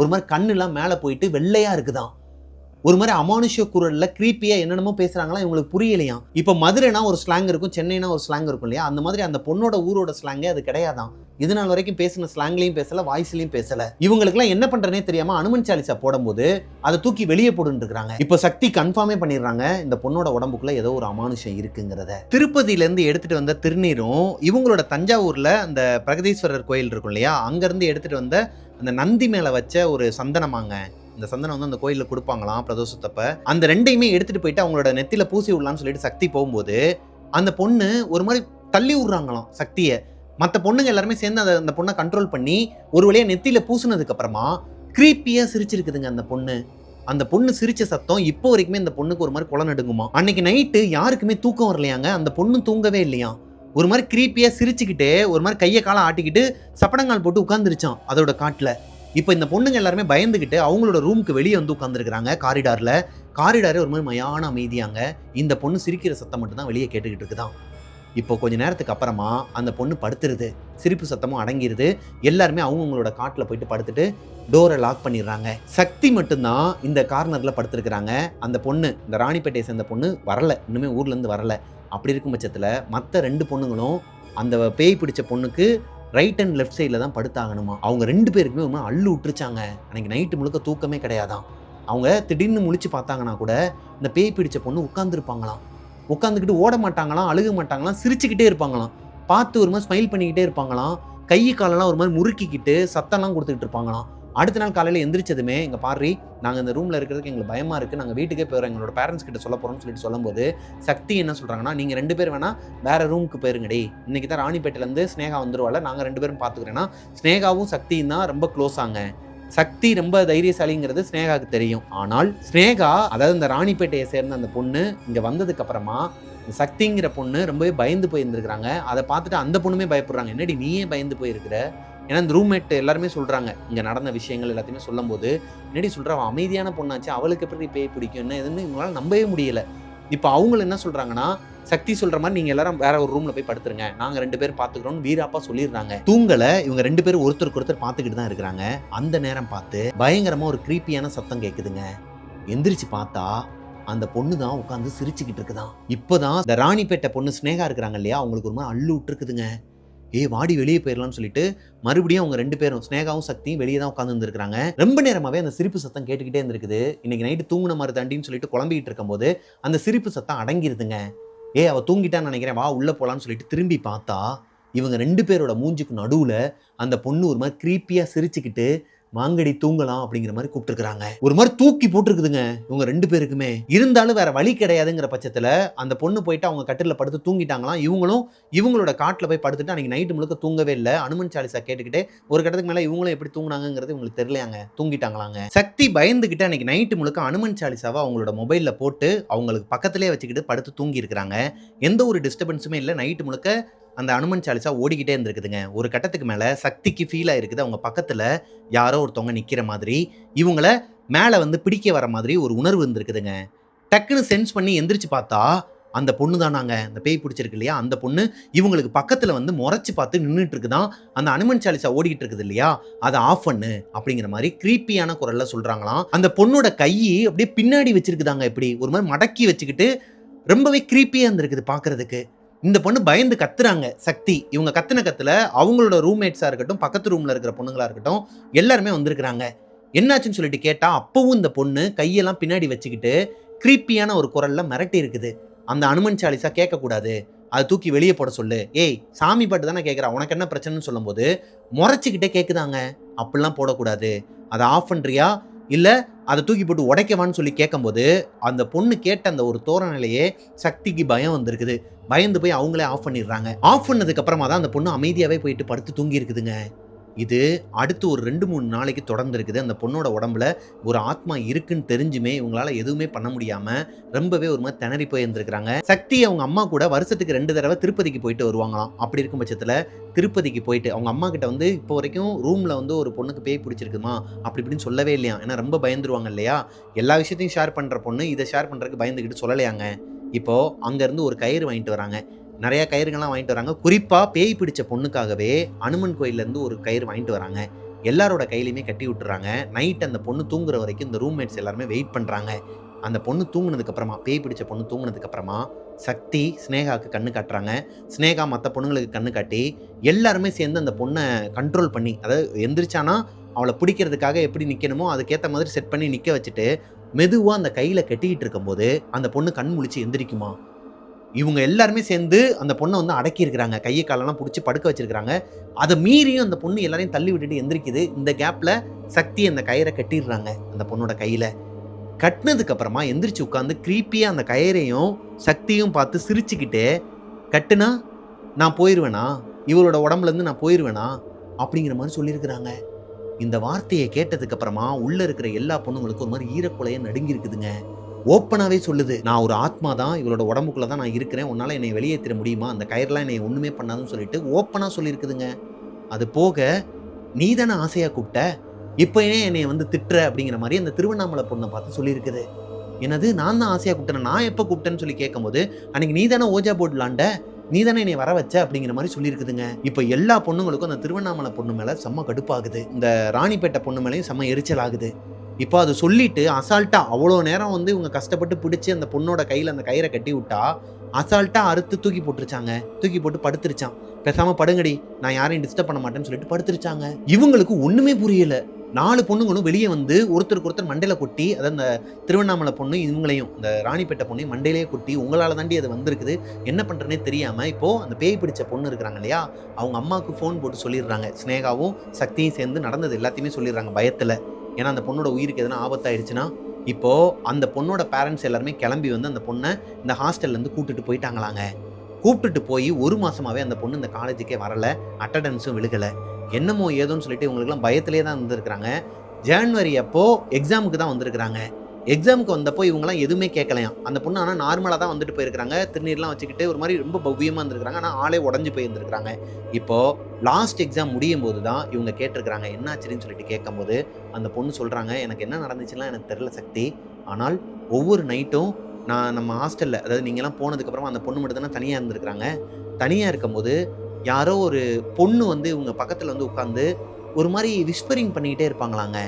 A: ஒரு மாதிரி கண்ணுலாம் மேலே போயிட்டு வெள்ளையா இருக்குதான். ஒரு மாதிரி அமானுஷ்ய குரல்ல கிரீப்பியா என்னென்னமோ பேசுறாங்களா, இவங்களுக்கு புரியலையாம். இப்போ மதுரைனா ஒரு ஸ்லாங் இருக்கும், சென்னைனா ஒரு ஸ்லாங் இருக்கும் இல்லையா, அந்த மாதிரி அந்த பொண்ணோட ஊரோட ஸ்லாங்கே அது கிடையாதான். இது நாள் வரைக்கும் பேசின ஸ்லாங்லையும் பேசல, வாய்ஸ்லையும் பேசல. இவங்களுக்குலாம் என்ன பண்றனே தெரியாம அனுமன் சாலிசா போடும்போது அதை தூக்கி வெளியே போட்டுட்டு இருக்காங்க. இப்போ சக்தி கன்ஃபார்மே பண்ணிடுறாங்க இந்த பொண்ணோட உடம்புக்குள்ள ஏதோ ஒரு அமானுஷம் இருக்குங்கிறத. திருப்பதியில இருந்து எடுத்துட்டு வந்த திருநீரும் இவங்களோட தஞ்சாவூர்ல அந்த பிரகதீஸ்வரர் கோயில் இருக்கும் இல்லையா, அங்க இருந்து எடுத்துட்டு வந்த அந்த நந்தி மேல வச்ச ஒரு சந்தனமாங்க. இந்த சந்தனம் வந்து அந்த கோயிலில் கொடுப்பாங்களாம் பிரதோஷத்தப்ப. அந்த ரெண்டையுமே எடுத்துட்டு போயிட்டு அவங்களோட நெத்தியில பூசி விடலாம்னு சொல்லிட்டு சக்தி போகும்போது அந்த பொண்ணு ஒரு மாதிரி தள்ளி விடுறாங்களாம் சக்தியை. மற்ற பொண்ணுங்க எல்லாருமே சேர்ந்து அந்த பொண்ணை கண்ட்ரோல் பண்ணி ஒரு வழியா நெத்தியில பூசினதுக்கு அப்புறமா கிரீப்பியா சிரிச்சிருக்குதுங்க அந்த பொண்ணு. அந்த பொண்ணு சிரிச்ச சத்தம் இப்போ வரைக்குமே இந்த பொண்ணுக்கு ஒரு மாதிரி குலை நடுங்குமா. அன்னைக்கு நைட்டு யாருக்குமே தூக்கம் வரலையாங்க, அந்த பொண்ணு தூங்கவே இல்லையா. ஒரு மாதிரி கிரீப்பியா சிரிச்சுக்கிட்டு ஒரு மாதிரி கையை காலை ஆட்டிக்கிட்டு சப்படங்கால் போட்டு உட்காந்துருச்சான் அதோட காட்டில். இப்போ இந்த பொண்ணுங்க எல்லாருமே பயந்துக்கிட்டு அவங்களோட ரூமுக்கு வெளியே வந்து உட்காந்துருக்காங்க காரிடாரே ஒரு மாதிரி மயான அமைதியாங்க. இந்த பொண்ணு சிரிக்கிற சத்தம் மட்டும் தான் வெளியே கேட்டுக்கிட்டு இருக்குதான். இப்போ கொஞ்ச நேரத்துக்கு அப்புறமா அந்த பொண்ணு படுத்துருது, சிரிப்பு சத்தமும் அடங்கிடுது. எல்லாருமே அவங்கவுங்களோட காட்டில் போயிட்டு படுத்துட்டு டோரை லாக் பண்ணிடுறாங்க. சக்தி மட்டும்தான் இந்த கார்னரில் படுத்துருக்குறாங்க. அந்த பொண்ணு, இந்த ராணிப்பேட்டையை சேர்ந்த பொண்ணு வரல, இன்னுமே ஊர்லேருந்து வரல. அப்படி இருக்கும் பட்சத்தில் மற்ற 2 பொண்ணுங்களும் அந்த பேய் பிடிச்ச பொண்ணுக்கு ரைட் அண்ட் லெஃப்ட் சைடில் தான் படுத்தாகணுமா. அவங்க 2 பேருக்குமே ஒரு மாதிரி அள்ளு விட்டுருச்சாங்க. அன்னைக்கு நைட்டு முழுக்க தூக்கமே கிடையாதான். அவங்க திடீர்னு முழிச்சு பார்த்தாங்கன்னா கூட இந்த பேய் பிடிச்ச பொண்ணு உட்காந்துருப்பாங்களாம். உட்காந்துக்கிட்டு ஓட மாட்டாங்களாம், அழுக மாட்டாங்களாம், சிரிச்சுக்கிட்டே இருப்பாங்களாம். பார்த்து ஒரு மாதிரி ஸ்மைல் பண்ணிக்கிட்டே இருப்பாங்களாம். கை காலெல்லாம் ஒரு மாதிரி முறுக்கிக்கிட்டு சத்தம்லாம் கொடுத்துக்கிட்டு இருப்பாங்களாம். அடுத்த நாள் காலையில் எந்திரிச்சதுமே எங்கள் பாரி, நாங்கள் இந்த ரூமில் இருக்கிறதுக்கு எங்களுக்கு பயமாக இருக்குது, நாங்கள் வீட்டுக்கே போயிடுறோம், எங்களோட பேரண்ட்ஸ் கிட்ட சொல்ல போகிறோம்னு சொல்லிட்டு சொல்லும்போது சக்தி என்ன சொல்கிறாங்கன்னா, நீங்கள் 2 பேர் வேணால் வேறு ரூமுக்கு போயிருங்கடி, இன்றைக்கி தான் ராணிப்பேட்டிலேருந்து ஸ்னேகா வந்துருவாள், நாங்கள் 2 பேரும் பார்த்துக்கிறேன்னா. ஸ்னேகாவும் சக்தியும் தான் ரொம்ப க்ளோஸாங்க. சக்தி ரொம்ப தைரியசாலிங்கிறது ஸ்னேகாவுக்கு தெரியும். ஆனால் ஸ்னேகா, அதாவது இந்த ராணிப்பேட்டையை சேர்ந்த அந்த பொண்ணு இங்கே வந்ததுக்கு அப்புறமா சக்திங்கிற பொண்ணு ரொம்பவே பயந்து போயிருந்துருக்காங்க. அதை பார்த்துட்டு அந்த பொண்ணுமே பயப்படுறாங்க. என்னடி நீயே பயந்து போயிருக்கிற? ஏன்னா இந்த ரூம்மேட் எல்லாருமே சொல்கிறாங்க, இங்கே நடந்த விஷயங்கள் எல்லாத்தையுமே சொல்லும் போது, என்னடி சொல்கிற, அவள் அமைதியான பொண்ணாச்சு, அவளுக்கு எப்படி பேய் பிடிக்கும் என்ன எதுன்னு இவங்களால் நம்பவே முடியலை. இப்போ அவங்களும் என்ன சொல்கிறாங்கன்னா, சக்தி சொல்கிற மாதிரி நீங்கள் எல்லாரும் வேற ஒரு ரூமில் போய் படுத்துருங்க, நாங்கள் 2 பேரும் பார்த்துக்கிறோம்னு வீராப்பா சொல்லிடுறாங்க. தூங்கலை, இவங்க 2 பேரும் ஒருத்தருக்கு ஒருத்தர் பார்த்துக்கிட்டு தான் இருக்கிறாங்க. அந்த நேரம் பார்த்து பயங்கரமாக ஒரு க்ரீப்பியான சத்தம் கேட்குதுங்க. எந்திரிச்சு பார்த்தா அந்த பொண்ணு தான் உட்காந்து சிரிச்சுக்கிட்டு இருக்குதான். இப்போதான் இந்த ராணிப்பேட்டை பொண்ணு ஸ்னேகா இருக்கிறாங்க இல்லையா, அவங்களுக்கு ஒரு மாதிரி அள்ளு விட்டுருக்குதுங்க. வாடி வெளியே போயிடலாம்னு சொல்லிட்டு மறுபடியும் அவங்க 2 பேரும் ஸ்னேகாவும் சக்தியும் வெளியே தான் உட்காந்து இருந்திருக்காங்க. ரொம்ப நேரமாவே அந்த சிரிப்பு சத்தம் கேட்டுக்கிட்டே இருந்திருக்குது. இன்னைக்கு நைட்டு தூங்குன மாதிரி தாண்டின்னு சொல்லிட்டு குழம்பிக்கிட்டு இருக்கும்போது அந்த சிரிப்பு சத்தம் அடங்கிருதுங்க. அவ தூங்கிட்டான்னு நினைக்கிறேன், வா உள்ள போலான்னு சொல்லிட்டு திரும்பி பார்த்தா இவங்க 2 பேரோட மூஞ்சுக்கு நடுவுல அந்த பொண்ணு ஒரு மாதிரி கிரீப்பியா சிரிச்சுக்கிட்டு மாங்கடி தூங்கலாம் அப்படிங்கிற மாதிரி கூப்பிட்டுருக்காங்க. ஒரு மாதிரி தூக்கி போட்டுருக்குதுங்க இவங்க 2 பேருக்குமே. இருந்தாலும் வேற வழி கிடையாதுங்கிற பட்சத்துல அந்த பொண்ணு போயிட்டு அவங்க கட்டில படுத்து தூங்கிட்டாங்களாம். இவங்களும் இவங்களோட காட்டில் போய் படுத்துட்டு அன்னைக்கு நைட்டு முழுக்க தூங்கவே இல்லை. அனுமன் சாலிசா கேட்டுக்கிட்டே ஒரு கட்டத்துக்கு மேல இவங்களும் எப்படி தூங்குனாங்கிறது உங்களுக்கு தெரியலையாங்க, தூங்கிட்டாங்களாங்க. சக்தி பயந்துகிட்டு அன்னைக்கு நைட்டு முழுக்க அனுமன் சாலிசாவை அவங்களோட மொபைல்ல போட்டு அவங்களுக்கு பக்கத்திலே வச்சுக்கிட்டு படுத்து தூங்கி இருக்கிறாங்க. எந்த ஒரு டிஸ்டர்பன்ஸுமே இல்லை. நைட்டு முழுக்க அந்த அனுமன் சாலிசா ஓடிக்கிட்டே இருந்திருக்குதுங்க. ஒரு கட்டத்துக்கு மேலே சக்திக்கு ஃபீல் ஆயிருக்குது, அவங்க பக்கத்தில் யாரோ ஒருத்தவங்க நிற்கிற மாதிரி, இவங்கள மேலே வந்து பிடிக்க வர மாதிரி ஒரு உணர்வு இருந்திருக்குதுங்க. டக்குன்னு சென்ஸ் பண்ணி எந்திரிச்சு பார்த்தா அந்த பொண்ணு தானாங்க, அந்த பேய் பிடிச்சிருக்கு இல்லையா, அந்த பொண்ணு இவங்களுக்கு பக்கத்தில் வந்து முறைச்சு பார்த்து நின்றுட்டு இருக்குதான். அந்த அனுமன் சாலிசா ஓடிக்கிட்டு இருக்குது இல்லையா, அதை ஆஃப் பண்ணு அப்படிங்கிற மாதிரி கிரீப்பியான குரல்ல சொல்கிறாங்களாம். அந்த பொண்ணோட கையை அப்படியே பின்னாடி வச்சிருக்குதாங்க, இப்படி ஒரு மாதிரி மடக்கி வச்சுக்கிட்டு ரொம்பவே கிரீப்பியாக இருந்திருக்குது பார்க்கறதுக்கு. இந்த பொண்ணு பயந்து கத்துறாங்க சக்தி. இவங்க கத்துன கத்துல அவங்களோட ரூம்மேட்ஸா இருக்கட்டும், பக்கத்து ரூம்ல இருக்கிற பொண்ணுங்களா இருக்கட்டும், எல்லாருமே வந்திருக்கிறாங்க. என்னாச்சுன்னு சொல்லிட்டு கேட்டா அப்பவும் இந்த பொண்ணு கையெல்லாம் பின்னாடி வச்சுக்கிட்டு கிரீப்பியான ஒரு குரல்ல மிரட்டி இருக்குது. அந்த அனுமன் சாலிசா கேட்கக்கூடாது, அதை தூக்கி வெளியே போட சொல்லு, சாமி பாட்டு தானே கேட்குறா, உனக்கு என்ன பிரச்சனைன்னு சொல்லும் போது முறைச்சிக்கிட்டே கேட்குதாங்க. அப்படிலாம் போடக்கூடாது, அதை ஆஃப் பண்ணுறியா இல்லை அதை தூக்கி போட்டு உடைக்கவான்னு சொல்லி கேட்கும்போது அந்த பொண்ணு கேட்ட அந்த ஒரு தோரணையிலேயே சக்திக்கு பயம் வந்திருக்குது. பயந்து போய் அவங்களே ஆஃப் பண்ணிடுறாங்க. ஆஃப் பண்ணதுக்கு அப்புறமா தான் அந்த பொண்ணு அமைதியாகவே போயிட்டு படுத்து தூங்கி இருக்குதுங்க. இது அடுத்து ஒரு 2-3 நாளைக்கு தொடர்ந்து இருக்குது. அந்த பொண்ணோட உடம்புல ஒரு ஆத்மா இருக்குன்னு தெரிஞ்சுமே இவங்களால எதுவுமே பண்ண முடியாம ரொம்பவே ஒரு மாதிரி திணறி போய் இருந்திருக்காங்க. சக்தி அவங்க அம்மா கூட வருஷத்துக்கு 2 தடவை திருப்பதிக்கு போயிட்டு வருவாங்களாம். அப்படி இருக்கும் பட்சத்துல திருப்பதிக்கு போயிட்டு அவங்க அம்மா கிட்ட வந்து இப்போ வரைக்கும் ரூம்ல வந்து ஒரு பொண்ணுக்கு பேய் பிடிச்சிருக்குமா அப்படி இப்படின்னு சொல்லவே இல்லையா. ஏன்னா ரொம்ப பயந்துருவாங்க இல்லையா. எல்லா விஷயத்தையும் ஷேர் பண்ற பொண்ணு இதை ஷேர் பண்றதுக்கு பயந்துக்கிட்டு சொல்லலையாங்க. இப்போ அங்க இருந்து ஒரு கயிறு வாங்கிட்டு வராங்க. நிறைய கயிறுகள்லாம் வாங்கிட்டு வராங்க. குறிப்பா பேய் பிடிச்ச பொண்ணுக்காகவே அனுமன் கோயில்ல இருந்து ஒரு கயிறு வாங்கிட்டு வராங்க. எல்லாரோட கையிலையுமே கட்டி விட்டுறாங்க. நைட் அந்த பொண்ணு தூங்குற வரைக்கும் இந்த ரூம்மேட்ஸ் எல்லாருமே வெயிட் பண்றாங்க. அந்த பொண்ணு தூங்குனதுக்கு அப்புறமா, பேய் பிடிச்ச பொண்ணு தூங்குனதுக்கு அப்புறமா சக்தி ஸ்னேகாக்கு கண்ணு காட்டுறாங்க. ஸ்னேகா மற்ற பொண்ணுங்களுக்கு கண்ணு காட்டி எல்லாருமே சேர்ந்து அந்த பொண்ணை கண்ட்ரோல் பண்ணி, அதாவது எந்திரிச்சானா அவளை பிடிக்கிறதுக்காக எப்படி நிற்கணுமோ அதுக்கேற்ற மாதிரி செட் பண்ணி நிற்க வச்சுட்டு மெதுவாக அந்த கையில் கட்டிக்கிட்டு இருக்கும்போது அந்த பொண்ணு கண் முழிச்சு எந்திரிக்குமா. இவங்க எல்லாருமே சேர்ந்து அந்த பொண்ணை வந்து அடக்கி இருக்கிறாங்க. கையை காலெல்லாம் பிடிச்சி படுக்க வச்சிருக்காங்க. அதை மீறியும் அந்த பொண்ணு எல்லாரையும் தள்ளி விட்டுட்டு எந்திரிக்குது. இந்த கேப்ல சக்தி அந்த கயிறை கட்டிடுறாங்க அந்த பொண்ணோட கையில. கட்டினதுக்கு அப்புறமா எந்திரிச்சு உட்காந்து கிரீப்பியா அந்த கயிறையும் சக்தியும் பார்த்து சிரிச்சுக்கிட்டே, கட்டுனா நான் போயிடுவேனா, இவளோட உடம்புல இருந்து நான் போயிடுவேனா அப்படிங்கிற மாதிரி சொல்லியிருக்கிறாங்க. இந்த வார்த்தையை கேட்டதுக்கு அப்புறமா உள்ள இருக்கிற எல்லா பொண்ணுங்களுக்கும் ஒரு மாதிரி ஈரக்குலைய நடுங்கி இருக்குதுங்க. ஓப்பனாகவே சொல்லுது, நான் ஒரு ஆத்மா தான், இவளோட உடம்புக்குள்ள தான் நான் இருக்கிறேன், உன்னால் என்னை வெளியேற்றிட முடியுமா, அந்த கயிறுலாம் என்னை ஒன்றுமே பண்ணாதுன்னு சொல்லிட்டு ஓப்பனாக சொல்லியிருக்குதுங்க. அது போக நீ தானே ஆசையாக கூப்பிட்ட, இப்போ ஏன் என்னை வந்து திட்டுற அப்படிங்கிற மாதிரி அந்த திருவண்ணாமலை பொண்ணை பார்த்து சொல்லியிருக்குது. என்னது நான் தான் ஆசையாக கூப்பிட்டேன், நான் எப்போ கூப்பிட்டேன்னு சொல்லி கேட்கும்போது அன்னைக்கு நீ தானே ஓஜா போர்டு விளாண்ட, நீ தானே என்னை வர வச்ச அப்படிங்கிற மாதிரி சொல்லியிருக்குதுங்க. இப்போ எல்லா பொண்ணுங்களுக்கும் அந்த திருவண்ணாமலை பொண்ணு மேலே செம்ம கடுப்பாகுது. இந்த ராணிப்பேட்டை பொண்ணு மேலேயும் செம்ம எரிச்சல் ஆகுது. இப்போ அது சொல்லிட்டு அசால்ட்டா அவ்வளோ நேரம் வந்து இவங்க கஷ்டப்பட்டு பிடிச்சி அந்த பொண்ணோட கையில் அந்த கயிறை கட்டி விட்டா அசால்ட்டா அறுத்து தூக்கி போட்டுருச்சாங்க. தூக்கி போட்டு படுத்துருச்சான். பேசாம படுங்கடி, நான் யாரையும் டிஸ்டர்ப் பண்ண மாட்டேன்னு சொல்லிட்டு படுத்துருச்சாங்க. இவங்களுக்கு ஒண்ணுமே புரியல. 4 பொண்ணுங்களும் வெளியே வந்து ஒருத்தருக்கு ஒருத்தர் மண்டையில கொட்டி, அதாவது அந்த திருவண்ணாமலை பொண்ணு இவங்களையும் இந்த ராணிப்பேட்டை பொண்ணையும் மண்டையிலேயே கொட்டி, உங்களால தாண்டி அது வந்திருக்குது, என்ன பண்றேனே தெரியாம இப்போ அந்த பேய் பிடிச்ச பொண்ணு இருக்கிறாங்க இல்லையா, அவங்க அம்மாவுக்கு ஃபோன் போட்டு சொல்லிடுறாங்க. ஸ்னேகாவும் சக்தியும் சேர்ந்து நடந்தது எல்லாத்தையுமே சொல்லிடுறாங்க பயத்துல. ஏன்னா அந்த பொண்ணோட உயிருக்கு எதனா ஆபத்தாயிடுச்சுன்னா, இப்போ அந்த பொண்ணோட பேரண்ட்ஸ் எல்லாருமே கிளம்பி வந்து அந்த பொண்ணை இந்த ஹாஸ்டல்ல இருந்து கூப்பிட்டுட்டு போயிட்டாங்களாங்க. கூப்பிட்டுட்டு போய் 1 மாசமாவே அந்த பொண்ணு இந்த காலேஜுக்கே வரல, அட்டண்டன்ஸும் விழுகல. என்னமோ ஏதோன்னு சொல்லிட்டு இவங்களுக்குலாம் பயத்திலே தான் இருந்திருக்கிறாங்க. ஜான்வரி அப்போ எக்ஸாமுக்கு தான் வந்திருக்கிறாங்க. எக்ஸாமுக்கு வந்தப்போ இவங்கலாம் எதுவுமே கேட்கலையாம். அந்த பொண்ணு ஆனால் நார்மலாக தான் வந்துட்டு போயிருக்கிறாங்க. திருநீர்லாம் வச்சுக்கிட்டு ஒரு மாதிரி ரொம்ப பவ்யமாக இருந்திருக்கிறாங்க. ஆனால் ஆளே உடஞ்சி போயிருந்திருக்கிறாங்க. இப்போ லாஸ்ட் எக்ஸாம் முடியும் போது தான் இவங்க கேட்டிருக்கிறாங்க என்னாச்சுன்னு சொல்லிட்டு கேட்கும்போது அந்த பொண்ணு சொல்கிறாங்க, எனக்கு என்ன நடந்துச்சுலாம் எனக்கு தெரில சக்தி, ஆனால் ஒவ்வொரு நைட்டும் நான் நம்ம ஹாஸ்டலில், அதாவது நீங்கள்லாம் போனதுக்கப்புறமா அந்த பொண்ணு மட்டும் தானே தனியாக இருந்திருக்கிறாங்க. தனியாக இருக்கும்போது யாரோ ஒரு பொண்ணு வந்து இவங்க பக்கத்தில் வந்து உட்காந்து ஒரு மாதிரி விஸ்பரிங் பண்ணிக்கிட்டே இருப்பாங்களாங்க.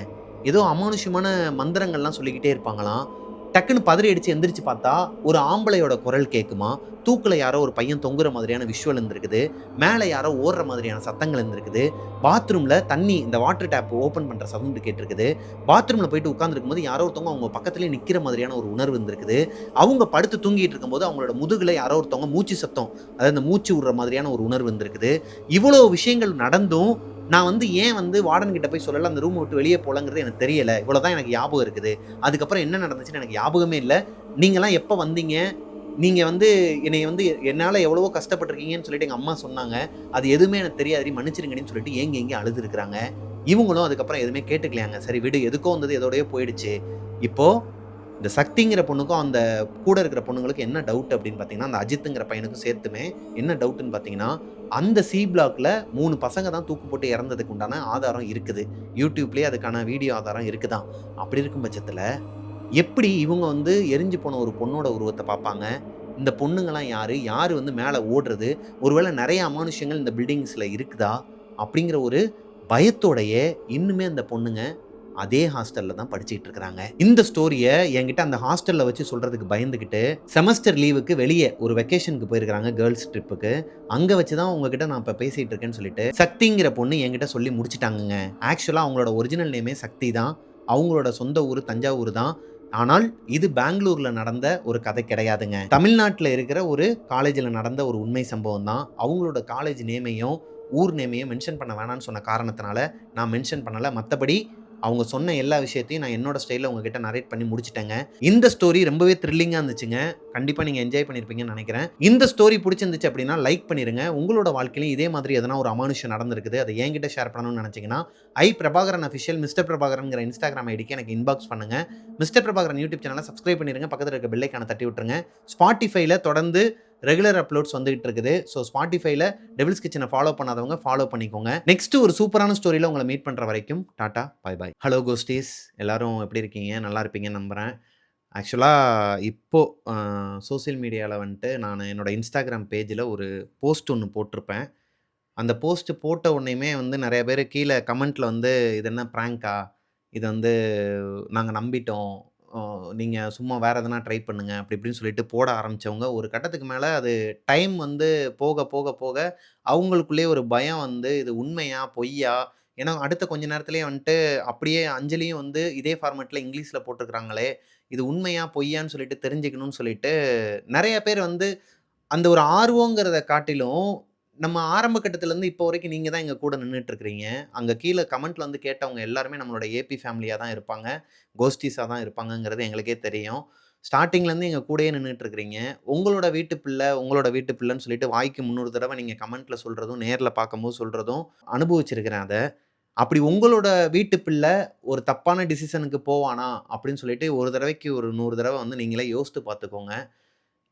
A: ஏதோ அமானுஷ்யமான மந்திரங்கள்லாம் சொல்லிக்கிட்டே இருப்பாங்களாம். டக்குன்னு பதறி அடிச்சு எந்திரிச்சு பார்த்தா ஒரு ஆம்பளையோட குரல் கேட்குமா. தூக்கில் யாரோ ஒரு பையன் தொங்குற மாதிரியான விஷுவல் இருந்திருக்குது. மேலே யாரோ ஓடுற மாதிரியான சத்தங்கள் இருந்திருக்குது. பாத்ரூமில் தண்ணி இந்த வாட்டர் டேப் ஓப்பன் பண்ணுற சவுண்டு கேட்டிருக்குது. பாத்ரூமில் போயிட்டு உட்காந்துருக்கும் போது யாரோ ஒருத்தவங்க அவங்க பக்கத்துலேயே நிற்கிற மாதிரியான ஒரு உணர்வு இருந்திருக்குது. அவங்க படுத்து தூங்கிட்டு இருக்கும்போது அவங்களோட முதுகில் யாரோ ஒருத்தவங்க மூச்சு சத்தம், அதாவது இந்த மூச்சு விடுற மாதிரியான ஒரு உணர்வு இருந்திருக்குது. இவ்வளோ விஷயங்கள் நடந்தும் நான் வந்து ஏன் வந்து வார்டன் கிட்ட போய் சொல்லலை, அந்த ரூம் விட்டு வெளியே போகலங்கிறது எனக்கு தெரியலை. இவ்வளோதான் எனக்கு ஞாபகம் இருக்குது. அதுக்கப்புறம் என்ன நடந்துச்சுன்னு எனக்கு ஞாபகமே இல்லை. நீங்களாம் எப்போ வந்தீங்க, நீங்கள் வந்து என்னை வந்து என்னால் எவ்வளவோ கஷ்டப்பட்டிருக்கீங்கன்னு சொல்லிட்டு எங்கள் அம்மா சொன்னாங்க. அது எதுவுமே எனக்கு தெரியாது, மன்னிச்சிருங்கன்னு சொல்லிட்டு ஏங்கி அழுதுருக்குறாங்க. இவங்களும் அதுக்கப்புறம் எதுவுமே கேட்டுக்கலையாங்க. சரி விடு, எதுக்கோ வந்தது எதோடய போயிடுச்சு. இப்போது இந்த சக்திங்கிற பொண்ணுக்கும் அந்த கூட இருக்கிற பொண்ணுங்களுக்கு என்ன டவுட் அப்படின்னு பார்த்தீங்கன்னா, அந்த அஜித்துங்கிற பையனுக்கும் சேர்த்துமே என்ன டவுட்டுன்னு பார்த்தீங்கன்னா, அந்த சி பிளாக்ல 3 பசங்க தான் தூக்கு போட்டு இறந்ததுக்கு உண்டான ஆதாரம் இருக்குது. யூடியூப்லேயே அதுக்கான வீடியோ ஆதாரம் இருக்குதான். அப்படி இருக்கும் பட்சத்தில் எப்படி இவங்க வந்து எரிஞ்சு போன ஒரு பொண்ணோட உருவத்தை பார்ப்பாங்க? இந்த பொண்ணுங்களாம் யாரு? யாரு வந்து மேலே ஓடுறது? ஒருவேளை நிறைய அமானுஷ்யங்கள் இந்த பில்டிங்ஸில் இருக்குதா? அப்படிங்கிற ஒரு பயத்தோடையே இன்னுமே அந்த பொண்ணுங்க அதே ஹாஸ்டல்ல தான் படிச்சுட்டு இருக்காங்க. இந்த ஸ்டோரியை என்கிட்ட அந்த ஹாஸ்டல்ல வச்சு சொல்றதுக்கு பயந்துகிட்டு செமஸ்டர் லீவுக்கு வெளியே ஒரு வெக்கேஷனுக்கு போயிருக்காங்க, கேர்ள்ஸ் ட்ரிப்புக்கு. அங்க வச்சு தான் உங்ககிட்ட நான் இப்ப பேசிட்டு இருக்கேன்னு சொல்லிட்டு சக்திங்கிற பொண்ணு என்கிட்ட சொல்லி முடிச்சிட்டாங்க. ஆக்சுவலா அவங்களோட ஒரிஜினல் நேமே சக்தி தான். அவங்களோட சொந்த ஊர் தஞ்சாவூர் தான். ஆனால் இது பெங்களூர்ல நடந்த ஒரு கதை கிடையாதுங்க. தமிழ்நாட்டில் இருக்கிற ஒரு காலேஜில் நடந்த ஒரு உண்மை சம்பவம் தான். அவங்களோட காலேஜ் நேமையும் ஊர் நேமையும் மென்ஷன் பண்ண வேணாம்னு சொன்ன காரணத்தினால நான் மென்ஷன் பண்ணலை. மற்றபடி அவங்க சொன்ன எல்லா விஷயத்தையும் நான் என்னோட ஸ்டைல்ல உங்ககிட்ட நரேட் பண்ணி முடிச்சுட்டேங்க. இந்த ஸ்டோரி ரொம்பவே த்ரில்லிங்கா இருந்துச்சுங்க. கண்டிப்பா நீங்க என்ஜாய் பண்ணியிருப்பீங்கன்னு நெனைக்கிறேன். இந்த ஸ்டோரி புடிச்சிருந்துச்சு அப்படின்னா லைக் பண்ணிருங்க. உங்களோட வாழ்க்கையிலும் இதே மாதிரி எதனா ஒரு அமானுஷ்யம் நடந்திருக்குது. அத என்கிட்ட ஷேர் பண்ணணும்னு நெனச்சீங்கன்னா, பிரபாகரன் அஃபிஷியல் மிஸ்டர் பிரபாகரன்ங்கிற இன்ஸ்டாகிராம் ஐடிக்கு எனக்கு இன்பாக்ஸ் பண்ணுங்க. மிஸ்டர் பிரபாகரன் யூடியூப் சேனல சப்ஸ்கிரைப் பண்ணிருங்க. பக்கத்துல இருக்க பெல் ஐகான தட்டி விட்டுருங்க. Spotifyல தொடர்ந்து ரெகுலர் அப்லோட்ஸ் வந்துகிட்டு இருக்குது. ஸோ Spotifyல டெவில்ஸ் கிச்சனை ஃபாலோ பண்ணாதவங்க ஃபாலோ பண்ணிக்கோங்க. நெக்ஸ்ட் ஒரு சூப்பரான ஸ்டோரியில உங்கள மீட் பண்ற வரைக்கும் டாடா, பாய் பாய். ஹலோ கோஸ்டீஸ், எல்லாரும் எப்படி இருக்கீங்க? நல்லா இருப்பீங்கன்னு நம்புறேன். ஆக்சுவலா இப்போ அ சோசியல் மீடியால வந்துட்டு நான் என்னோட Instagram பேஜ்ல ஒரு போஸ்ட் ஒண்ணு போட்டிருப்பேன். அந்த போஸ்ட் போட்ட உடனேயுமே வந்து நெறைய பேரு கீழ கமெண்ட்ல வந்து, "இது என்ன பிராங்க்கா? இது வந்து நாங்க நம்பிட்டோம். அ நீங்க சும்மா வேற எதனா ட்ரை பண்ணுங்க." அப்படி இப்படின்னு சொல்லிட்டு போட ஆரம்பிச்சவங்க, ஒரு கட்டத்துக்கு மேல அது டைம் வந்து போக, போக, போக அவங்களுக்குள்ளேயே ஒரு பயம் வந்து, இது உண்மையா? பொய்யா? ஏன்னா அடுத்த கொஞ்ச நேரத்திலேயே வந்துட்டு அப்படியே அஞ்சலியும் வந்து இதே ஃபார்மேட்ல இங்கிலீஷ்ல போட்டிருக்காங்களே, இது உண்மையா? பொய்யான்னு சொல்லிட்டு தெரிஞ்சுக்கணும்னு சொல்லிட்டு, நெறைய பேர் வந்து அந்த ஒரு ஆர்வங்கிறத காட்டிலும், நம்ம ஆரம்ப கட்டத்திலருந்து இப்போ வரைக்கும் நீங்க தான் எங்க கூட நின்னுட்டு இருக்கிறீங்க. அங்க கீழ கமெண்ட்ல வந்து கேட்டவங்க எல்லாருமே நம்மளோட ஏபி ஃபேமிலியா தான் இருப்பாங்க. கோஸ்டீஸா தான் இருப்பாங்கங்கிறது எங்களுக்கே தெரியும். ஸ்டார்ட்டிங்லேருந்து எங்க கூடயே நின்னுட்டு இருக்கிறீங்க. உங்களோட வீட்டு பிள்ளை, உங்களோட வீட்டு பிள்ளைன்னு சொல்லிட்டு வாய்க்கு 300 தடவ நீங்க கமெண்ட்ல சொல்றதும், நேர்ல பார்க்கும்போது சொல்றதும் அனுபவிச்சிருக்கிறேன் அத. அப்படி உங்களோட வீட்டு பிள்ளை ஒரு தப்பான டிசிஷனுக்கு போவானா? அப்படின்னு சொல்லிட்டு ஒரு தடவைக்கு ஒரு 100 தடவ வந்து நீங்களே யோசித்து பார்த்துக்கோங்க.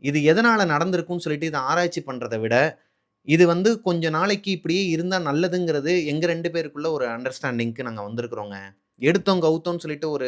A: இது எதனால நடந்திருக்கும்னு சொல்லிட்டு இத ஆராய்ச்சி பண்றத விட, இது வந்து கொஞ்ச நாளைக்கு இப்படியே இருந்தா நல்லதுங்கிறது எங்க 2 பேருக்குள்ள ஒரு அண்டர்ஸ்டாண்டிங்க்கு நாங்க வந்திருக்கிறோங்க. எடுத்தோம், கவுத்தோம்ன்னு சொல்லிட்டு ஒரு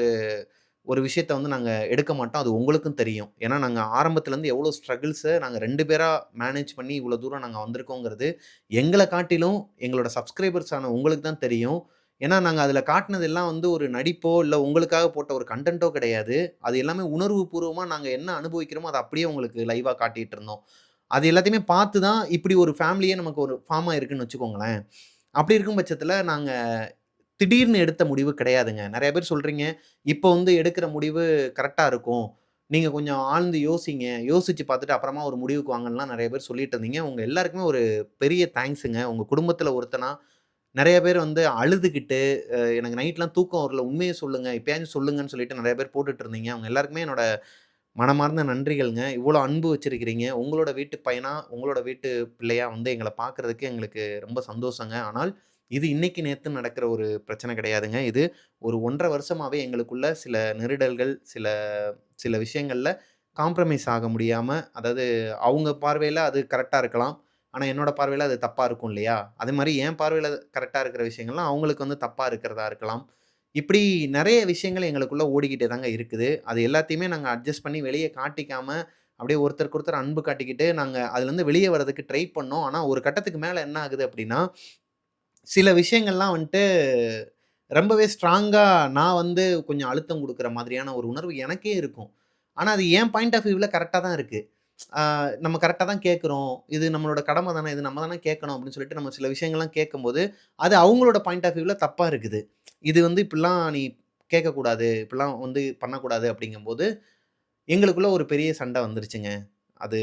A: ஒரு விஷயத்த வந்து நாங்க எடுக்க மாட்டோம். அது உங்களுக்கும் தெரியும். ஏன்னா, நாங்க ஆரம்பத்துலருந்து எவ்வளோ ஸ்ட்ரகிள்ஸ நாங்க 2 பேரா மேனேஜ் பண்ணி இவ்வளோ தூரம் நாங்க வந்திருக்கோங்கிறது, எங்கள காட்டிலும் எங்களோட சப்ஸ்கிரைபர்ஸ் ஆன உங்களுக்கு தான் தெரியும். ஏன்னா, நாங்க அதில காட்டுனது எல்லாம் வந்து ஒரு நடிப்போ, இல்ல உங்களுக்காக போட்ட ஒரு கன்டென்ட்டோ கிடையாது. அது எல்லாமே உணர்வு பூர்வமா நாங்க என்ன அனுபவிக்கிறோமோ, அத அப்படியே உங்களுக்கு லைவா காட்டிட்டு இருந்தோம். அது எல்லாத்தையுமே பார்த்து தான் இப்படி ஒரு ஃபேமிலியே நமக்கு ஒரு ஃபார்ம் ஆயிருக்குன்னு வச்சுக்கோங்களேன். அப்படி இருக்கும் பட்சத்தில நாங்க திடீர்னு எடுத்த முடிவு கிடையாதுங்க. நெறைய பேர் சொல்றீங்க, "இப்ப வந்து எடுக்கிற முடிவு கரெக்ட்டா இருக்கும். நீங்க கொஞ்சம் ஆழ்ந்து யோசிங்க. யோசிச்சு பார்த்துட்டு அப்புறமா ஒரு முடிவுக்கு வாங்கன்லாம்" நெறைய பேர் சொல்லிட்டு இருந்தீங்க. உங்க எல்லாருக்குமே ஒரு பெரிய தேங்க்ஸுங்க. உங்க குடும்பத்தில ஒருத்தனா நெறைய பேர் வந்து அழுதுகிட்டு, எனக்கு நைட்லாம் தூக்கம் வரல. உண்மைய சொல்லுங்க. இப்பயாச்சும் சொல்லுங்கன்னு சொல்லிட்டு நெறைய பேர் போட்டுட்டு இருந்தீங்க. அவங்க எல்லாருக்குமே என்னோட மனமார்ந்த நன்றிகள்ங்க. இவ்வளோ அன்பு வச்சிருக்கிறீங்க. உங்களோட வீட்டு பையனா, உங்களோட வீட்டு பிள்ளையா வந்து எங்கள பார்க்கறதுக்கு எங்களுக்கு ரொம்ப சந்தோஷங்க. ஆனால் இது இன்னைக்கு, நேத்துன்னு நடக்கிற ஒரு பிரச்சனை கிடையாதுங்க. இது ஒரு 1 1/2 வருஷமாவே எங்களுக்குள்ள சில நெருடல்கள், சில சில விஷயங்கள்ல காம்ப்ரமைஸ் ஆக முடியாம, அதாவது அவங்க பார்வையில அது கரெக்ட்டா இருக்கலாம். ஆனா, என்னோட பார்வையில அது தப்பா இருக்கும் இல்லையா? அதே மாரி என் பார்வையில கரெக்ட்டா இருக்கிற விஷயங்கள்லாம் அவங்களுக்கு வந்து தப்பா இருக்கிறதா இருக்கலாம். இப்படி நெறைய விஷயங்கள் எங்களுக்குள்ள ஓடிக்கிட்டே தாங்க இருக்குது. அது எல்லாத்தையுமே நாங்க அட்ஜஸ்ட் பண்ணி வெளிய காட்டிக்காம, அப்படியே ஒருத்தருக்கு ஒருத்தர் அன்பு காட்டிக்கிட்டு, நாங்க அதுலருந்து வெளிய வரதுக்கு ட்ரை பண்ணோம். ஆனா, ஒரு கட்டத்துக்கு மேல என்ன ஆகுது அப்படின்னா, சில விஷயங்கள்லாம் வந்துட்டு ரொம்பவே ஸ்ட்ராங்கா நான் வந்து கொஞ்சம் அழுத்தம் குடுக்குற மாதிரியான ஒரு உணர்வு எனக்கே இருக்கும். ஆனா, அது என் பாயிண்ட் ஆஃப் வியூல கரெக்ட்டா தான் இருக்கு. ஆ நம்ம கரெக்ட்டா தான் கேட்கிறோம். இது நம்மளோட கடமை தானே, இது நம்ம தானே கேட்கணும் அப்படின்னு சொல்லிட்டு நம்ம சில விஷயங்கள்லாம் கேட்கும்போது, அது அவங்களோட பாயிண்ட் ஆஃப் வியூல தப்பா இருக்குது. இது வந்து இப்படிலாம் நீ கேட்கக்கூடாது, இப்படிலாம் வந்து பண்ணக்கூடாது அப்படிங்கும்போது, எங்களுக்குள்ள ஒரு பெரிய சண்டை வந்துருச்சுங்க. அது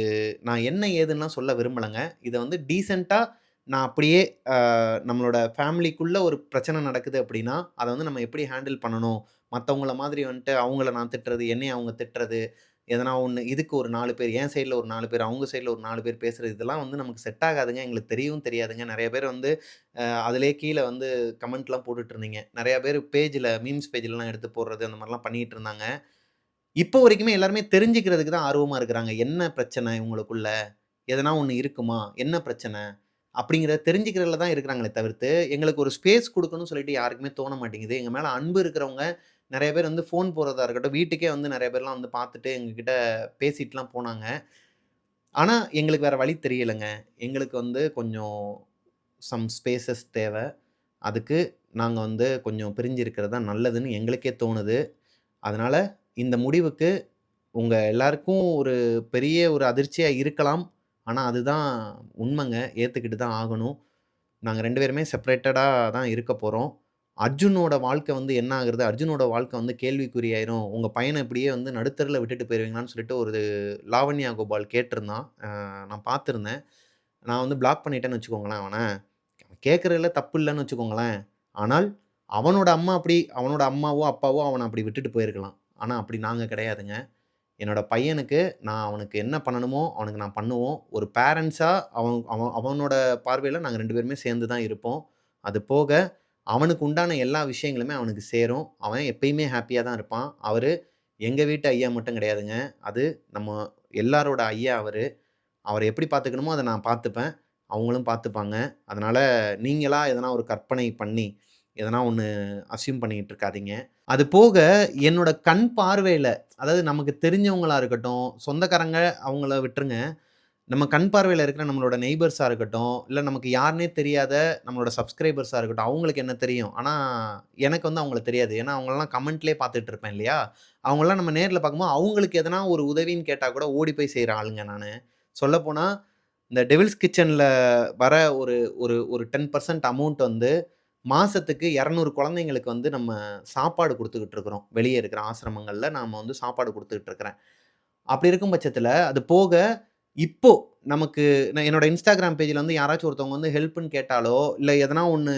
A: நான் என்ன ஏதுன்னுலாம் சொல்ல விரும்பலங்க. இத வந்து டீசென்ட்டா நான் அப்படியே நம்மளோட ஃபேமிலிக்குள்ள ஒரு பிரச்சனை நடக்குது அப்படின்னா, அத வந்து நம்ம எப்படி ஹேண்டில் பண்ணணும்? மத்தவங்கள மாதிரி வந்துட்டு அவங்கள நான் திட்டுறது, என்னைய அவங்க திட்டுறது, எதனா ஒண்ணு இதுக்கு ஒரு 4 பேர், என் சைட்ல ஒரு 4 பேர், அவங்க சைட்ல ஒரு 4 பேர் பேசுறது, இதெல்லாம் வந்து நமக்கு செட் ஆகாதுங்க. எங்களுக்கு தெரியவும் தெரியாதுங்க. நெறைய பேர் வந்து அதிலேயே கீழ வந்து கமெண்ட்லாம் போட்டுட்டு இருந்தீங்க. நெறைய பேர் பேஜ்ல மீம்ஸ் பேஜ்லலாம் எடுத்து போடுறது, அந்த மாரிலாம் பண்ணிட்டு இருந்தாங்க. இப்போ வரைக்குமே எல்லாருமே தெரிஞ்சுக்கிறதுக்கு தான் ஆர்வமா இருக்கிறாங்க. என்ன பிரச்சனை இவங்களுக்குள்ள? எதனா ஒண்ணு இருக்குமா? என்ன பிரச்சனை? அப்படிங்கிறத தெரிஞ்சுக்கிறதுல தான் இருக்கிறாங்களே தவிர்த்து, எங்களுக்கு ஒரு ஸ்பேஸ் குடுக்கணும்னு சொல்லிட்டு யாருக்குமே தோண மாட்டேங்குது. எங்க மேல அன்பு இருக்கிறவங்க நெறைய பேர் வந்து ஃபோன் போடுறதா இருக்கட்டும், வீட்டுக்கே வந்து நெறைய பேர்லாம் வந்து பார்த்துட்டு எங்ககிட்ட பேசிட்டுலாம் போனாங்க. ஆனா, எங்களுக்கு வேற வழி தெரியலங்க. எங்களுக்கு வந்து கொஞ்சம் ஸ்பேஸஸ் தேவ. அதுக்கு நாங்க வந்து கொஞ்சம் பிரிஞ்சு இருக்கிறது தான் நல்லதுன்னு எங்களுக்கே தோணுது. அதனால இந்த முடிவுக்கு உங்க எல்லாருக்கும் ஒரு பெரிய ஒரு அதிர்ச்சியா இருக்கலாம். ஆனா, அதுதான் உண்மைங்க. ஏத்துக்கிட்டு தான் ஆகணும். நாங்க 2 பேருமே செப்பரேட்டடா தான் இருக்க போறோம். அர்ஜுனோட வாழ்க்கை வந்து என்ன ஆகுறது? அர்ஜுனோட வாழ்க்கை வந்து கேள்விக்குறியாயிரும். உங்க பையன இப்படியே வந்து நடுத்தெருவுல விட்டுட்டு போயிருவீங்களான்னு சொல்லிட்டு ஒரு லாவண்யா கோபால் கேட்டிருந்தான். நான் பார்த்திருந்தேன். நான் வந்து பிளாக் பண்ணிட்டேன்னு வச்சுக்கோங்களேன் அவன. கேட்கறதுல தப்பு இல்லன்னு வச்சுக்கோங்களேன். ஆனால் அவனோட அவனோட அம்மாவோ, அப்பாவோ அவன அப்படி விட்டுட்டு போயிருக்கலாம். ஆனா அப்படி நாங்க கிடையாதுங்க. என்னோட பையனுக்கு நான் அவனுக்கு என்ன பண்ணணுமோ, அவனுக்கு நான் பண்ணுவோம். ஒரு பேரண்ட்ஸா அவன் அவன் அவனோட பார்வையில நாங்க 2 பேருமே சேர்ந்து தான் இருப்போம். அது போக அவனுக்கு உண்டான எல்லா விஷயங்களுமே அவனுக்கு சேரும். அவன் எப்பயுமே ஹேப்பியா தான் இருப்பான். அவரு எங்க வீட்டு ஐயா மட்டும் கிடையாதுங்க. அது நம்ம எல்லாரோட ஐயா அவரு. அவர எப்படி பார்த்துக்கணுமோ அத நான் பார்த்துப்பேன். அவங்களும் பார்த்துப்பாங்க. அதனால நீங்களா எதனா ஒரு கற்பனை பண்ணி, எதனா ஒண்ணு அஸ்யூம் பண்ணிட்டு இருக்காதீங்க. அது போக என்னோட கண் பார்வையில, அதாவது நமக்கு தெரிஞ்சவங்களா இருக்கட்டும், சொந்தக்காரங்க அவங்கள விட்டுருங்க. நம்ம கண் பார்வையில இருக்கிற நம்மளோட நெய்பர்ஸா இருக்கட்டும், இல்ல நமக்கு யாருன்னே தெரியாத நம்மளோட சப்ஸ்கிரைபர்ஸா இருக்கட்டும், அவங்களுக்கு என்ன தெரியும். ஆனா, எனக்கு வந்து அவங்கள தெரியாது. ஏன்னா, அவங்களலாம் கமெண்ட்லயே பார்த்துட்டு இருப்பேன் இல்லையா? அவங்களலாம் நம்ம நேர்ல பார்க்கும்போது, அவங்களுக்கு எதனா ஒரு உதவின்னு கேட்டா கூட ஓடி போய் செய்ற ஆளுங்க நானு. சொல்லப்போனா, இந்த டெவில்ஸ் கிட்சன்ல வர ஒரு ஒரு ஒரு 10% அமௌண்ட் வந்து, மாசத்துக்கு 200 குழந்தைங்களுக்கு வந்து நம்ம சாப்பாடு குடுத்துக்கிட்டு இருக்கிறோம். வெளிய இருக்கிற ஆசிரமங்கள்ல நாம வந்து சாப்பாடு குடுத்துக்கிட்டு இருக்கிறேன். அப்படி இருக்கும் பட்சத்தில, அது போக இப்போ நமக்கு நான் என்னோட Instagram பேஜ்ல வந்து யாராச்சும் ஒருத்தவங்க வந்து ஹெல்ப்ன்னு கேட்டாலோ, இல்ல எதனா ஒண்ணு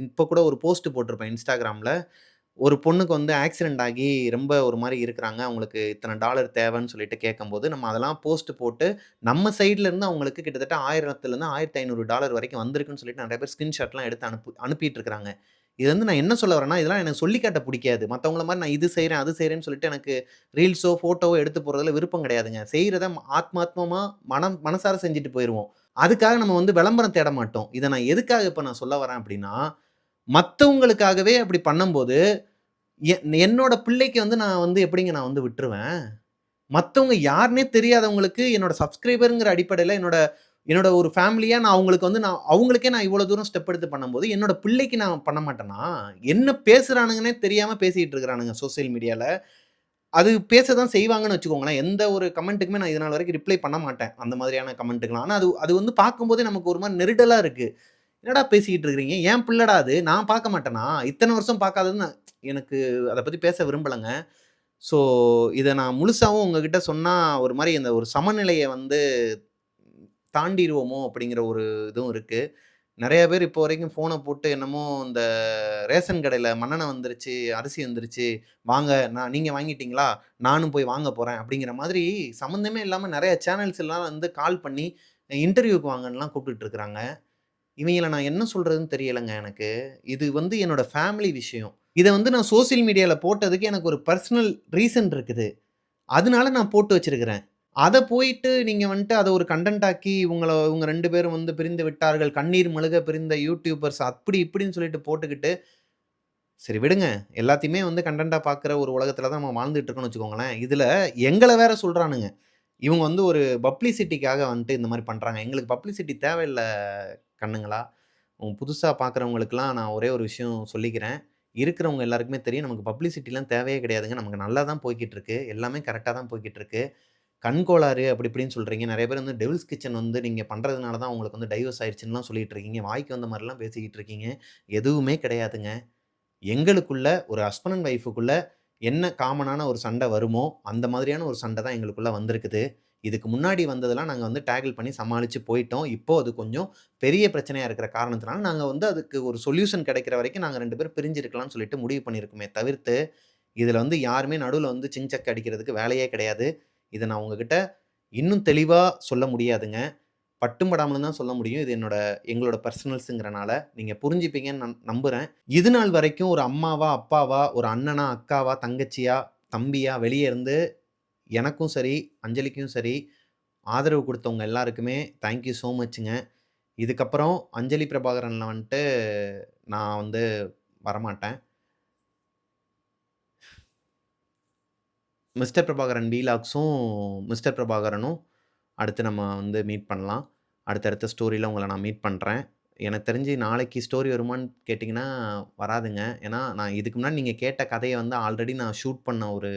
A: இப்போ கூட ஒரு போஸ்ட் போட்டிருப்பேன் Instagramல. ஒரு பொண்ணுக்கு வந்து ஆக்சிடென்ட் ஆகி ரொம்ப ஒரு மாரி இருக்கிறாங்க. அவங்களுக்கு இத்தன டாலர் தேவைன்னு சொல்லிட்டு கேட்கும்போது, நம்ம அதெல்லாம் போஸ்ட் போட்டு, நம்ம சைட்ல இருந்து அவங்களுக்கு கிட்டத்தட்ட 1000லேருந்து $1500 வரைக்கும் வந்திருக்குன்னு சொல்லிட்டு நெறைய பேர் ஸ்கிரீன்ஷாட்லாம் எடுத்து அனுப்பிட்டு இருக்காங்க. இது வந்து நான் என்ன சொல்ல வரேன்னா, இதெல்லாம் எனக்கு சொல்லி காட்ட புடிக்காது. மத்தவங்கள மாரி நான் இது செய்றேன், அது செய்றேன்னு சொல்லிட்டு எனக்கு ரீல்ஸோ, ஃபோட்டோவோ எடுத்து போடுறதுல விருப்பம் கிடையாதுங்க. செய்றத ஆத்மார்த்தமா மனசார செஞ்சுட்டு போயிருவோம். அதுக்காக நம்ம வந்து விளம்பரம் தேட மாட்டோம். இத நான் எதுக்காக இப்ப நான் சொல்ல வரேன் அப்டின்னா, மத்தவங்களுக்காகவே அப்படி பண்ணும்போது, என்னோட பிள்ளைக்கு வந்து நான் வந்து எப்படிங்க நான் வந்து விட்டுருவேன்? மத்தவங்க யாருன்னே தெரியாதவங்களுக்கு என்னோட சப்ஸ்கிரைபர்ங்கிற அடிப்படையில என்னோட என்னோட ஒரு ஃபேமிலியா நான் அவங்களுக்கு வந்து அவங்களுக்கே நான் இவ்வளோ தூரம் ஸ்டெப் எடுத்து பண்ணும்போது, என்னோட பிள்ளைக்கு நான் பண்ண மாட்டேனா? என்ன பேசுறானுங்கன்னே தெரியாம பேசிட்டு இருக்கிறானுங்க சோசியல் மீடியால. அது பேச தான் செய்வாங்கன்னு வச்சுக்கோங்களேன். எந்த ஒரு கமெண்ட்டுக்குமே நான் இதுநாள் வரைக்கும் ரிப்ளை பண்ண மாட்டேன். அந்த மாதிரியான கமெண்ட்டுக்கலாம். ஆனா அது அது வந்து பார்க்கும்போதே நமக்கு ஒரு மாரி நெருடலா இருக்கு. என்னடா பேசிக்கிட்டு இருக்கிறீங்க? என் பிள்ளடா அது. நான் பார்க்க மாட்டேனா? இத்தன வருஷம் பார்க்காதது எனக்கு அத பத்தி பேச விரும்பலங்க. ஸோ, இத நான் முழுசாவும் உங்ககிட்ட சொன்னா, ஒரு மாரி இந்த ஒரு சமநிலைய வந்து தாண்டிருவோமோ! அப்படிங்கிற ஒரு இதுவும் இருக்கு. நெறைய பேர் இப்போ வரைக்கும் ஃபோன போட்டு என்னமோ இந்த ரேஷன் கடையில மண்ணெண்ணெ வந்துருச்சு, அரிசி வந்துருச்சு, வாங்க நீங்க வாங்கிட்டீங்களா? நானும் போய் வாங்க போறேன். அப்படிங்கிற மாதிரி சம்மந்தமே இல்லாம நெறைய சேனல்ஸ் எல்லாம் வந்து கால் பண்ணி இன்டர்வியூக்கு வாங்கன்னுலாம் கூப்பிட்டுட்டு இருக்கிறாங்க. இவைங்கள நான் என்ன சொல்றதுன்னு தெரியலங்க எனக்கு. இது வந்து என்னோட ஃபேமிலி விஷயம். இத வந்து நான் சோசியல் மீடியால போட்டதுக்கு எனக்கு ஒரு பெர்சனல் ரீசன் இருக்குது. அதனால நான் போட்டு வச்சிருக்கிறேன். அத போயிட்டு நீங்க வந்துட்டு அத ஒரு கன்டென்ட் ஆக்கி இவங்க 2 பேரும் வந்து பிரிந்து விட்டார்கள். கண்ணீர் மல்க பிரிந்த யூடியூபர்ஸ் அப்படி இப்படின்னு சொல்லிட்டு போட்டுக்கிட்டு, சரி விடுங்க. எல்லாத்தையுமே வந்து கன்டென்ட்டா பார்க்குற ஒரு உலகத்தில தான் நம்ம வாழ்ந்துட்டு இருக்கோம்னு வச்சுக்கோங்களேன். இதுல எங்கள வேற சொல்றானுங்க. இவங்க வந்து ஒரு பப்ளிசிட்டிக்காக வந்துட்டு இந்த மாரி பண்றாங்க. எங்களுக்கு பப்ளிசிட்டி தேவையில்ல கண்ணுங்களா. புதுசா பார்க்குறவங்களுக்கெல்லாம் நான் ஒரே ஒரு விஷயம் சொல்லிக்கிறேன். இருக்கிறவங்க எல்லாருக்குமே தெரியும். நமக்கு பப்ளிசிட்டிலாம் தேவையே கிடையாதுங்க. நமக்கு நல்லா தான் போய்க்கிட்டு இருக்கு. எல்லாமே கரெக்ட்டா தான் போய்க்கிட்டு இருக்கு. கண் கோளாறு அப்படி இப்படின்னு சொல்றீங்க. நெறைய பேர் வந்து டெவில்ஸ் கிட்சன் வந்து நீங்க பண்றதுனால தான் உங்களுக்கு வந்து டைவர்ஸ் ஆயிருச்சுன்னுலாம் சொல்லிட்டு இருக்கீங்க. வாய்க்கு வந்த மாரிலாம் பேசிக்கிட்டு இருக்கீங்க. எதுவுமே கிடையாதுங்க. எங்களுக்குள்ள ஒரு ஹஸ்பண்ட் அண்ட் ஒய்ஃப்க்குள்ள என்ன காமனான ஒரு சண்டை வருமோ, அந்த மாதிரியான ஒரு சண்டை தான் எங்களுக்குள்ள வந்திருக்குது. இதுக்கு முன்னாடி வந்ததெல்லாம் நாங்க வந்து டேக்கிள் பண்ணி சமாளிச்சு போயிட்டோம். இப்போ அது கொஞ்சம் பெரிய பிரச்சனையா இருக்கிற காரணத்தினால, நாங்க வந்து அதுக்கு ஒரு சொல்யூஷன் கிடைக்கிற வரைக்கும் நாங்க 2 பேரும் பிரிஞ்சிருக்கலாம்னு சொல்லிட்டு முடிவு பண்ணியிருக்கோமே தவிர்த்து, இதுல வந்து யாருமே நடுவுல வந்து சிங்சக் அடிக்கிறதுக்கு வேலையே கிடையாது. இத நான் உங்ககிட்ட இன்னும் தெளிவா சொல்ல முடியாதுங்க. பட்டும் படாமலும் தான் சொல்ல முடியும். இது எங்களோட பெர்சனல்ஸ்ங்கிறனால, நீங்க புரிஞ்சுப்பீங்கன்னு நான் நம்புறேன். இதுநாள் வரைக்கும் ஒரு அம்மாவா, அப்பாவா, ஒரு அண்ணனா, அக்காவா, தங்கச்சியா, தம்பியா வெளிய இருந்து எனக்கும் சரி, அஞ்சலிக்கும் சரி, ஆதரவு குடுத்தவங்க எல்லாருக்குமே தேங்க் யூ ஸோ மச்ங்க. இதுக்கப்புறம் அஞ்சலி பிரபாகரன்ல வந்துட்டு நான் வந்து வரமாட்டேன். மிஸ்டர் பிரபாகரன் வீலாக்ஸும், மிஸ்டர் பிரபாகரனும் அடுத்து நம்ம வந்து மீட் பண்ணலாம். அடுத்தடுத்த ஸ்டோரியில உங்கள நான் மீட் பண்றேன். எனக்கு தெரிஞ்சு நாளைக்கு ஸ்டோரி வருமான்னு கேட்டீங்கன்னா, வராதுங்க. ஏன்னா, நான் இதுக்கு முன்னாடி நீங்க கேட்ட கதைய வந்து ஆல்ரெடி நான் ஷூட் பண்ண ஒரு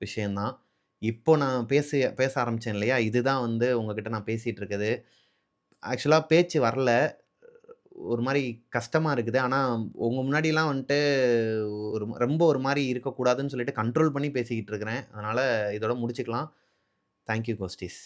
A: விஷயம் தான். இப்போ நான் பேச ஆரம்பிச்சேன் இல்லையா? இதுதான் வந்து உங்ககிட்ட நான் பேசிட்டு இருக்குது. ஆக்சுவலா பேச்சு வரல. ஒரு மாரி கஷ்டமா இருக்குது. ஆனா, உங்க முன்னாடிலாம் வந்துட்டு ரொம்ப ஒரு மாரி இருக்கக்கூடாதுன்னு சொல்லிட்டு கண்ட்ரோல் பண்ணி பேசிக்கிட்டு இருக்கிறேன். அதனால இதோட முடிச்சுக்கலாம். Thank you கோஸ்டீஸ்.